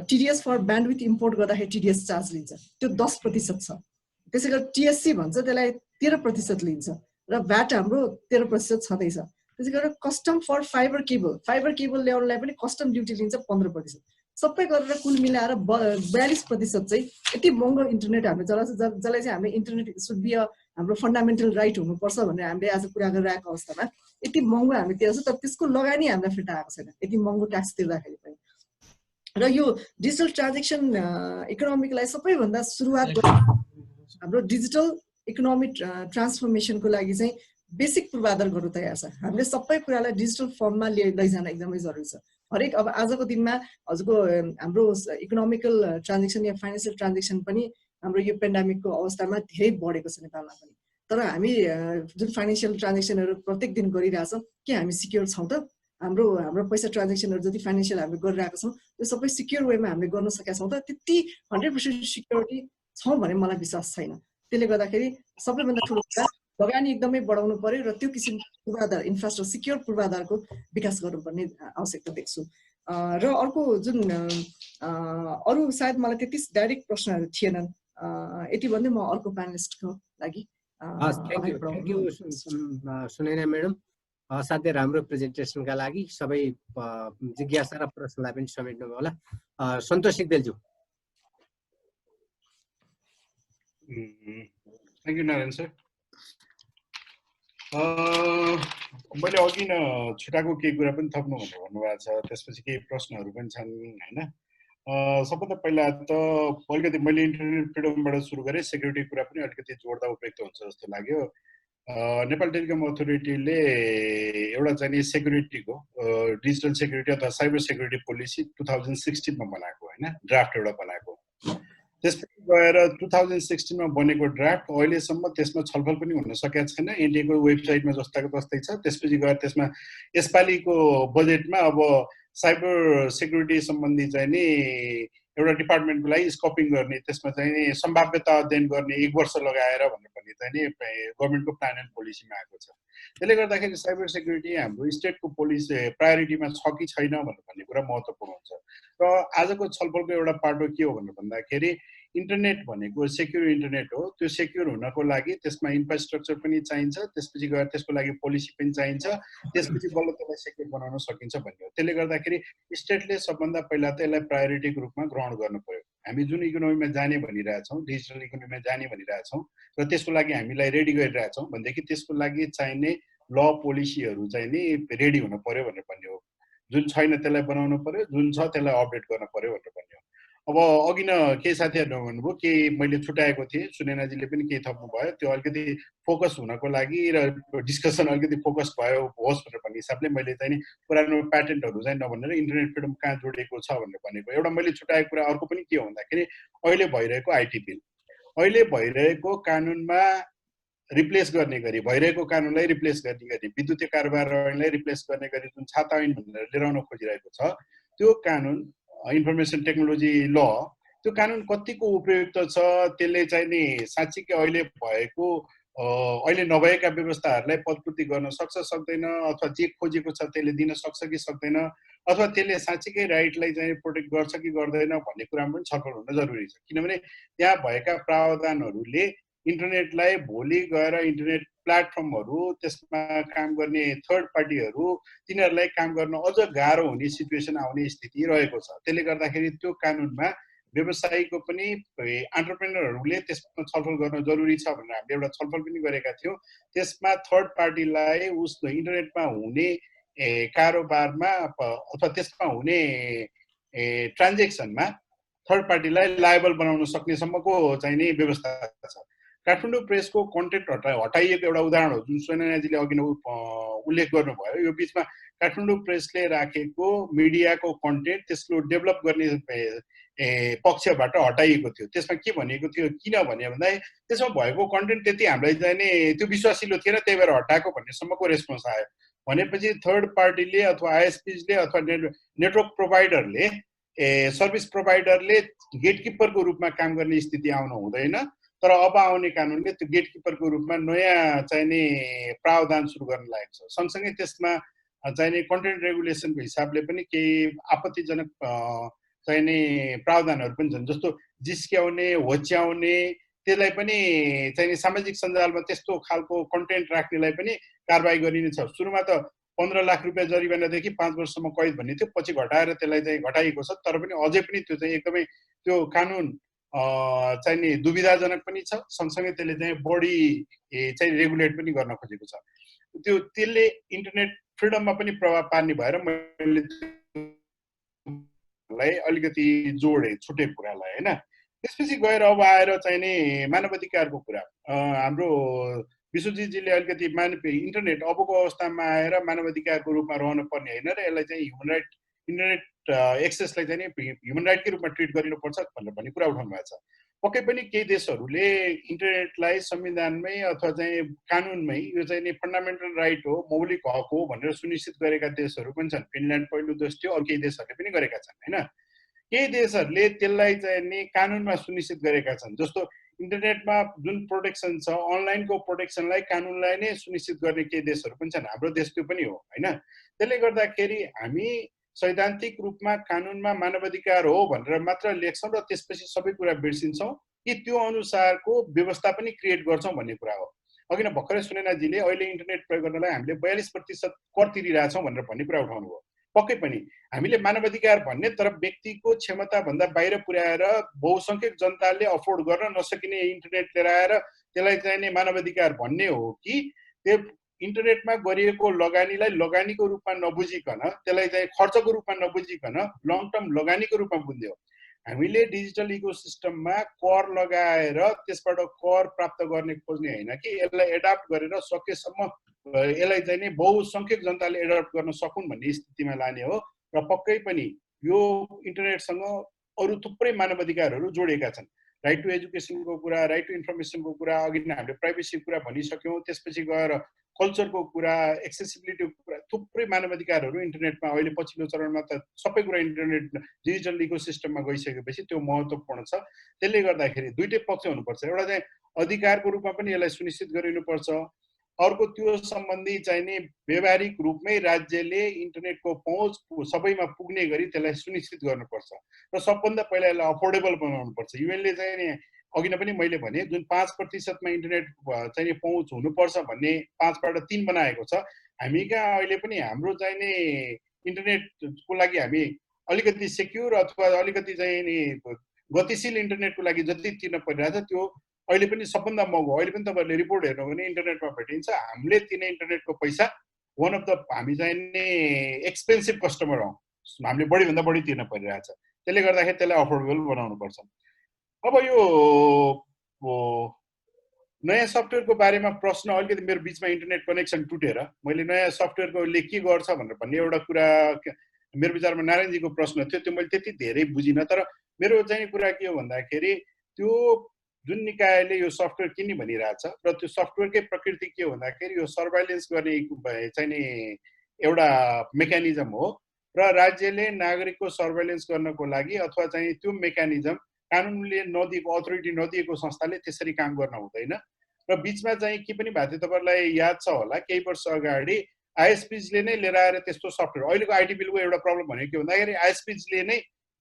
टिडिएस फर ब्यान्डविथ इम्पोर्ट गर्दाखेरि टिडिएस चार्ज लिन्छ, त्यो 10% छ। त्यसै गरी टिएससी भन्छ, त्यसलाई 13% लिन्छ र भ्याट हाम्रो 13% छँदैछ। त्यसै गरेर कस्टम फर फाइबर केबल ल्याउनलाई पनि कस्टम ड्युटी लिन्छ 15%। सबै गरेर कुल मिलाएर 42% चाहिँ यति महँगो इन्टरनेट हामीले चलाउँछ, जसलाई चाहिँ हामीले इन्टरनेट सुड बी हाम्रो फन्डामेन्टल राइट हुनुपर्छ भनेर हामीले आज कुरा गरिरहेको अवस्थामा यति महँगो हामी तिर्छौँ, तर त्यसको लगानी हामीलाई फिर्ता आएको छैन यति महँगो ट्याक्स तिर्दाखेरि पनि। र यो डिजिटल ट्रान्जेक्सन इकोनोमीलाई सबैभन्दा सुरुवात हाम्रो डिजिटल इकोनोमिक ट्रान्सफर्मेसनको लागि चाहिँ बेसिक पूर्वाधार गर्नु तयार छ। हामीले सबै कुरालाई डिजिटल फर्ममा लैजान एकदमै जरुरी छ। हरेक अब आजको दिनमा हजुरको हाम्रो इकोनोमिकल ट्रान्जेक्सन या फाइनेन्सियल ट्रान्जेक्सन पनि हाम्रो यो पेन्डेमिकको अवस्थामा धेरै बढेको छ नेपालमा पनि। तर हामी जुन फाइनेन्सियल ट्रान्जेक्सनहरू प्रत्येक दिन गरिरहेछौँ, के हामी सिक्योर छौँ त? हाम्रो पैसा ट्रान्जेक्सनहरू जति फाइनेन्सियल हामीले गरिरहेको छौँ त्यो सबै सिक्योर वेमा हामीले गर्न सकेका छौँ त? त्यति 100% सिक्योरिटी छौँ भने मलाई विश्वास छैन। त्यसले गर्दाखेरि सबैभन्दा ठुलो कुरा लगानी एकदमै बढाउनु पर्यो र त्यो किसिमको पूर्वाधार इन्फ्रास्ट्रक्चर सिक्योर पूर्वाधारको विकास गर्नुपर्ने आवश्यकता देख्छु। र अर्को जुन अरू सायद मलाई त्यति डाइरेक्ट प्रश्नहरू थिएनन्, यति भन्दै म अर्को प्यानलिस्टको लागि थ्याङ्क यू सुनैना म्याडम, असाध्यै राम्रो प्रेजेन्टेसनका लागि। सबै जिज्ञासा र प्रश्नलाई पनि समेट्नुभयो होला। सन्तोष सिग्देलज्यू। Thank you Narayan sir. मैले अघि न छुटाएको केही कुरा पनि थप्नु भनेर भन्नुभएको छ, त्यसपछि केही प्रश्नहरू पनि छन् होइन। सबभन्दा पहिला त अलिकति मैले इन्टरनेट फ्रिडमबाट सुरु गरेँ, सेक्युरिटी कुरा पनि अलिकति जोड्दा उपयुक्त हुन्छ जस्तो लाग्यो। नेपाल टेलिकम अथोरिटीले एउटा चाहिँ नि सेक्युरिटीको डिजिटल सेक्युरिटी अथवा साइबर सेक्युरिटी पोलिसी 2016 मा बनाएको होइन, ड्राफ्ट एउटा बनाएको। त्यसपछि गएर 2016 मा बनेको ड्राफ्ट अहिलेसम्म त्यसमा छलफल पनि हुन सकेको छैन। एनडिएको वेबसाइटमा जस्ताको तस्तै छ। त्यसपछि गएर त्यसमा यसपालिको बजेटमा अब साइबर सेक्युरिटी सम्बन्धी चाहिँ नि एउटा डिपार्टमेन्टको लागि स्कोपिङ गर्ने, त्यसमा चाहिँ नि सम्भाव्यता अध्ययन गर्ने 1 वर्ष लगाएर भनेर पनि चाहिँ नि गभर्मेन्टको प्लान एन्ड पोलिसीमा आएको छ। त्यसले गर्दाखेरि साइबर सेक्युरिटी हाम्रो स्टेटको पोलिसी प्रायोरिटीमा छ कि छैन भनेर भन्ने कुरा महत्त्वपूर्ण हुन्छ। र आजको छलफलको एउटा पाटो के हो भनेर भन्दाखेरि इन्टरनेट भनेको सेक्युर इन्टरनेट हो। त्यो सेक्युर हुनको लागि त्यसमा इन्फ्रास्ट्रक्चर पनि चाहिन्छ, त्यसपछि गएर त्यसको लागि पोलिसी पनि चाहिन्छ, त्यसपछि बल्ल त्यसलाई सेक्युर बनाउन सकिन्छ भन्ने हो। त्यसले गर्दाखेरि स्टेटले सबभन्दा पहिला त यसलाई प्रायोरिटीको रूपमा ग्रहण गर्नु पर्यो। हामी जुन इकोनोमीमा जाने भनिरहेछौँ, डिजिटल इकोनोमीमा जाने भनिरहेछौँ र त्यसको लागि हामीलाई रेडी गरिरहेछौँ भनेदेखि त्यसको लागि चाहिने ल पोलिसीहरू चाहिँ नि रेडी हुनु पर्यो भनेर भन्ने हो। जुन छैन त्यसलाई बनाउनु पर्यो, जुन छ त्यसलाई अपडेट गर्नु पर्यो भनेर भन्ने हो। अब अघि न केही साथीहरूले भन्नुभयो कि मैले छुट्याएको थिएँ, सुनेनाजीले पनि केही थप्नुभयो, त्यो अलिकति फोकस हुनको लागि र डिस्कसन अलिकति फोकस भयो होस् भनेर भन्ने हिसाबले मैले चाहिँ नि पुरानो प्याटेन्टहरू चाहिँ नभनेर इन्टरनेट फ्रिडम कहाँ जोडिएको छ भनेर भनेको। एउटा मैले छुट्याएको कुरा अर्को पनि के हो भन्दाखेरि अहिले भइरहेको आइटी बिल, अहिले भइरहेको कानुनमा रिप्लेस गर्ने गरी, भइरहेको कानुनलाई रिप्लेस गर्ने गरी, विद्युतीय कारोबार ऐनलाई रिप्लेस गर्ने गरी जुन छाता ऐन भनेर लिएर आउन खोजिरहेको छ, त्यो कानुन इन्फर्मेसन टेक्नोलोजी ल, त्यो कानुन कतिको उपयुक्त छ, त्यसले चाहिँ नि साँच्चीकै अहिले भएको अहिले नभएका व्यवस्थाहरूलाई पदपूर्ति गर्न सक्छ सक्दैन, अथवा जे खोजेको छ त्यसले दिन सक्छ कि सक्दैन, अथवा त्यसले साँच्चीकै राइटलाई चाहिँ प्रोटेक्ट गर्छ कि गर्दैन भन्ने कुरामा पनि छलफल हुन जरुरी छ। किनभने त्यहाँ भएका प्रावधानहरूले इन्टरनेटलाई भोलि गएर इन्टरनेट प्लेटफर्महरू, त्यसमा काम गर्ने थर्ड पार्टीहरू, तिनीहरूलाई काम गर्न अझ गाह्रो हुने सिचुएसन आउने स्थिति रहेको छ। त्यसले गर्दाखेरि त्यो कानुनमा व्यवसायीको पनि एन्टरप्रेनरहरूले त्यसमा छलफल गर्न जरुरी छ भनेर हामीले एउटा छलफल पनि गरेका थियौँ। त्यसमा थर्ड पार्टीलाई उस इन्टरनेटमा हुने कारोबारमा अथवा त्यसमा हुने ट्रान्जेक्सनमा थर्ड पार्टीलाई लायबल बनाउन सक्नेसम्मको चाहिँ नि व्यवस्था छ। काठमाडौँ प्रेसको कन्टेन्ट हटाइएको एउटा उदाहरण हो जुन सोनाजीले अघि नै उल्लेख गर्नुभयो। यो बिचमा काठमाडौँ प्रेसले राखेको मिडियाको कन्टेन्ट त्यसको डेभलप गर्ने पक्षबाट हटाइएको थियो। त्यसमा के भनिएको थियो, किन भन्यो भन्दा त्यसमा भएको कन्टेन्ट त्यति हामीलाई चाहिँ नि त्यो विश्वासिलो थिएन, त्यही भएर हटाएको भन्नेसम्मको रेस्पोन्स आयो। भनेपछि थर्ड पार्टीले अथवा आइएसपीले अथवा नेटवर्क प्रोभाइडरले सर्भिस प्रोभाइडरले गेटकिपरको रूपमा काम गर्ने स्थिति आउनु हुँदैन। तर अब आउने कानुनले त्यो गेटकिपरको रूपमा नयाँ चाहिँ नि प्रावधान सुरु गर्न लागेको छ। सँगसँगै त्यसमा चाहिँ नि कन्टेन्ट रेगुलेसनको हिसाबले पनि केही आपत्तिजनक चाहिँ नि प्रावधानहरू पनि छन्, जस्तो जिस्क्याउने, होच्याउने, त्यसलाई पनि चाहिँ सामाजिक सञ्जालमा त्यस्तो खालको कन्टेन्ट राख्नेलाई पनि कारबाही गरिने छ। सुरुमा त 15 लाख रुपियाँ जरिवानादेखि 5 वर्षसम्म कैद भन्ने थियो, पछि घटाएर त्यसलाई चाहिँ घटाइएको छ। तर पनि अझै पनि त्यो चाहिँ एकदमै त्यो कानुन चाहिँ नि दुविधाजनक पनि छ, सँगसँगै त्यसले चाहिँ बढी चाहिँ रेगुलेट पनि गर्न खोजेको छ। त्यसले इन्टरनेट फ्रिडममा पनि प्रभाव पार्ने भएर मैले अलिकति जोडे छुटे कुरालाई हैन। त्यसपछि गएर अब आएर चाहिँ नि मानव अधिकारको कुरा, हाम्रो विश्वजीतजीले अलिकति इन्टरनेट अबको अवस्थामा आएर मानव अधिकारको रूपमा रहन पर्ने होइन र यसलाई चाहिँ ह्युमन राइट, इन्टरनेट एक्सेसलाई चाहिँ ह्युमन राइटकै रूपमा ट्रिट गरिनुपर्छ भनेर भन्ने कुरा उठाउनु भएको छ। पक्कै पनि केही देशहरूले इन्टरनेटलाई संविधानमै अथवा चाहिँ कानुनमै यो चाहिँ नि फन्डामेन्टल राइट हो, मौलिक हक हो भनेर सुनिश्चित गरेका देशहरू पनि छन्। फिनल्यान्ड पहिलो देश थियो, अरू केही देशहरूले पनि गरेका छन् हैन। केही देशहरूले त्यसलाई चाहिँ नि कानुनमा सुनिश्चित गरेका छन्, जस्तो इन्टरनेटमा जुन प्रोटेक्सन छ, अनलाइनको प्रोटेक्सनलाई कानुनलाई नै सुनिश्चित गर्ने केही देशहरू पनि छन्। हाम्रो देश त्यो पनि हो हैन। त्यसले गर्दाखेरि हामी सैद्धान्तिक रूपमा कानुनमा मानवाधिकार हो भनेर मात्र लेख्छौँ र त्यसपछि सबै कुरा बिर्सिन्छौँ कि त्यो अनुसारको व्यवस्था पनि क्रिएट गर्छौँ भन्ने कुरा हो। अघि नै भर्खरै सुनेनाजीले अहिले इन्टरनेट प्रयोग गर्नलाई हामीले 42% कर तिरिरहेछौँ भनेर भन्ने कुरा उठाउनु हो। पक्कै पनि हामीले मानवाधिकार भन्ने तर व्यक्तिको क्षमताभन्दा बाहिर पुर्याएर बहुसङ्ख्यक जनताले अफोर्ड गर्न नसकिने इन्टरनेट लिएर आएर त्यसलाई चाहिँ मानवाधिकार भन्ने हो कि त्यो इन्टरनेटमा गरिएको लगानीलाई लगानीको रूपमा नबुझिकन, त्यसलाई चाहिँ खर्चको रूपमा नबुझिकन लङ टर्म लगानीको रूपमा बुझ्ने हो। हामीले डिजिटल इकोसिस्टममा कर लगाएर त्यसबाट कर प्राप्त गर्ने खोज्ने होइन कि यसलाई एडाप्ट गरेर सकेसम्म यसलाई चाहिँ नि बहुसङ्ख्यक जनताले एडप्ट गर्न सकुन् भन्ने स्थितिमा लाने हो। र पक्कै पनि यो इन्टरनेटसँग अरू थुप्रै मानवाधिकारहरू जोडिएका छन्। राइट टु एजुकेसनको कुरा, राइट टु इन्फर्मेसनको कुरा, अघि नै हामीले प्राइभेसीको कुरा भनिसक्यौँ। त्यसपछि गएर कल्चरको कुरा, एक्सेसिबिलिटीको कुरा, थुप्रै मानवाधिकारहरू इन्टरनेटमा अहिले पछिल्लो चरणमा त सबै कुरा इन्टरनेट डिजिटल इकोसिस्टममा गइसकेपछि त्यो महत्त्वपूर्ण छ। त्यसले गर्दाखेरि दुईटै पक्ष हुनुपर्छ। एउटा चाहिँ अधिकारको रूपमा पनि यसलाई सुनिश्चित गरिनुपर्छ, अर्को त्यो सम्बन्धी चाहिँ नि व्यावहारिक रूपमै राज्यले इन्टरनेटको पहुँच सबैमा पुग्ने गरी त्यसलाई सुनिश्चित गर्नुपर्छ र सबभन्दा पहिला यसलाई अफोर्डेबल बनाउनुपर्छ। युएनले चाहिँ नि अघि नै पनि मैले भने जुन 5% इन्टरनेट चाहिँ पहुँच हुनुपर्छ भन्ने 5बाट 3 बनाएको छ। हामी कहाँ अहिले पनि हाम्रो चाहिँ नि इन्टरनेटको लागि हामी अलिकति सेक्युर अथवा अलिकति चाहिँ नि गतिशील इन्टरनेटको लागि जति तिर्न परिरहेछ त्यो अहिले पनि सबभन्दा महँगो। अहिले पनि तपाईँहरूले रिपोर्ट हेर्नु भने इन्टरनेटमा भेटिन्छ। हामीले तिर्ने इन्टरनेटको पैसा वान अफ द हामी चाहिँ नि एक्सपेन्सिभ कस्टमर हौँ, हामीले बढीभन्दा बढी तिर्न परिरहेछ। त्यसले गर्दाखेरि त्यसलाई अफोर्डेबल बनाउनुपर्छ। अब यो नयाँ सफ्टवेयरको बारेमा प्रश्न अलिकति मेरो बिचमा इन्टरनेट कनेक्सन टुटेर मैले नयाँ सफ्टवेयरकोले के गर्छ भन्ने एउटा कुरा मेरो विचारमा नारायणजीको प्रश्न थियो, त्यो मैले त्यति धेरै बुझिनँ। तर मेरो चाहिँ कुरा के हो भन्दाखेरि त्यो जुन निकायले यो सफ्टवेयर किन्ने भनिरहेछ र त्यो सफ्टवेयरकै प्रकृति के हो भन्दाखेरि यो सर्भाइलेन्स गर्ने चाहिँ नि एउटा मेकानिजम हो र राज्यले नागरिकको सर्भाइलेन्स गर्नको लागि अथवा चाहिँ त्यो मेकानिजम कानुनले नदिएको अथोरिटी नदिएको संस्थाले त्यसरी काम गर्न हुँदैन। र बिचमा चाहिँ के पनि भएको थियो, तपाईँहरूलाई याद छ होला, केही वर्ष अगाडि आइएसपीले नै लिएर आएर त्यस्तो सफ्टवेयर, अहिलेको आइटी बिलको एउटा प्रब्लम भनेको के भन्दाखेरि आइएसपीले नै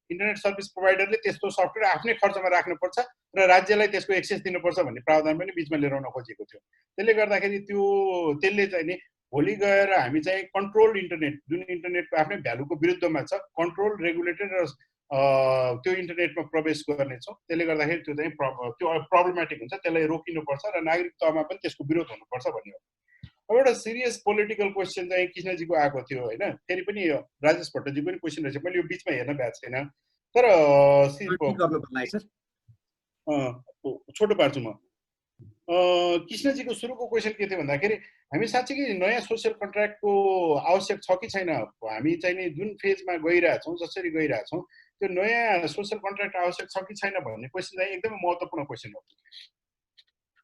इन्टरनेट सर्भिस प्रोभाइडरले त्यस्तो सफ्टवेयर आफ्नै खर्चमा राख्नुपर्छ र राज्यलाई त्यसको एक्सेस दिनुपर्छ भन्ने प्रावधान पनि बिचमा लिएर आउन खोजेको थियो। त्यसले गर्दाखेरि त्यसले चाहिँ नि भोलि गएर हामी चाहिँ कन्ट्रोल इन्टरनेट, जुन इन्टरनेटको आफ्नै भ्यालुको विरुद्धमा छ, कन्ट्रोल रेगुलेटेड र त्यो इन्टरनेटमा प्रवेश गर्नेछौँ। त्यसले गर्दाखेरि त्यो चाहिँ त्यो प्रब्लमेटिक हुन्छ, त्यसलाई रोकिनुपर्छ र नागरिक तहमा पनि त्यसको विरोध हुनुपर्छ भन्ने हो। अब एउटा सिरियस पोलिटिकल क्वेसन चाहिँ कृष्णजीको आएको थियो होइन, फेरि पनि राजेश भट्टजी पनि क्वेसन रहेछ, मैले यो बिचमा हेर्न भएको छैन तर छोटो पार्छु म। कृष्णजीको सुरुको क्वेसन के थियो भन्दाखेरि हामी साँच्चै नयाँ सोसियल कन्ट्र्याक्टको आवश्यक छ कि छैन, हामी चाहिँ नि जुन फेजमा गइरहेछौँ जसरी गइरहेछौँ त्यो नयाँ सोसियल कन्ट्र्याक्ट आवश्यक छ कि छैन भन्ने क्वेसन चाहिँ एकदमै महत्त्वपूर्ण क्वेसन हो।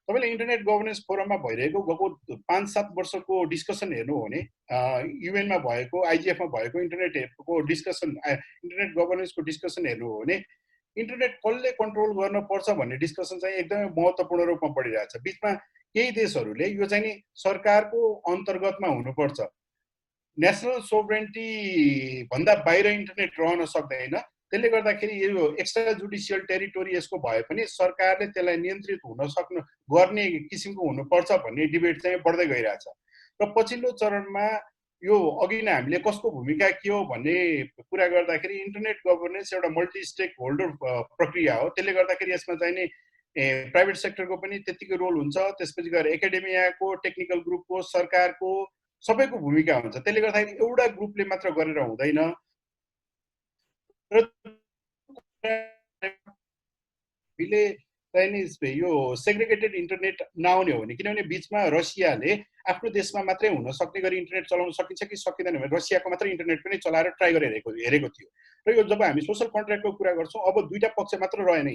तपाईँले इन्टरनेट गभर्नेन्स फोरममा भइरहेको गएको 5-7 वर्षको डिस्कसन हेर्नु हो भने युएनमा भएको आइजिएफमा भएको इन्टरनेटको डिस्कसन, इन्टरनेट गभर्नेन्सको डिस्कसन हेर्नु हो भने इन्टरनेट कसले कन्ट्रोल गर्नुपर्छ भन्ने डिस्कसन चाहिँ एकदमै महत्त्वपूर्ण रूपमा बढिरहेछ। बिचमा केही देशहरूले यो चाहिँ नि सरकारको अन्तर्गतमा हुनुपर्छ, नेसनल सोभरेन्टी भन्दा बाहिर इन्टरनेट रहन सक्दैन, त्यसले गर्दाखेरि यो एक्स्ट्रा जुडिसियल टेरिटोरी यसको भए पनि सरकारले त्यसलाई नियन्त्रित हुन गर्ने किसिमको हुनुपर्छ भन्ने डिबेट चाहिँ बढ्दै गइरहेछ। र पछिल्लो चरणमा यो अघि नै हामीले कसको भूमिका के हो भन्ने कुरा गर्दाखेरि इन्टरनेट गभर्नेन्स एउटा मल्टी स्टेक होल्डर प्रक्रिया हो, त्यसले गर्दाखेरि यसमा चाहिँ नि प्राइभेट सेक्टरको पनि त्यतिकै रोल हुन्छ, त्यसपछि गएर एकाडेमियाको, टेक्निकल ग्रुपको, सरकारको सबैको भूमिका हुन्छ। त्यसले गर्दाखेरि एउटा ग्रुपले मात्र गरेर हुँदैन र यो सेग्रिगेटेड इन्टरनेट नआउने हो भने, किनभने बिचमा रसियाले आफ्नो देशमा मात्रै हुन सक्ने गरी इन्टरनेट चलाउन सकिन्छ कि सकिँदैन भने रसियाको मात्रै इन्टरनेट पनि चलाएर ट्राई गरेर हेरेको थियो। र यो जब हामी सोसल कन्ट्र्याक्टको कुरा गर्छौँ अब दुईटा पक्ष मात्र रहेन,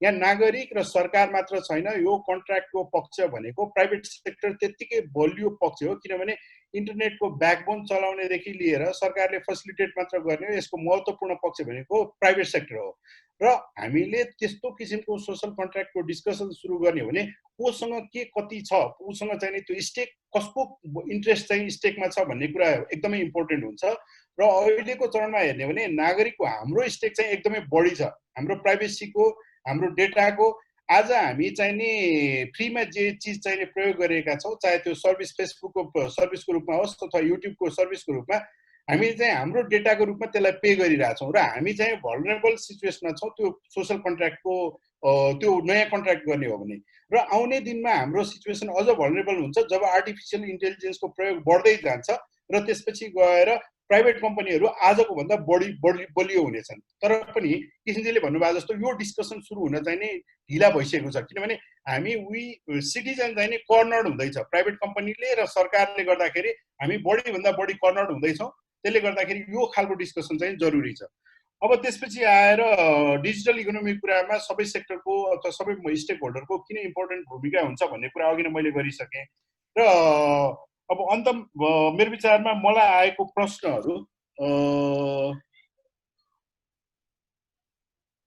यहाँ नागरिक र सरकार मात्र छैन, यो कन्ट्र्याक्टको पक्ष भनेको प्राइभेट सेक्टर त्यत्तिकै बलियो पक्ष हो, किनभने इन्टरनेटको ब्याकबोन चलाउनेदेखि लिएर सरकारले फेसिलिटेट मात्र गर्ने हो, यसको महत्त्वपूर्ण पक्ष भनेको प्राइभेट सेक्टर हो। र हामीले त्यस्तो किसिमको सोसल कन्ट्र्याक्टको डिस्कसन सुरु गर्ने हो भने कोसँग के कति छ, उसँग चाहिँ त्यो स्टेक कसको इन्ट्रेस्ट चाहिँ स्टेकमा छ भन्ने कुरा एकदमै इम्पोर्टेन्ट हुन्छ। र अहिलेको चरणमा हेर्ने हो भने नागरिकको हाम्रो स्टेक चाहिँ एकदमै बढी छ, हाम्रो प्राइभेसीको, हाम्रो डेटाको। आज हामी चाहिँ नि फ्रीमा जे चिज चाहिँ प्रयोग गरेका छौँ, चाहे त्यो सर्भिस फेसबुकको सर्भिसको रूपमा होस् अथवा युट्युबको सर्भिसको रूपमा, हामी चाहिँ हाम्रो डेटाको रूपमा त्यसलाई पे गरिरहेछौँ र हामी चाहिँ भल्नरेबल सिचुएसनमा छौँ त्यो सोसल कन्ट्र्याक्टको त्यो नयाँ कन्ट्र्याक्ट गर्ने हो भने। र आउने दिनमा हाम्रो सिचुएसन अझ भल्नरेबल हुन्छ जब आर्टिफिसियल इन्टेलिजेन्सको प्रयोग बढ्दै जान्छ र त्यसपछि गएर प्राइभेट कम्पनीहरू आजको भन्दा बलियो हुनेछन्। तर पनि किसिमले भन्नुभएको जस्तो यो डिस्कसन सुरु हुन चाहिँ नि ढिला भइसकेको छ, किनभने हामी सिटिजन चाहिँ नि कर्नर्ड हुँदैछ, प्राइभेट कम्पनीले र सरकारले गर्दाखेरि हामी बढीभन्दा बढी कर्नर्ड हुँदैछौँ। त्यसले गर्दाखेरि यो खालको डिस्कसन चाहिँ जरुरी छ। अब त्यसपछि आएर डिजिटल इकोनोमीको कुरामा सबै सेक्टरको अथवा सबै स्टेक होल्डरको किन इम्पोर्टेन्ट भूमिका हुन्छ भन्ने कुरा अघि नै मैले गरिसकेँ। र अब अन्त मेरो विचारमा मलाई आएको प्रश्नहरू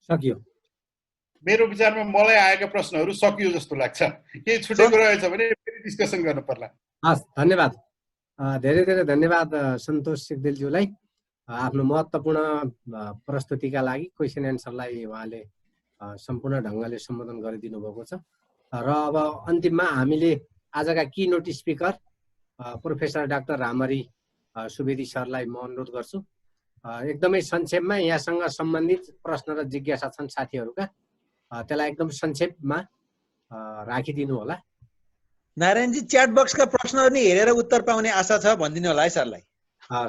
सकियो, मेरो विचारमा मलाई आएका प्रश्नहरू सकियो जस्तो लाग्छ। केही छुटेको रहेछ भने फेरि डिस्कसन गर्नु पर्ला। हस्, धन्यवाद, धेरै धेरै धन्यवाद सन्तोष सिग्देलज्यूलाई आफ्नो महत्त्वपूर्ण प्रस्तुतिका लागि। क्वेसन एन्सरलाई उहाँले सम्पूर्ण ढङ्गले सम्बोधन गरिदिनु भएको छ। र अब अन्तिममा हामीले आजका keynote speaker professor doctor Ramhari Subedi सरलाई म अनुरोध गर्छु, एकदमै संक्षेपमा यहाँसँग सम्बन्धित प्रश्न र जिज्ञासा छन् साथीहरूका, त्यसलाई एकदम संक्षेपमा राखिदिनु होला। नारायणजी, च्याट बक्सका प्रश्नहरू नि हेरेर उत्तर पाउने आशा छ भनिदिनु होला है सरलाई।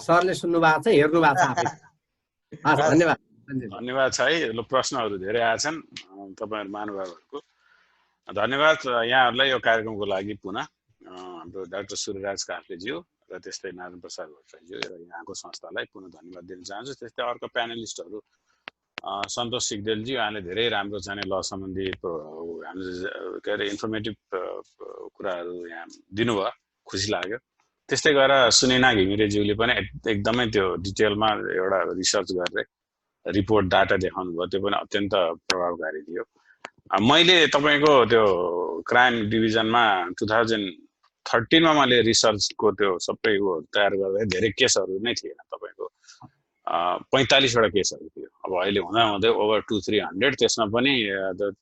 सरले सुन्नु भएको छ, हेर्नु भएको छ आफै। हस्, धन्यवाद धन्यवाद छ है। ल प्रश्नहरू धेरै आछन् तपाईहरु महानुभावहरुको। धन्यवाद यहाँहरुलाई यो कार्यक्रमको लागि पुनः हाम्रो डाक्टर सूर्यराज काफ्लेज्यू र त्यस्तै नारायण प्रसाद भट्टराईज्यू र यहाँको संस्थालाई पुनः धन्यवाद दिन चाहन्छु। त्यस्तै अर्को प्यानलिस्टहरू सन्तोष सिग्देलजी, उहाँले धेरै राम्रो चाहिँ ल सम्बन्धी हाम्रो के अरे इन्फर्मेटिभ कुराहरू यहाँ दिनुभयो, खुसी लाग्यो। त्यस्तै गरेर सुनेना घिमिरेज्यूले पनि एकदमै त्यो डिटेलमा एउटा रिसर्च गरेर रिपोर्ट डाटा देखाउनु भयो, त्यो पनि अत्यन्त प्रभावकारी थियो। मैले तपाईको त्यो क्राइम डिभिजनमा 2013 मा मैले रिसर्चको त्यो सबै तयार गर्दा धेरै केसहरू नै थिएन, तपाईको 45 वटा केसहरू थियो। अब अहिले हुँदा हुँदै ओभर 200-300, त्यसमा पनि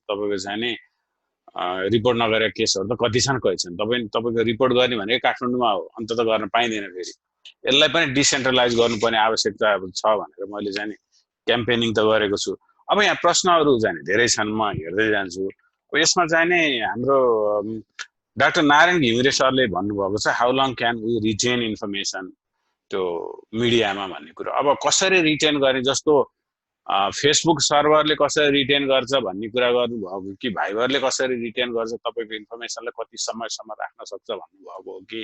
तपाईको चाहिँ नि रिपोर्ट नगरेका केसहरू त कति छन् कति छन्। तपाईको रिपोर्ट गर्ने भनेको काठमाडौँमा हो, अन्त त गर्न पाइँदैन। फेरि यसलाई पनि डिसेन्ट्रलाइज गर्नुपर्ने आवश्यकता छ भनेर मैले चाहिँ नि क्याम्पेनिङ त गरेको छु। अब यहाँ प्रश्नहरू चाहिँ धेरै छन्, म हेर्दै जान्छु। अब यसमा चाहिँ नि हाम्रो डाक्टर नारायण घिमिरे सरले भन्नुभएको छ how long can we retain information त्यो मिडियामा भन्ने कुरो। अब कसरी रिटेन गर्ने, जस्तो फेसबुक सर्भरले कसरी रिटेन गर्छ भन्ने कुरा गर्नुभएको कि भाइबरले कसरी रिटेन गर्छ, तपाईँको इन्फर्मेसनलाई कति समयसम्म राख्न सक्छ भन्नुभएको हो कि,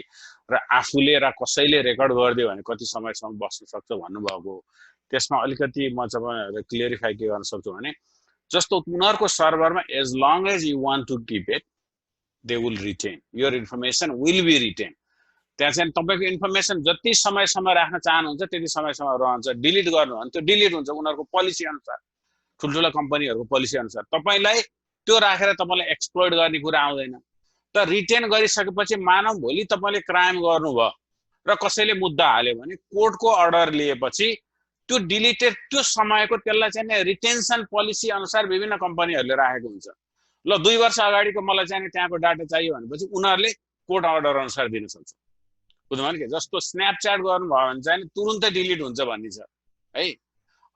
र आफूले र कसैले रेकर्ड गरिदियो भने कति समयसम्म बस्न सक्छ भन्नुभएको। त्यसमा अलिकति म तपाईँलाई क्लियरिफाई के गर्न सक्छु भने, जस्तो उनीहरूको सर्भरमा as long as you want to keep it they will retain your information will be retain. त्यहाँ चाहिँ तपाईँको इन्फर्मेसन जति समयसम्म राख्न चाहनुहुन्छ त्यति समयसम्म रहन्छ। डिलिट गर्नु भने त्यो डिलिट हुन्छ उनीहरूको पोलिसी अनुसार, ठुल्ठुला कम्पनीहरूको पोलिसी अनुसार। तपाईँलाई त्यो राखेर तपाईँलाई एक्सप्लोइट गर्ने कुरा आउँदैन। त रिटेन गरिसकेपछि मानव भोलि तपाईँले क्राइम गर्नुभयो र कसैले मुद्दा हाल्यो भने कोर्टको अर्डर लिएपछि त्यो डिलिटेड त्यो समयको त्यसलाई चाहिँ रिटेन्सन पोलिसी अनुसार विभिन्न कम्पनीहरूले राखेको हुन्छ। ल 2 वर्ष अगाडिको मलाई चाहिँ त्यहाँको डाटा चाहियो भनेपछि उनीहरूले कोर्ट अर्डर अनुसार दिन सक्छ। बुझ्नुभयो नि? जस्तो स्न्यापच्याट गर्नुभयो भने चाहिँ तुरुन्तै डिलिट हुन्छ भन्ने छ है।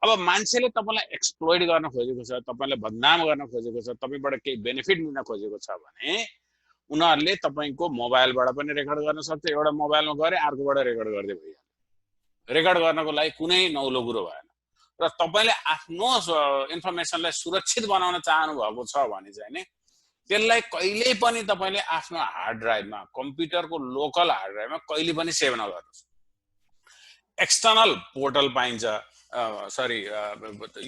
अब मान्छेले तपाईँलाई एक्सप्लोइट गर्न खोजेको छ, तपाईँलाई बदनाम गर्न खोजेको छ, तपाईँबाट केही बेनिफिट लिन खोजेको छ भने उनीहरूले तपाईँको मोबाइलबाट पनि रेकर्ड गर्न सक्छ। एउटा मोबाइलमा गरे अर्कोबाट रेकर्ड गर्दै भइहाल्छ। रेकर्ड गर्नको लागि कुनै नौलो कुरो भएन। र तपाईँले आफ्नो इन्फर्मेसनलाई सुरक्षित बनाउन चाहनु भएको छ भने चाहिँ नि त्यसलाई कहिल्यै पनि तपाईँले आफ्नो हार्ड ड्राइभमा, कम्प्युटरको लोकल हार्ड ड्राइभमा कहिले पनि सेभ नगर्नुहोस्। एक्सटर्नल पोर्टल पाइन्छ, सरी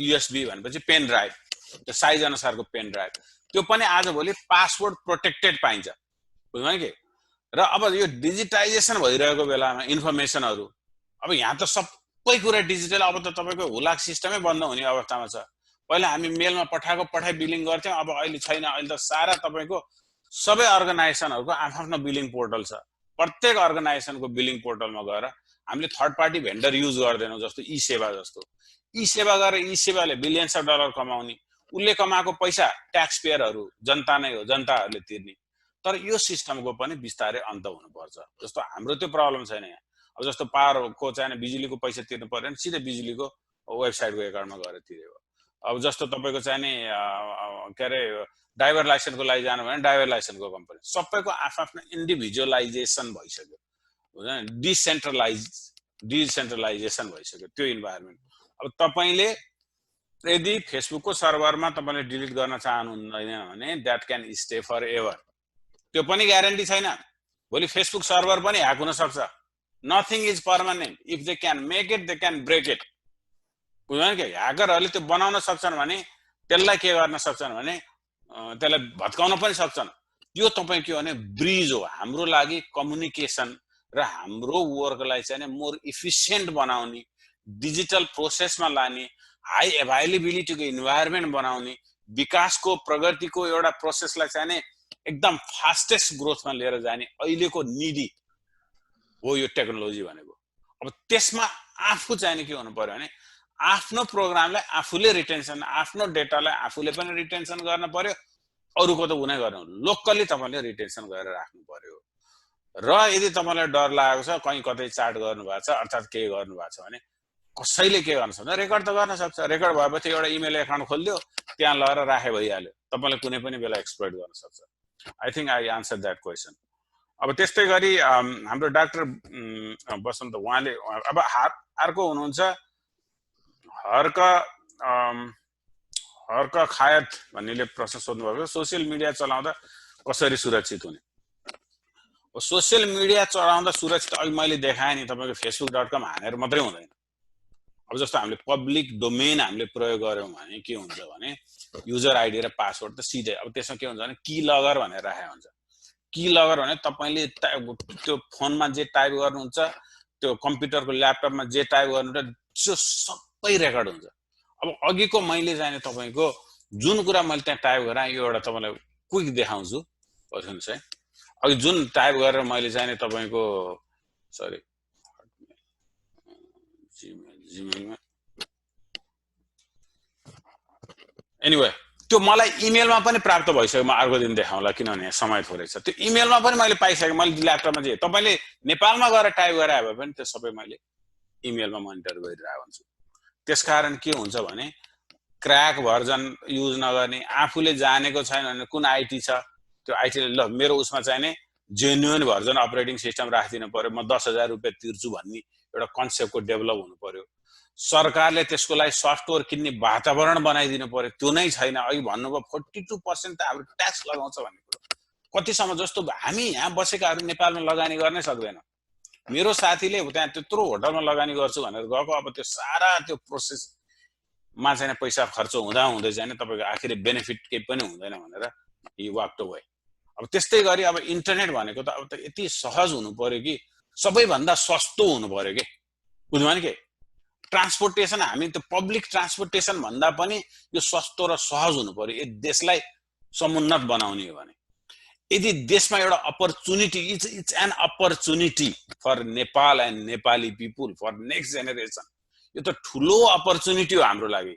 युएसबी भनेपछि पेन ड्राइभ, त्यो साइज अनुसारको पेन ड्राइभ, त्यो पनि आजभोलि पासवर्ड प्रोटेक्टेड पाइन्छ। बुझ्नुभयो कि? र अब यो डिजिटाइजेसन भइरहेको बेलामा इन्फर्मेसनहरू, अब यहाँ त सबै कुरा डिजिटल, अब त तपाईँको हुलाक सिस्टमै बन्द हुने अवस्थामा छ। पहिला हामी मेलमा पठाई बिलिङ गर्थ्यौँ, अब अहिले छैन। अहिले त सारा तपाईँको सबै अर्गनाइजेसनहरूको आफ्नो बिलिङ पोर्टल छ। प्रत्येक अर्गनाइजेसनको बिलिङ पोर्टलमा गएर हामीले थर्ड पार्टी भेन्डर युज गर्दैनौँ। जस्तो ई सेवा जस्तो ई सेवा गरेर ई सेवाले बिलियन्स अफ डलर कमाउने, उसले कमाएको पैसा ट्याक्स पेयरहरू जनता नै हो, जनताहरूले तिर्ने। तर यो सिस्टमको पनि बिस्तारै अन्त हुनुपर्छ। जस्तो हाम्रो त्यो प्रब्लम छैन यहाँ। अब जस्तो पावरको चाहिँ बिजुलीको पैसा तिर्नु पर्दैन, सिधै बिजुलीको वेबसाइटको एकाउन्टमा गएर तिर्यो। अब जस्तो तपाईँको चाहिँ नि के अरे ड्राइभर लाइसेन्सको लागि जानु भने ड्राइभर लाइसेन्सको कम्पनी, सबैको आफ्नो इन्डिभिजुअलाइजेसन भइसक्यो, डिसेन्ट्रलाइजेसन भइसक्यो त्यो इन्भाइरोमेन्ट। अब तपाईँले यदि फेसबुकको सर्भरमा तपाईँले डिलिट गर्न चाहनुहुँदैन भने that can stay for ever, त्यो पनि ग्यारेन्टी छैन। भोलि फेसबुक सर्भर पनि ह्याक हुन सक्छ। Nothing is permanent, if they can make it they can break it. बुझ्नु कि? ह्याकरहरूले त्यो बनाउन सक्छन् भने त्यसलाई के गर्न सक्छन् भने त्यसलाई भत्काउन पनि सक्छन्। यो तपाईँ के भने ब्रिज हो हाम्रो लागि, कम्युनिकेसन र हाम्रो वर्कलाई चाहिँ मोर इफिसियन्ट बनाउने, डिजिटल प्रोसेसमा लाने, हाई एभाइलेबिलिटीको इन्भाइरोमेन्ट बनाउने, विकासको प्रगतिको एउटा प्रोसेसलाई चाहिँ एकदम फास्टेस्ट ग्रोथमा लिएर जाने अहिलेको निडी हो यो टेक्नोलोजी भनेको। अब त्यसमा आफू चाहिँ के हुनु पर्यो भने आफ्नो प्रोग्रामलाई आफूले रिटेन्सन, आफ्नो डेटालाई आफूले पनि रिटेन्सन गर्न पर्यो, अरूको त हुनै गर्नु, लोकली तपाईँले रिटेन्सन गरेर राख्नु पर्यो। र यदि तपाईँलाई डर लागेको छ कहीँ कतै चाट गर्नुभएको छ अर्थात् केही गर्नुभएको छ भने कसैले के गर्न सक्छ, रेकर्ड त गर्न सक्छ। रेकर्ड भएपछि एउटा इमेल एकाउन्ट खोलिदियो, त्यहाँ लगेर राखे भइहाल्यो। तपाईँले कुनै पनि बेला एक्सप्लोइट गर्न सक्छ। I think I answer that question. अब त्यस्तै गरी हाम्रो डाक्टर बसन्त, उहाँले अब अर्को हुनुहुन्छ हर्क हर्क खायत भन्नेले प्रश्न सोध्नुभएको सोसियल मिडिया चलाउँदा कसरी सुरक्षित हुने। सोसियल मिडिया चलाउँदा सुरक्षित अघि मैले देखाएँ नि तपाईँको facebook.com हानेर मात्रै हुँदैन। अब जस्तो हामीले पब्लिक डोमेन हामीले प्रयोग गर्यौँ भने के हुन्छ भने युजर आइडी र पासवर्ड त सिधै अब त्यसमा के हुन्छ भने की लगर भनेर राखेको हुन्छ। की लगर भने तपाईँले त्यो फोनमा जे टाइप गर्नुहुन्छ त्यो कम्प्युटरको ल्यापटपमा जे टाइप गर्नुहुन्छ त्यो सबै रेकर्ड हुन्छ। अब अघिको मैले जाने तपाईँको जुन कुरा मैले त्यहाँ टाइप गरेँ यो एउटा तपाईँलाई क्विक देखाउँछु पर्खिनुहोस् है। अघि जुन टाइप गरेर मैले जाने तपाईँको सरी जीमेलमा एनिवे त्यो मलाई इमेलमा पनि प्राप्त भइसक्यो। म अर्को दिन देखाउँला किनभने समय थोरै छ। त्यो इमेलमा पनि मैले पाइसकेँ। मैले ल्यापटपमा जे तपाईँले नेपालमा गएर टाइप गरे भए पनि त्यो सबै मैले इमेलमा मोनिटर गरिरहेको हुन्छु। त्यसकारण के हुन्छ भने क्र्याक भर्जन युज नगर्ने, आफूले जानेको छैन भने कुन आइटी छ त्यो आइटीले ल मेरो उसमा चाहिने जेन्युन भर्जन अपरेटिङ सिस्टम राखिदिनु पर्यो, म 10,000 रुपियाँ तिर्छु भन्ने एउटा कन्सेप्टको डेभलप हुनु पर्यो। सरकारले त्यसको लागि सफ्टवेयर किन्ने वातावरण बनाइदिनु पर्यो। त्यो नै छैन। अघि भन्नुभयो 42% त हाम्रो ट्याक्स लगाउँछ भन्ने कुरो कतिसम्म जस्तो हामी यहाँ बसेकाहरू नेपालमा लगानी गर्नै सक्दैनौँ। मेरो साथीले त्यहाँ त्यत्रो होटलमा लगानी गर्छु भनेर गएको अब त्यो सारा त्यो प्रोसेसमा चाहिँ पैसा खर्च हुँदा हुँदै चाहिँ तपाईँको आखिर बेनिफिट केही पनि हुँदैन भनेर हि वाक्ड अवे। अब त्यस्तै गरी अब इन्टरनेट भनेको त अब त यति सहज हुनु पर्यो कि सबैभन्दा सस्तो हुनु पर्यो कि बुझ्नुभयो नि के। ट्रान्सपोर्टेसन हामी त पब्लिक ट्रान्सपोर्टेसन भन्दा पनि यो सस्तो र सहज हुनु पर्यो यदि देशलाई समुन्नत बनाउने हो भने। यदि देशमा एउटा opportunity it's an opportunity for Nepal and Nepali people for next generation. यो त ठुलो अपर्च्युनिटी हो हाम्रो लागि।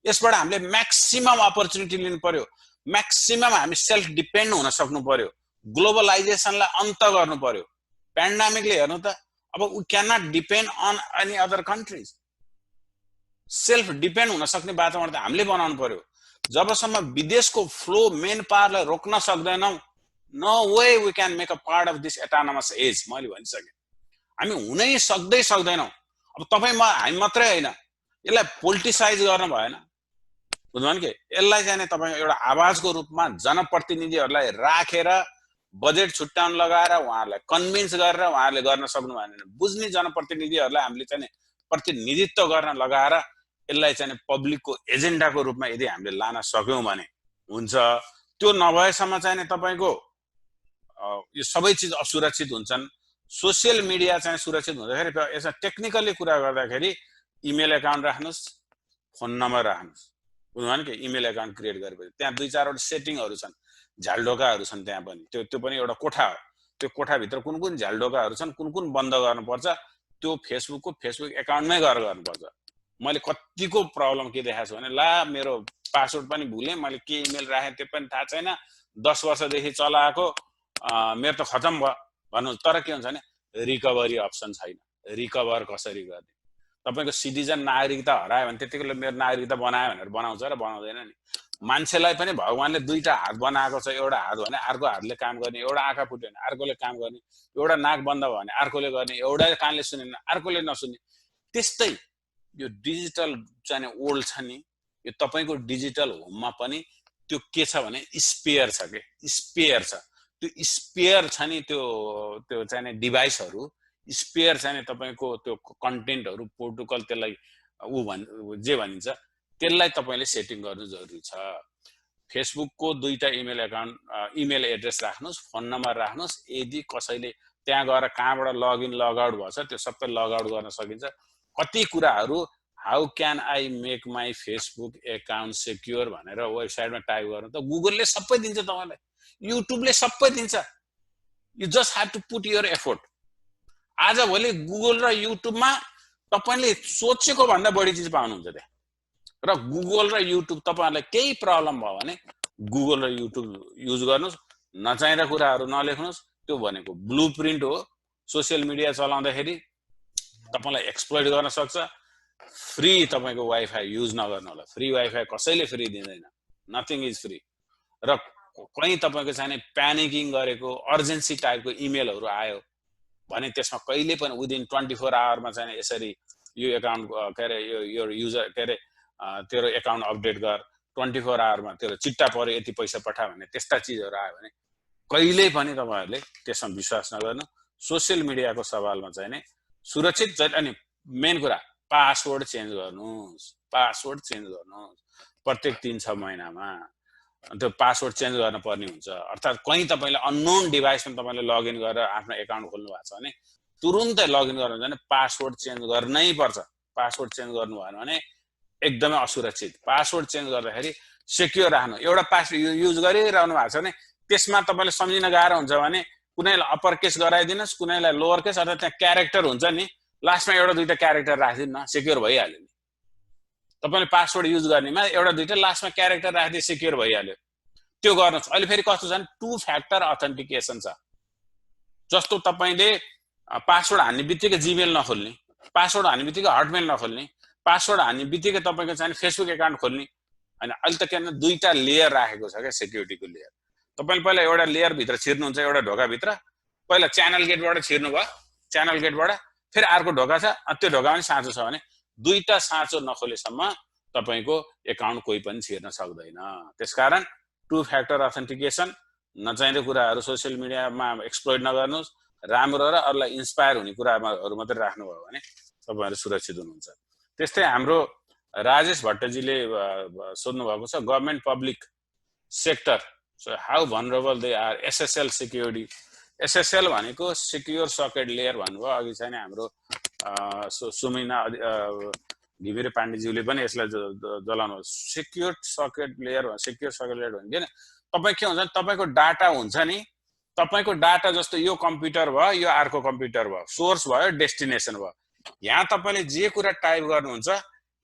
यसबाट हामीले म्याक्सिमम अपर्च्युनिटी लिनु पर्यो। म्याक्सिमम हामी सेल्फ डिपेन्ड हुन सक्नु पर्यो। ग्लोबलाइजेसनलाई अन्त गर्नु पर्यो। पेन्डेमिकले हेर्नु त अब we can not depend on any other countries. Self depend हुन सक्ने वातावरण त हामीले बनाउनु पर्यो। जबसम्म विदेशको फ्लो मेन पावरलाई रोक्न सक्दैनौँ no way we can make a part of this autonomous age. मैले भनिसकेँ हामी हुनै सक्दैनौँ। अब तपाईँ हामी मात्रै होइन यसलाई पोलिटिसाइज गर्न भएन बुझ्नुभयो नि के। यसलाई चाहिँ तपाईँ एउटा आवाजको रूपमा जनप्रतिनिधिहरूलाई राखेर बजेट छुट्याउन लगाएर उहाँहरूलाई कन्भिन्स गरेर उहाँहरूले गर्न सक्नु भएन। बुझ्ने जनप्रतिनिधिहरूलाई हामीले चाहिँ प्रतिनिधित्व गर्न लगाएर यसलाई चाहिँ पब्लिकको एजेन्डाको रूपमा यदि हामीले लान सक्यौँ भने हुन्छ। त्यो नभएसम्म चाहिँ तपाईँको यो सबै चिज असुरक्षित हुन्छन्। सोसियल मिडिया चाहिँ सुरक्षित हुँदाखेरि यसमा टेक्निकली कुरा गर्दाखेरि इमेल एकाउन्ट राख्नुहोस्, फोन नम्बर राख्नुहोस् बुझ्नुभयो नि के। इमेल एकाउन्ट क्रिएट गरेपछि त्यहाँ 2-4वटा सेटिङहरू छन्, झ्यालढोकाहरू छन् त्यहाँ पनि। त्यो पनि एउटा कोठा हो। त्यो कोठाभित्र कुन कुन झ्यालढोकाहरू छन्, कुन कुन बन्द गर्नुपर्छ त्यो फेसबुक एकाउन्टमै गएर गर्नुपर्छ। मैले कतिको प्रब्लम के देखाएको छु भने ला मेरो पासवर्ड पनि भुलेँ, मैले के इमेल राखेँ त्यो पनि थाहा छैन, 10 वर्षदेखि चलाएको मेरो त खतम भयो भन्नु। तर के हुन्छ भने रिकभरी अप्सन छैन। रिकभर कसरी गर्ने? तपाईँको सिटिजन नागरिकता हरायो भने त्यतिकै मेरो नागरिकता बनायो भनेर बनाउँछ र बनाउँदैन नि। मान्छेलाई पनि भगवानले 2टा हात बनाएको छ। एउटा हात भने अर्को हातले काम गर्ने, एउटा आँखा फुट्यो भने अर्कोले काम गर्ने, एउटा नाक बन्द भयो भने अर्कोले गर्ने, एउटा कानले सुनेन अर्कोले नसुन्ने। त्यस्तै यो डिजिटल चाहिँ ओल्ड छ नि, यो तपाईँको डिजिटल होममा पनि त्यो के छ भने स्पेयर छ के, स्पेयर छ। त्यो स्पेयर छ नि त्यो चाहिँ डिभाइसहरू स्पेयर चाहिँ तपाईँको त्यो कन्टेन्टहरू प्रोटोकल त्यसलाई जे भनिन्छ त्यसलाई तपाईँले सेटिङ गर्नु जरुरी छ। फेसबुकको 2टा इमेल एकाउन्ट इमेल एड्रेस राख्नुहोस्, फोन नम्बर राख्नुहोस्। यदि कसैले त्यहाँ गएर कहाँबाट लगइन लगआउट भन्छ त्यो सबै लगआउट गर्न सकिन्छ। कति कुराहरू how can I make my Facebook account secure भनेर वेबसाइटमा टाइप गर्नु त गुगलले सबै दिन्छ तपाईँलाई, युट्युबले सबै दिन्छ। You just have to put your effort. आजभोलि गुगल र युट्युबमा तपाईँले सोचेको भन्दा बढी चिज पाउनुहुन्छ त्यहाँ। र गुगल र युट्युब तपाईँहरूलाई केही प्रब्लम भयो भने गुगल र युट्युब युज गर्नुहोस्, नचाहिँदा कुराहरू नलेख्नुहोस्। त्यो भनेको ब्लु प्रिन्ट हो। सोसियल मिडिया चलाउँदाखेरि तपाईँलाई एक्सप्लोइट गर्न सक्छ। फ्री तपाईँको वाइफाई युज नगर्नु होला। फ्री वाइफाई कसैले फ्री दिँदैन, नथिङ इज फ्री। र कहीँ तपाईँको चाहिँ प्यानिकिङ गरेको अर्जेन्सी टाइपको इमेलहरू आयो भने त्यसमा कहिले पनि विदिन 24 आवरमा चाहिँ यसरी यो एकाउन्ट के अरे यो युजर के अरे तेरो एकाउन्ट अपडेट गर, 24 आवरमा तेरो चिट्टा पर्यो यति पैसा पठा भने त्यस्ता चिजहरू आयो भने कहिल्यै पनि तपाईँहरूले त्यसमा विश्वास नगर्नु। सोसियल मिडियाको सवालमा चाहिँ नि सुरक्षित अनि मेन कुरा पासवर्ड चेन्ज गर्नुहोस्, पासवर्ड चेन्ज गर्नुहोस् प्रत्येक 3-6 महिनामा। त्यो पासवर्ड चेन्ज गर्न पर्ने हुन्छ। अर्थात् कहीँ तपाईँले अननोन डिभाइसमा तपाईँले लगइन गरेर आफ्नो एकाउन्ट खोल्नु भएको छ भने तुरुन्तै लगइन गर्नुहुन्छ भने पासवर्ड चेन्ज गर्नै पर्छ। पासवर्ड चेन्ज गर्नु भएन भने एकदमै असुरक्षित। पासवर्ड चेन्ज गर्दाखेरि सेक्योर राख्नु। एउटा पासवर्ड युज गरिरहनु भएको छ भने त्यसमा तपाईँले सम्झिन गाह्रो हुन्छ भने कुनैलाई अप्पर केस गराइदिनुहोस्, कुनैलाई लोवर केस, अथवा त्यहाँ क्यारेक्टर हुन्छ नि लास्टमा एउटा दुईटा क्यारेक्टर राखिदिनु न, सेक्योर भइहाल्यो नि। तपाईँले पासवर्ड युज गर्नेमा एउटा दुईटा लास्टमा क्यारेक्टर राखिदिए सेक्योर भइहाल्यो। त्यो गर्नुहोस्। अहिले फेरि कस्तो छ भने 2 फ्याक्टर अथेन्टिकेसन छ। जस्तो तपाईँले पासवर्ड हान्ने बित्तिकै जीमेल नखोल्ने, पासवर्ड हान्ने बित्तिकै हटमेल नखोल्ने, पासवर्ड हान्ने बित्तिकै तपाईँको चाहिँ फेसबुक एकाउन्ट खोल्ने होइन। अहिले त के भन्छ 2टा लेयर राखेको छ क्या सेक्युरिटीको लेयर। तपाईँले पहिला एउटा लेयरभित्र छिर्नुहुन्छ, एउटा ढोकाभित्र पहिला च्यानल गेटबाट छिर्नु भयो, च्यानल गेटबाट फेरि अर्को ढोका छ, त्यो ढोका पनि साँचो छ भने 2टा साँचो नखोलेसम्म तपाईँको एकाउन्ट कोही पनि छिर्न सक्दैन। त्यसकारण 2 फ्याक्टर अथेन्टिकेसन, नचाहिँदो कुराहरू सोसियल मिडियामा एक्सप्लोइट नगर्नुहोस्, राम्रो र अरूलाई इन्सपायर हुने कुराहरू मात्रै राख्नुभयो भने तपाईँहरू सुरक्षित हुनुहुन्छ। त्यस्तै हाम्रो राजेश भट्टजीले सोध्नु भएको छ government public sector how vulnerable they are, SSL security. SSL भनेको सिक्योर सकेट लेयर भन्नुभयो। अघि चाहिँ हाम्रो सुमिना घिमिरे पाण्डेज्यूले पनि यसलाई जलाउनु secure socket layer, secure socket layer भन्छ किन तपाईँ के हुन्छ भने तपाईँको डाटा हुन्छ नि, तपाईँको डाटा जस्तो यो कम्प्युटर भयो, यो अर्को कम्प्युटर भयो, सोर्स भयो, डेस्टिनेसन भयो। यहाँ तपाईँले जे कुरा टाइप गर्नुहुन्छ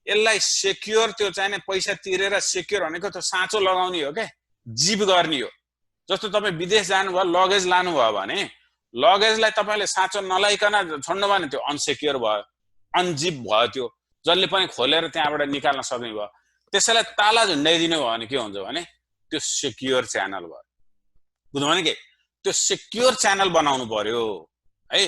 यसलाई सेक्योर, त्यो चाहिँ पैसा तिरेर सेक्योर भनेको त्यो साँचो लगाउने हो क्या, जिप गर्ने हो। जस्तो तपाईँ विदेश जानुभयो, लगेज लानुभयो भने लगेजलाई तपाईँले साँचो नलाइकन छोड्नु भयो भने त्यो अनसेक्योर भयो, अनजिप भयो, त्यो जसले पनि खोलेर त्यहाँबाट निकाल्न सक्ने भयो। त्यसैलाई ताला झुन्डाइदिनु भयो भने के हुन्छ भने त्यो सेक्योर च्यानल भयो। बुझ्नु भने के त्यो सेक्योर च्यानल बनाउनु पर्यो है।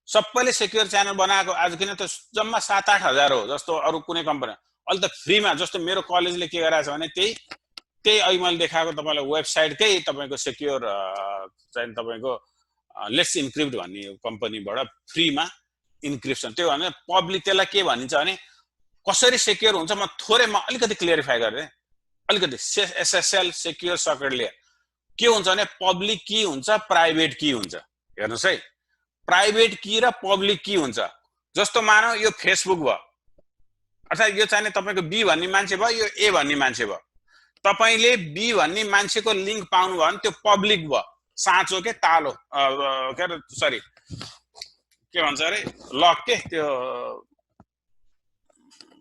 सबैले सेक्योर च्यानल बनाएको आज किन त जम्मा 7-8 हजार हो जस्तो अरू कुनै कम्पनी। अहिले त फ्रीमा जस्तो मेरो कलेजले के गराएको छ भने त्यही अहिले मैले देखाएको तपाईँलाई वेबसाइटकै तपाईँको सेक्योर चाहिँ तपाईँको लेट्स इन्क्रिप्ट भन्ने कम्पनीबाट फ्रीमा इन्क्रिप्सन। त्यो भने पब्लिक त्यसलाई के भनिन्छ भने कसरी सेक्योर हुन्छ म अलिकति क्लियरिफाई गरेँ। अलिकति एसएसएल सेक्योर सकेट लेयर के हुन्छ भने पब्लिक की हुन्छ, प्राइभेट की हुन्छ। हेर्नुहोस् है, प्राइभेट की र पब्लिक की हुन्छ। जस्तो मानौ यो फेसबुक भयो, अर्थात् यो चाहिँ तपाईँको बी भन्ने मान्छे भयो, यो ए भन्ने मान्छे भयो। तपाईँले बी भन्ने मान्छेको लिङ्क पाउनु भयो भने त्यो पब्लिक भयो, साँचो के तालो के अरे सरी के भन्छ अरे लक के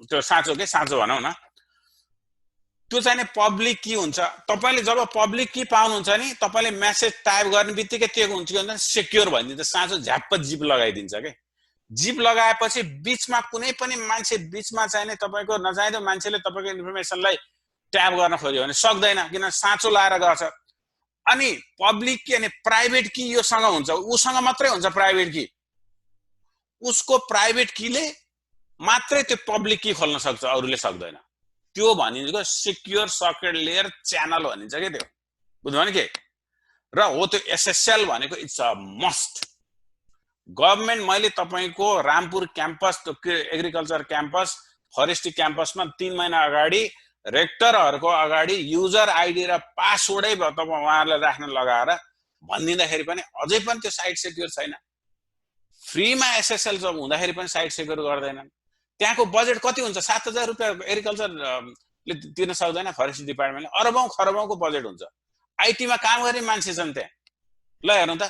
त्यो साँचो के साँचो भनौँ न, त्यो चाहिँ पब्लिक की हुन्छ। तपाईँले जब पब्लिक की पाउनुहुन्छ नि तपाईँले मेसेज टाइप गर्ने बित्तिकै के हुन्छ के भन्छ सेक्योर भनिदिन्छ, साँचो झ्याप्प जिप लगाइदिन्छ के। जिप लगाएपछि बिचमा कुनै पनि मान्छे बिचमा चाहिँ तपाईँको नचाहिँदो मान्छेले तपाईँको इन्फर्मेसनलाई ट्याप गर्न खोज्यो भने सक्दैन, किन साँचो लाएर गर्छ। अनि पब्लिक की अनि प्राइभेट की योसँग हुन्छ, उसँग मात्रै हुन्छ प्राइभेट की। उसको प्राइभेट कीले मात्रै त्यो पब्लिक की खोल्न सक्छ, अरूले सक्दैन। त्यो भनिन्छ सिक्योर सकेट लेयर च्यानल भनिन्छ के त्यो। बुझ्नु भने के र हो त्यो एसएसएल भनेको इट्स अ मस्ट। गभर्मेन्ट मैले तपाईँको Rampur campus agriculture campus forestry क्याम्पसमा 3 महिना अगाडि रेक्टरहरूको अगाडि युजर आइडी र पासवर्डै तपाईँ उहाँहरूलाई राख्न लगाएर भनिदिँदाखेरि पनि अझै पनि त्यो साइट सेक्योर छैन। फ्रीमा एसएसएल जब हुँदाखेरि पनि साइट सेक्योर गर्दैनन्। त्यहाँको बजेट कति हुन्छ? 7,000 रुपियाँ एग्रिकल्चरले तिर्न सक्दैन, फरेस्ट्री डिपार्टमेन्टले अरबौं खरबौंको बजेट हुन्छ। आइटीमा काम गर्ने मान्छे छन् त्यहाँ। ल हेर्नु त,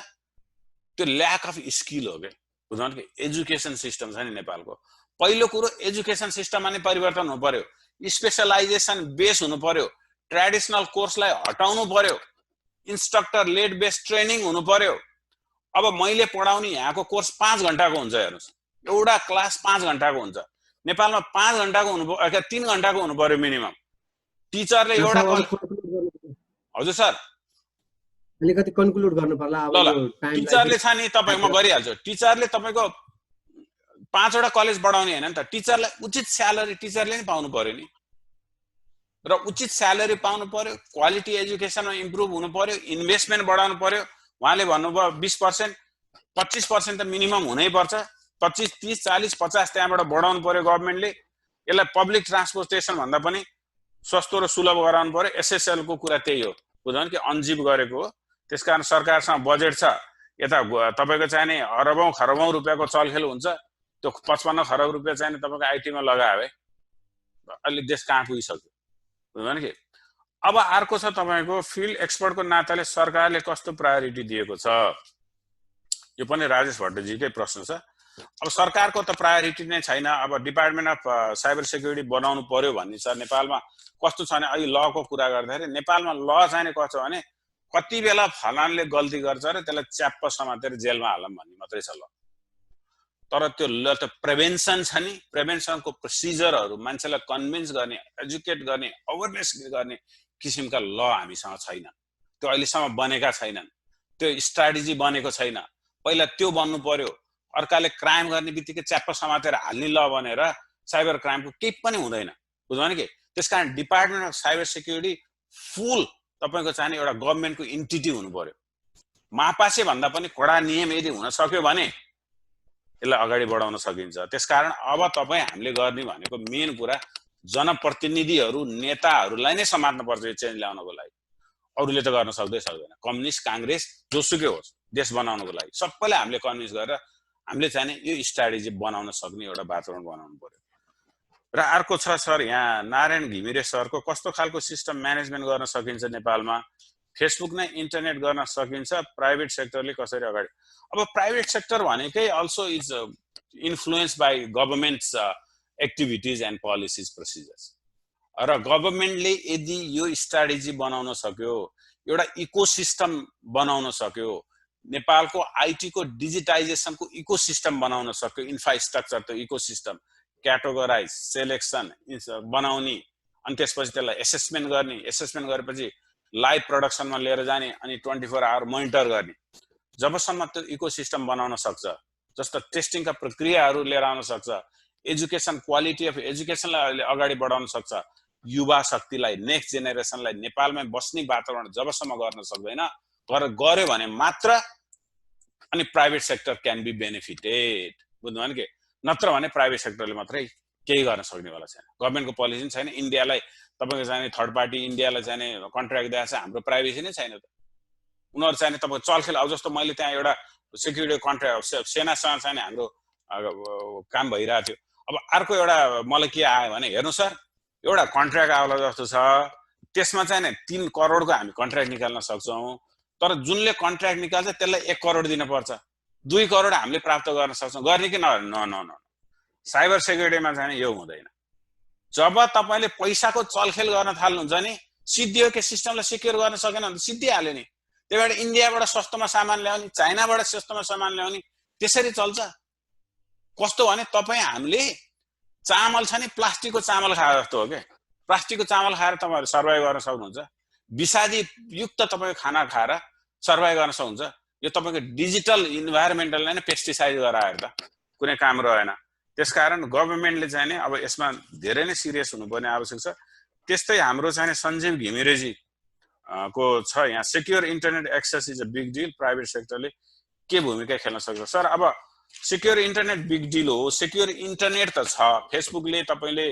त्यो ल्याक अफ स्किल हो क्या। बुझ्नु कि एजुकेसन सिस्टम छ नि नेपालको। पहिलो कुरो एजुकेसन सिस्टममा नै परिवर्तन हुनु पर्यो, स्पेसलाइजेसन बेस हुनु पर्यो, ट्रेडिसनल कोर्सलाई हटाउनु पर्यो, इन्स्ट्रक्टर लेड बेस ट्रेनिङ हुनु पर्यो। अब मैले पढाउने यहाँको कोर्स 5 घण्टाको हुन्छ। हेर्नुहोस्, एउटा क्लास 5 घण्टाको हुन्छ। नेपालमा 5 घण्टाको हुनु पर्यो, 3 घण्टाको हुनु पर्यो मिनिमम। टिचरले एउटा हजुर सर अलिकति कन्क्लुड गर्नु पर्ला। अब यो टाइम टिचरले छ नि तपाईँ, म गरिहाल्छु। टिचरले तपाईँको 5 वटा कलेज बढाउने हैन नि त, टिचरलाई उचित स्यालेरी टिचरले नि पाउनु पर्यो नि। र उचित स्यालेरी पाउनु पर्यो, क्वालिटी एजुकेसनमा इम्प्रुभ हुनु पर्यो, इन्भेस्टमेन्ट बढाउनु पर्यो। उहाँले भन्नुभयो 20%, 25% त मिनिमम हुनैपर्छ। 25, 30, 40, 50 त्यहाँबाट बढाउनु पर्यो गभर्मेन्टले। यसलाई पब्लिक ट्रान्सपोर्टेसन भन्दा पनि सस्तो र सुलभ गराउनु पर्यो। एसएसएल को कुरा त्यही हो, बुझ्नु कि अनजिप गरेको हो। त्यसकारण सरकारसँग बजेट छ, यता तपाईको चाहिने अरबौं खरबौं रुपियाँको चलखेल हुन्छ। त्यो 55 खरब रुपियाँ चाहिने तपाईको आइटीमा लगायो है, अहिले देश कहाँ पुगिसक्यो, बुझ्नु कि। अब अर्को छ तपाईको फिल्ड एक्सपर्टको नाताले सरकारले कस्तो प्रायोरिटी दिएको छ, यो पनि राजेश भट्टजीकै प्रश्न छ। अब सरकारको त प्रायोरिटी नै छैन। अब डिपार्टमेन्ट अफ साइबर सेक्युरिटी बनाउनु पर्यो भन्ने छ। नेपालमा कस्तो छ भने अहिले लको कुरा गर्दाखेरि नेपालमा ल चाहिँ कस्तो छ भने कति बेला फलानले गल्ती गर्छ र त्यसलाई च्याप्प समातेर जेलमा हालौँ भन्ने मात्रै छ ल। तर त्यो ल त प्रिभेन्सन छ नि, प्रिभेन्सनको प्रोसिजरहरू मान्छेलाई कन्भिन्स गर्ने, एजुकेट गर्ने, अवेरनेस गर्ने किसिमका ल हामीसँग छैन। त्यो अहिलेसम्म बनेका छैनन्, त्यो स्ट्राटेजी बनेको छैन। पहिला त्यो बन्नु पर्यो। अर्काले क्राइम गर्ने बित्तिकै च्याप्प समातेर हाल्ने ल बनेर साइबर क्राइमको केही पनि हुँदैन, बुझ्नु कि। त्यसकारण डिपार्टमेन्ट अफ साइबर सेक्युरिटी फुल तपाईको चाहिने एउटा गभर्नमेन्टको इन्टिटी हुनु पर्यो। महापासे भन्दा पनि कडा नियम यदि हुन सक्यो भने यसलाई अगाडि बढाउन सकिन्छ। त्यसकारण अब तपाईँ हामीले गर्ने भनेको मेन कुरा जनप्रतिनिधिहरू, नेताहरूलाई नै समात्नु पर्छ यो चेन्ज ल्याउनको लागि। अरूले त गर्न सक्दैन। कम्युनिस्ट, काङ्ग्रेस, जोसुकै होस्, देश बनाउनको लागि सबैले हामीले कन्भिन्स गरेर हामीले चाहिने यो स्ट्राटेजी बनाउन सक्ने एउटा वातावरण बनाउनु पर्यो। र अर्को छ सर, यहाँ नारायण घिमिरे सरको कस्तो खालको सिस्टम म्यानेजमेन्ट गर्न सकिन्छ नेपालमा, फेसबुक नै इन्टरनेट गर्न सकिन्छ, प्राइभेट सेक्टरले कसरी अगाडि। अब प्राइभेट सेक्टर भनेकै also is influence by governments activities and policies procedures. र गभर्मेन्टले यदि यो स्ट्राटेजी बनाउन सक्यो, एउटा इकोसिस्टम बनाउन सक्यो, नेपालको आइटीको डिजिटाइजेसनको इकोसिस्टम बनाउन सक्यो, इन्फ्रास्ट्रक्चर त्यो इकोसिस्टम क्याटेगोराइज, सेलेक्सन बनाउने, अनि त्यसपछि त्यसलाई एसेसमेन्ट गर्ने, एसेसमेन्ट गरेपछि लाइभ प्रडक्सनमा लिएर जाने, अनि 24 आवर मोनिटर गर्ने। जबसम्म त्यो इकोसिस्टम बनाउन सक्छ, जस्तो टेस्टिङका प्रक्रियाहरू लिएर आउन सक्छ, एजुकेसन, क्वालिटी अफ एजुकेसनलाई अगाडि बढाउन सक्छ, युवा शक्तिलाई, नेक्स्ट जेनेरेसनलाई नेपालमै बस्ने वातावरण जबसम्म गर्न सक्दैन, गर्यो भने मात्र अनि private sector can be benefited, बुझ्नु भने के। नत्र भने प्राइभेट सेक्टरले मात्रै केही गर्न सक्नेवाला छैन। गभर्मेन्टको पोलिसी पनि छैन। इन्डियालाई तपाईँको चाहिने थर्ड पार्टी इन्डियालाई चाहिने कन्ट्र्याक्ट दिएको छ, हाम्रो प्राइभेसी नै छैन त। उनीहरू चाहिने तपाईँको चलखेल, अब जस्तो मैले त्यहाँ एउटा सेक्युरिटी कन्ट्र्याक्ट सेनासँग चाहिने हाम्रो काम भइरहेको थियो। अब अर्को एउटा मलाई के आयो भने हेर्नु सर, एउटा कन्ट्र्याक्ट आउला जस्तो छ, त्यसमा चाहिँ 3 करोडको हामी कन्ट्र्याक्ट निकाल्न सक्छौँ। तर जुनले कन्ट्र्याक्ट निकाल्छ त्यसलाई 1 करोड दिनुपर्छ, 2 करोड हामीले प्राप्त गर्न सक्छौँ। गर्ने कि न साइबर सेक्युरिटीमा चाहिँ यो हुँदैन। जब तपाईँले पैसाको चलखेल गर्न थाल्नुहुन्छ नि, सिद्धियो के सिस्टमलाई सिक्योर गर्न सकेन भने सिद्धिहाल्यो नि। त्यही भएर इन्डियाबाट सस्तोमा सामान ल्याउने, चाइनाबाट सस्तोमा सामान ल्याउने, त्यसरी चल्छ। कस्तो भने तपाईँ हामीले चामल छ नि, प्लास्टिकको चामल खाएर जस्तो हो क्या। प्लास्टिकको चामल खाएर तपाईँहरू सर्भाइभ गर्न सक्नुहुन्छ, विषादी युक्त तपाईँको खाना खाएर सर्भाइभ गर्न सक्नुहुन्छ। यो तपाईँको डिजिटल इन्भाइरोमेन्टललाई नै पेस्टिसाइड गराएर त कुनै काम रहेन। त्यसकारण गभर्मेन्टले चाहिँ नि अब यसमा धेरै नै सिरियस हुनुपर्ने आवश्यक छ। त्यस्तै हाम्रो चाहिँ सञ्जीव घिमिरेजी को छ यहाँ, secure internet access is a big deal, private सेक्टरले के भूमिका खेल्न सक्छ। सर अब सेक्योर इन्टरनेट बिग डिल हो, सेक्योर इन्टरनेट त छ, फेसबुकले तपाईँले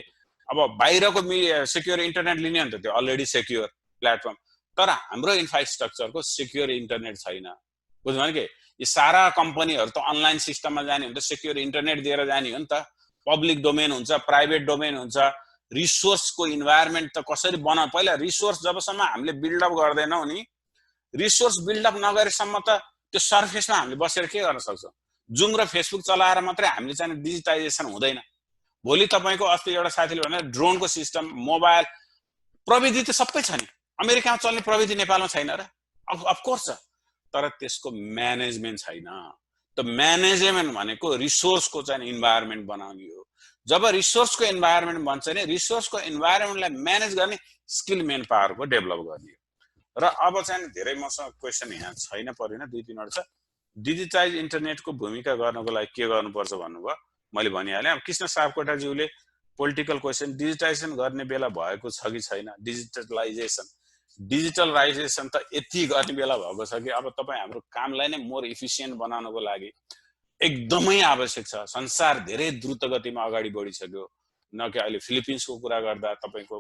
अब बाहिरको सेक्योर इन्टरनेट लिने हो नि त, त्यो अलरेडी सेक्योर प्लेटफर्म। तर हाम्रो इन्फ्रास्ट्रक्चरको सेक्योर इन्टरनेट छैन, बुझ्नु भने के। यी सारा कम्पनीहरू त अनलाइन सिस्टममा जाने हो नि त, सेक्योर इन्टरनेट दिएर जाने हो नि त। पब्लिक डोमेन हुन्छ, प्राइभेट डोमेन हुन्छ, रिसोर्सको इन्भाइरोमेन्ट त कसरी बनाऊ। पहिला रिसोर्स जबसम्म हामीले बिल्डअप गर्दैनौँ नि, रिसोर्स बिल्डअप नगरेसम्म त त्यो सर्फेसमा हामीले बसेर के गर्न सक्छौँ। जुम र फेसबुक चलाएर मात्रै हामीले चाहिँ डिजिटाइजेसन हुँदैन। भोलि तपाईँको अस्ति एउटा साथीले भने ड्रोनको सिस्टम, मोबाइल प्रविधि त सबै छ नि, अमेरिकामा चल्ने प्रविधि नेपालमा छैन र? अफकोर्स छ, तर त्यसको म्यानेजमेन्ट छैन। त म्यानेजमेन्ट भनेको रिसोर्सको चाहिँ इन्भाइरोमेन्ट बनाउने हो। जब रिसोर्सको इन्भाइरोमेन्ट बन्छ नि, रिसोर्सको इन्भाइरोमेन्टलाई म्यानेज गर्ने स्किल मेन पावरको डेभलप गर्ने हो। र अब चाहिँ धेरै मसँग क्वेसन यहाँ छैन, परेन, 2-3 छ। डिजिटाइज इन्टरनेटको भूमिका गर्नको लागि के गर्नुपर्छ भन्नुभयो, मैले भनिहालेँ। अब कृष्ण सापकोटाज्यूले पोलिटिकल क्वेसन डिजिटाइजेसन गर्ने बेला भएको छ कि छैन, डिजिटलाइजेसन त यति गर्ने बेला भएको छ कि अब तपाईँ हाम्रो कामलाई नै मोर इफिसियन्ट बनाउनको लागि एकदमै आवश्यक छ। संसार धेरै द्रुत गतिमा अगाडि बढिसक्यो, न कि अहिले फिलिपिन्सको कुरा गर्दा, तपाईँको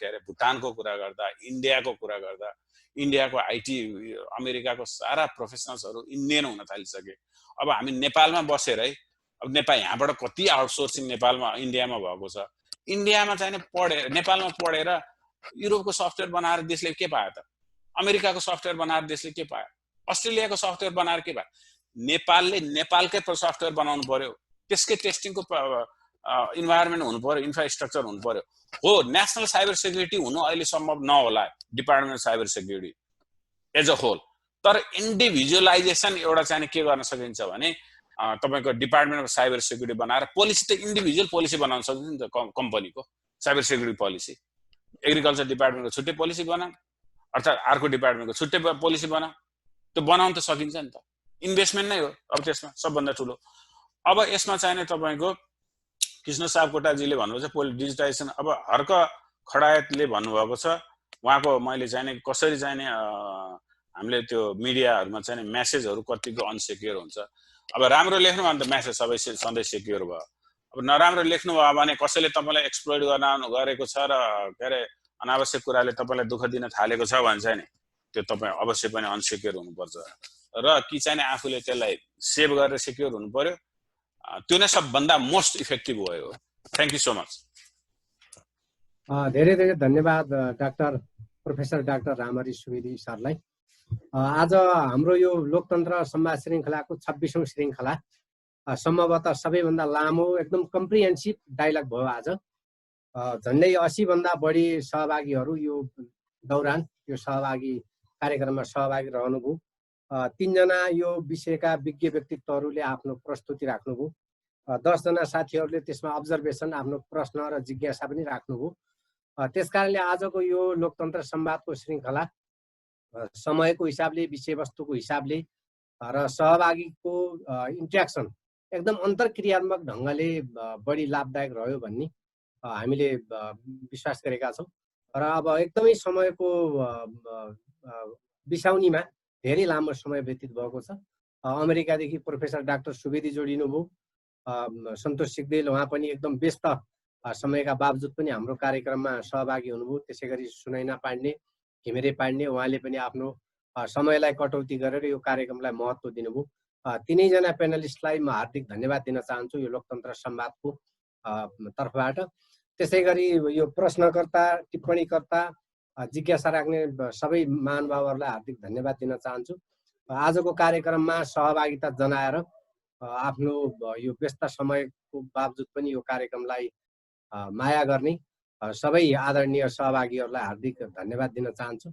के अरे भुटानको कुरा गर्दा, इन्डियाको कुरा गर्दा, इन्डियाको आइटी अमेरिकाको सारा प्रोफेसनल्सहरू इन्डियन हुन थालिसके। अब हामी नेपालमा बसेर है, अब यहाँबाट कति आउटसोर्सिङ नेपालमा इन्डियामा भएको छ। इन्डियामा चाहिँ नेपालमा पढेर युरोपको सफ्टवेयर बनाएर देशले के पायो त? अमेरिकाको सफ्टवेयर बनाएर देशले के पायो? अस्ट्रेलियाको सफ्टवेयर बनाएर के पायो? नेपालले नेपालकै सफ्टवेयर बनाउनु पर्यो, त्यसकै टेस्टिङको इन्भाइरोमेन्ट हुनु पर्यो, इन्फ्रास्ट्रक्चर हुनु पर्यो। हो, नेसनल साइबर सेक्युरिटी हुनु अहिले सम्भव नहोला, department of cyber security as a whole, तर इन्डिभिजुअलाइजेसन एउटा चाहिँ के गर्न सकिन्छ भने तपाईँको डिपार्टमेन्ट अफ साइबर सेक्युरिटी बनाएर पोलिसी त इन्डिभिजुअल पोलिसी बनाउन सकिन्छ नि त। कम्पनीको साइबर सेक्युरिटी पोलिसी, एग्रिकल्चर डिपार्टमेन्टको छुट्टै पोलिसी बना, अर्थात् अर्को डिपार्टमेन्टको छुट्टै पोलिसी बना, त्यो बनाउन त सकिन्छ नि त। इन्भेस्टमेन्ट नै हो अब त्यसमा सबभन्दा ठुलो। अब यसमा चाहिँ तपाईँको कृष्ण सापकोटाजीले भन्नुभएको छ डिजिटाइजेसन। अब हर्क खडायतले भन्नुभएको छ, उहाँको मैले चाहिँ कसरी चाहिँ हामीले त्यो मिडियाहरूमा चाहिँ मेसेजहरू कतिको अनसेक्योर हुन्छ। अब राम्रो लेख्नु भने त मेसेज सबै सधैँ सेक्योर भयो, अब नराम्रो लेख्नु भयो भने कसैले तपाईँलाई एक्सप्लोइट गर्न गरेको छ र के अरे अनावश्यक कुराले तपाईँलाई दुःख दिन थालेको छ भने चाहिँ नि त्यो तपाईँ अवश्य पनि अनसेक्योर हुनुपर्छ र कि चाहिँ आफूले त्यसलाई सेभ गरेर सेक्योर हुनु पर्यो। त्यो नै सबभन्दा मोस्ट इफेक्टिभ भयो। Thank you so much. धेरै धेरै धन्यवाद प्रोफेसर डाक्टर रामहरि सुवेदी सरलाई। आज हाम्रो यो लोकतन्त्र संवाद श्रृङ्खलाको 26औं श्रृङ्खला सम्भवतः सबैभन्दा लामो एकदम कम्प्रिहेन्सिभ डायलग भयो आज। झन्डै 80 भन्दा बढी सहभागीहरू यो दौरान यो सहभागी कार्यक्रममा सहभागी रहनुभयो। 3 जना यो विषयका विज्ञ व्यक्तित्वहरूले आफ्नो प्रस्तुति राख्नुभयो। 10 जना साथीहरूले त्यसमा अब्जर्भेसन आफ्नो प्रश्न र जिज्ञासा पनि राख्नुभयो। त्यसकारणले आजको यो लोकतन्त्र संवादको श्रृङ्खला समयको हिसाबले, विषयवस्तुको हिसाबले र सहभागीको इन्ट्र्याक्सन एकदम अन्तर्क्रियात्मक ढङ्गले बढी लाभदायक रह्यो भन्ने हामीले विश्वास गरेका छौँ। र अब एकदमै समयको बिसाउनीमा धेरै लामो समय व्यतीत भएको छ। अमेरिकादेखि प्रोफेसर डाक्टर सुवेदी जोडिनुभयो, सन्तोष सिग्देल उहाँ पनि एकदम व्यस्त समयका बावजुद पनि हाम्रो कार्यक्रममा सहभागी हुनुभयो। त्यसै गरी सुनैना पाण्डे, घिमिरे पाण्डे उहाँले पनि आफ्नो समयलाई कटौती गरेर यो कार्यक्रमलाई महत्त्व दिनुभयो। तीनैजना पेनलिस्टलाई म हार्दिक धन्यवाद दिन चाहन्छु यो लोकतन्त्र संवादको तर्फबाट। त्यसै गरी यो प्रश्नकर्ता, टिप्पणीकर्ता, जिज्ञासा राख्ने सबै महानुभावहरूलाई हार्दिक धन्यवाद दिन चाहन्छु। आजको कार्यक्रममा सहभागिता जनाएर आफ्नो यो व्यस्त समयको बावजुद पनि यो कार्यक्रमलाई माया गर्ने सबै आदरणीय सहभागीहरूलाई हार्दिक धन्यवाद दिन चाहन्छु।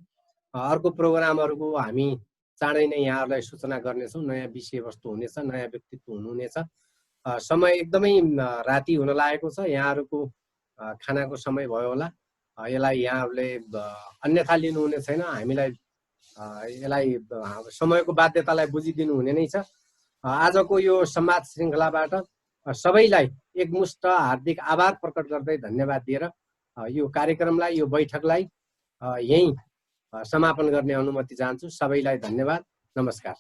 अर्को प्रोग्रामहरूको हामी चाँडै नै यहाँहरूलाई सूचना गर्नेछौँ। नयाँ विषयवस्तु हुनेछ, नयाँ व्यक्तित्व हुनुहुनेछ। समय एकदमै राति हुन लागेको छ, यहाँहरूको खानाको समय भयो होला। यसलाई यहाँहरूले अन्यथा लिनुहुने छैन, हामीलाई यसलाई समयको बाध्यतालाई बुझिदिनु हुने नै छ। आजको यो संवाद श्रृङ्खलाबाट सबैलाई एकमुष्ट हार्दिक आभार प्रकट गर्दै धन्यवाद दिएर यो कार्यक्रमलाई, यो बैठकलाई यहीँ समापन गर्ने अनुमति चाहन्छु। सबैलाई धन्यवाद, नमस्कार।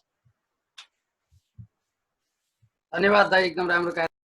धन्यवाद दाइ, एकदम राम्रो